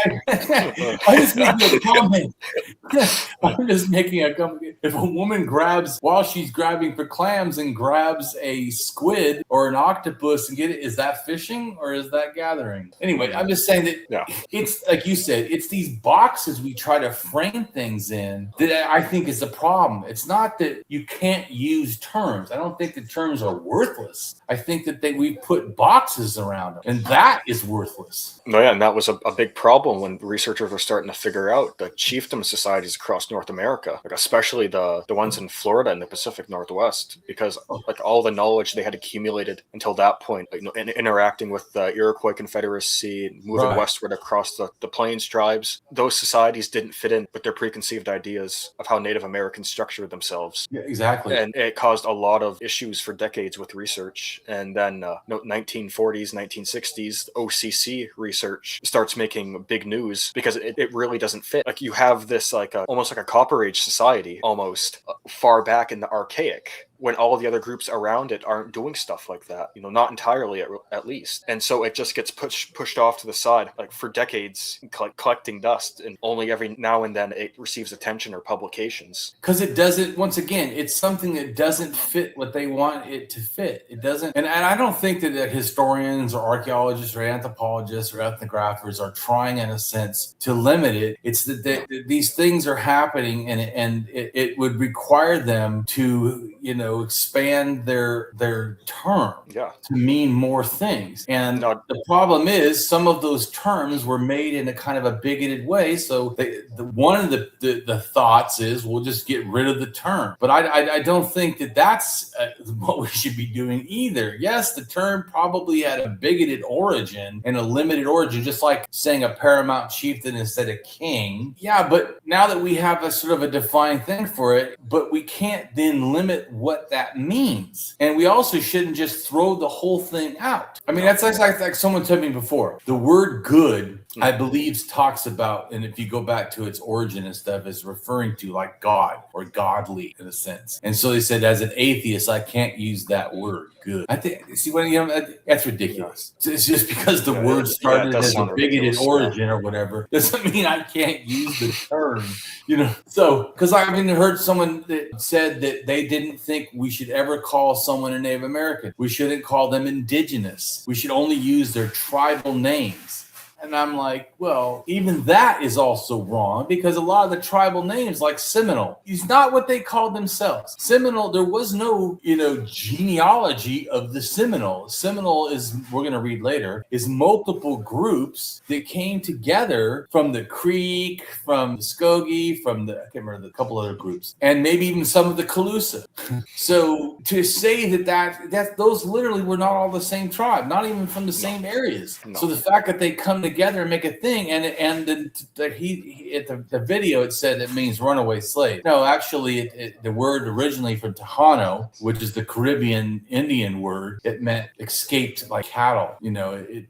I'm just making a comment. If a woman grabs, while she's grabbing for clams and grabs a squid or an octopus and get it, is that fishing or is that gathering? Anyway, I'm just saying that it's like you said, it's these boxes we try to frame things in that I think is the problem. It's not that you can't use terms. I don't think the terms are worthless. I think that we put boxes around them, and that is worthless. No, yeah, and that was a big problem when researchers were starting to figure out the chiefdom societies across North America, like especially the ones in Florida and the Pacific Northwest, because like all the knowledge they had accumulated until that point, interacting with the Iroquois Confederacy, moving westward across the Plains tribes, those societies didn't fit in with their preconceived ideas of how Native Americans structured themselves. Yeah, exactly. And it caused a lot of issues for decades with research. And then 1940s, 1960s, OCC research starts making big news because it really doesn't fit. Like you have this almost like a Copper Age society, almost far back in the archaic, when all the other groups around it aren't doing stuff like that, not entirely at least. And so it just gets pushed off to the side, like for decades, collecting dust, and only every now and then it receives attention or publications. Because it doesn't, once again, it's something that doesn't fit what they want it to fit. It doesn't, and I don't think that historians or archaeologists or anthropologists or ethnographers are trying, in a sense, to limit it. It's that these things are happening, and it would require them to, expand their term to mean more things. And the problem is some of those terms were made in a kind of a bigoted way. So one of the thoughts is we'll just get rid of the term. But I don't think that's what we should be doing either. Yes, the term probably had a bigoted origin and a limited origin, just like saying a paramount chieftain instead of king. Yeah, but now that we have a sort of a defined thing for it, but we can't then limit what that means. And we also shouldn't just throw the whole thing out. I mean, that's like someone told me before. The word good, I believe, talks about, and if you go back to its origin and stuff, is referring to like God or godly in a sense. And so they said, as an atheist, I can't use that word, good. I think, see, that's ridiculous. It's just because the word started as a bigoted origin or whatever, doesn't mean I can't use the term, So, because I've even heard someone that said that they didn't think we should ever call someone a Native American. We shouldn't call them indigenous. We should only use their tribal names. And I'm like, well, even that is also wrong because a lot of the tribal names, like Seminole, is not what they called themselves. Seminole, there was no, genealogy of the Seminole. Seminole is, we're going to read later, is multiple groups that came together from the Creek, from the Skokie, from the, I can't remember, the couple other groups, and maybe even some of the Calusa. So to say that those literally were not all the same tribe, not even from the same areas. No. So the fact that they come together and make a thing, and the video, it said it means runaway slave. No, actually, the word originally from Tejano, which is the Caribbean Indian word, it meant escaped like cattle.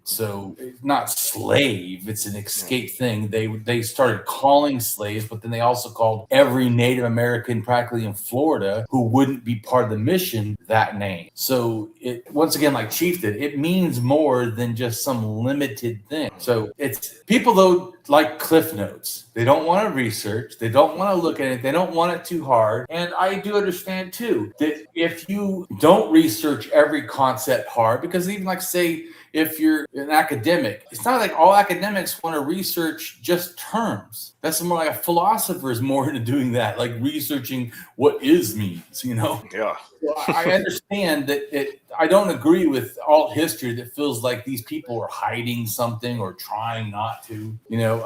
So it's not slave; it's an escaped thing. They started calling slaves, but then they also called every Native American practically in Florida who wouldn't be part of the mission that name. So it, once again, like Chieftain, it means more than just some limited thing. So it's people though like Cliff Notes. They don't want to research. They don't want to look at it. They don't want it too hard. And I do understand too that if you don't research every concept hard, because even like say, if you're an academic, it's not like all academics want to research just terms. That's more like a philosopher is more into doing that, like researching what is means, Yeah. Well, I understand that I don't agree with alt history that feels like these people are hiding something or trying not to.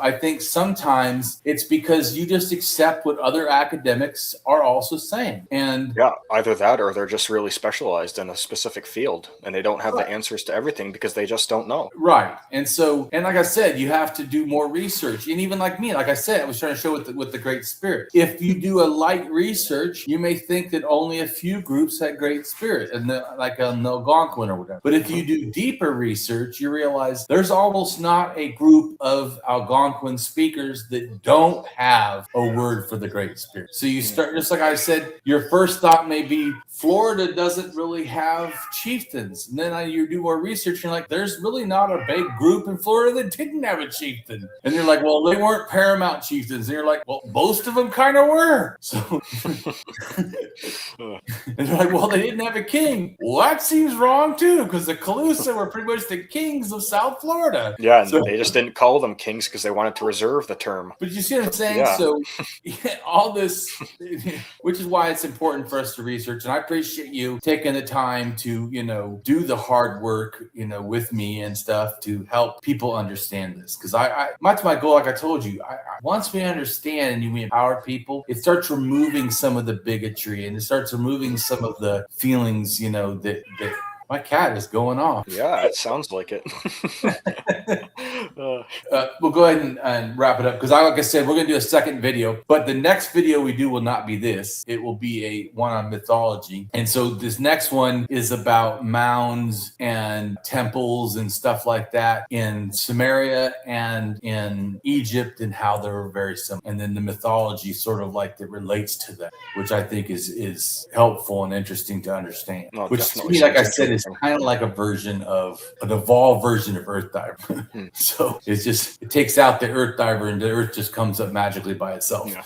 I think sometimes it's because you just accept what other academics are also saying. And yeah, either that or they're just really specialized in a specific field and they don't have the answers to everything because they just don't know. Right. And so, and like I said, you have to do more research. And even like me, like I said, I was trying to show with the Great Spirit. If you do a light research, you may think that only a few groups had Great Spirit, and like an Algonquin or whatever. But if you do deeper research, you realize there's almost not a group of Algonquin speakers that don't have a word for the Great Spirit. So you start, just like I said, your first thought may be Florida doesn't really have chieftains. And then you do more research, and you're like, there's really not a big group in Florida that didn't have a chieftain. And you're like, well, they weren't paramount chieftains. And you're like, well, most of them kind of were. So, and you're like, well, they didn't have a king. Well, that seems wrong too, because the Calusa were pretty much the kings of South Florida. Yeah, and so, they just didn't call them kings because they wanted to reserve the term. But you see what I'm saying? Yeah. So all this, which is why it's important for us to research. And I appreciate you taking the time to, do the hard work, with me and stuff to help people understand this. Because that's my goal. Like I told you, once we understand and we empower people, it starts removing some of the bigotry and it starts removing some of the feelings, that my cat is going off. Yeah, it sounds like it. We'll go ahead and wrap it up because, like I said, we're going to do a second video. But the next video we do will not be this. It will be one on mythology. And so this next one is about mounds and temples and stuff like that in Samaria and in Egypt and how they're very similar. And then the mythology sort of like that relates to that, which I think is helpful and interesting to understand. No, which to me, like I said, is kind of like an evolved version of Earth Diver. So it takes out the Earth Diver and the Earth just comes up magically by itself. Yeah.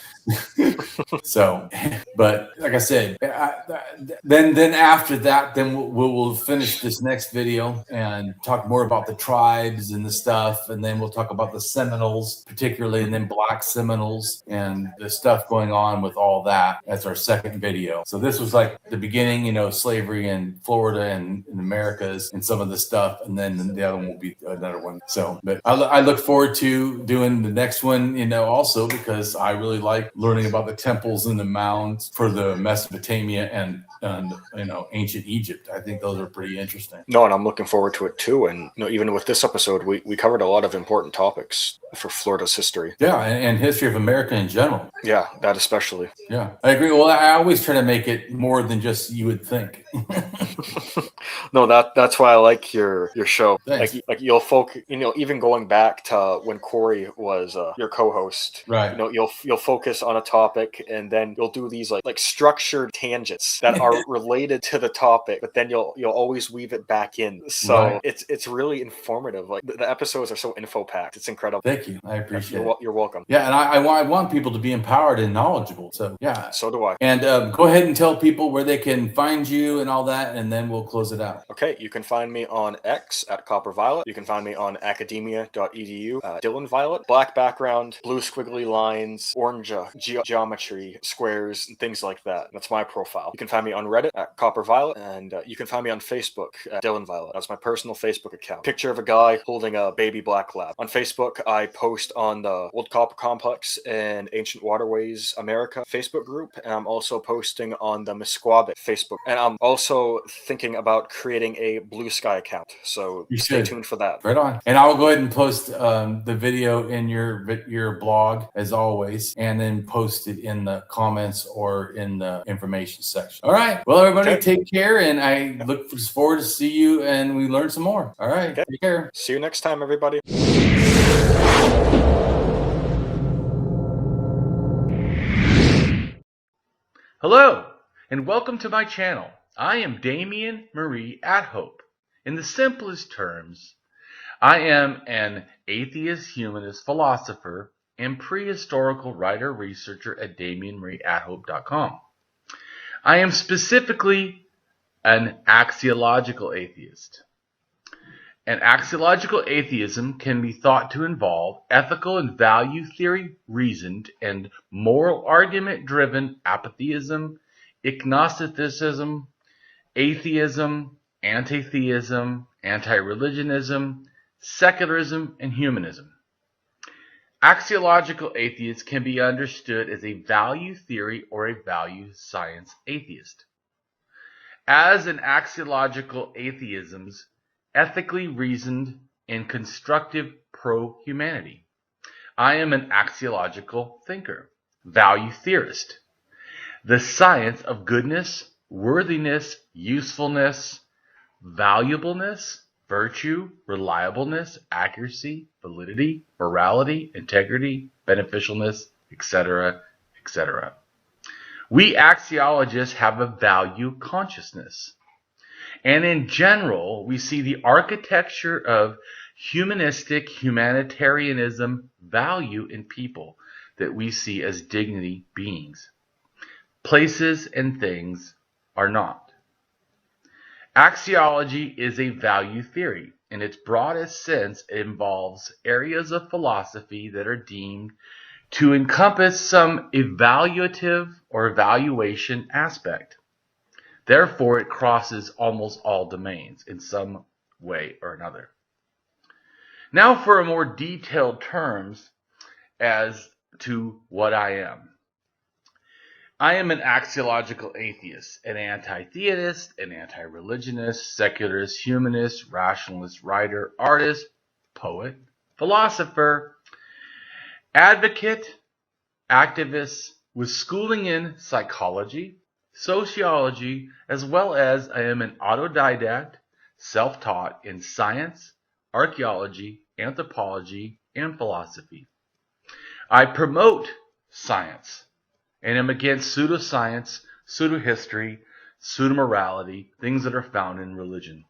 So, but like I said, then after that, then we'll finish this next video and talk more about the tribes and the stuff, and then we'll talk about the Seminoles, particularly, and then Black Seminoles and the stuff going on with all that. That's our second video. So this was like the beginning, slavery in Florida and in Americas and some of the stuff, and then the other one will be another one. So, but I look forward to doing the next one, also because I really like learning about the temples and the mounds for the Mesopotamia and ancient Egypt. I think those are pretty interesting. No, and I'm looking forward to it too. And even with this episode, we covered a lot of important topics for Florida's history. Yeah, and history of America in general. Yeah, that especially. Yeah, I agree. Well, I always try to make it more than just you would think. No, that's why I like your show. Thanks. Like you'll focus, even going back to when Corey was your co-host. Right. You'll focus on a topic and then you'll do these like structured tangents that are related to the topic, but then you'll always weave it back in. So right. It's really informative. Like the episodes are so info packed. It's incredible. Thank you. I appreciate it. You're welcome. Yeah, and I want people to be empowered and knowledgeable. So yeah. So do I. And go ahead and tell people where they can find you and all that, and then we'll close it out. it out. Okay, you can find me on X at CopperViolette. You can find me on academia.edu, Dylan Violette. Black background, blue squiggly lines, orange geometry, squares, and things like that. That's my profile. You can find me on Reddit at CopperViolette, and you can find me on Facebook at Dylan Violette. That's my personal Facebook account. Picture of a guy holding a baby black lab. On Facebook, I post on the Old Copper Complex and Ancient Waterways America Facebook group, and I'm also posting on the Misquabic Facebook. And I'm also thinking about creating a Blue Sky account, so stay tuned for that. Right on. And I'll go ahead and post the video in your blog as always, and then post it in the comments or in the information section. All right. Well, everybody, take care, and I look forward to see you and we learn some more. All right. Take care. See you next time, everybody. Hello, and welcome to my channel. I am Damien Marie AtHope. In the simplest terms, I am an atheist-humanist philosopher and prehistorical writer-researcher at DamienMarieAtHope.com. I am specifically an axiological atheist. An axiological atheism can be thought to involve ethical and value theory reasoned and moral argument driven apatheism, ignosticism, atheism, anti-theism, anti-religionism, secularism, and humanism. Axiological atheists can be understood as a value theory or a value science atheist. As an axiological atheism's ethically reasoned and constructive pro-humanity, I am an axiological thinker, value theorist. The science of goodness, worthiness, usefulness, valuableness, virtue, reliableness, accuracy, validity, morality, integrity, beneficialness, etc., etc. We axiologists have a value consciousness. And in general, we see the architecture of humanistic humanitarianism value in people that we see as dignity beings. Places and things are not. Axiology is a value theory. In its broadest sense, it involves areas of philosophy that are deemed to encompass some evaluative or evaluation aspect. Therefore, it crosses almost all domains in some way or another. Now for a more detailed terms as to what I am. I am an axiological atheist, an anti-theist, an anti-religionist, secularist, humanist, rationalist, writer, artist, poet, philosopher, advocate, activist with schooling in psychology, sociology, as well as I am an autodidact, self-taught in science, archaeology, anthropology, and philosophy. I promote science and am against pseudoscience, pseudohistory, pseudomorality, things that are found in religion.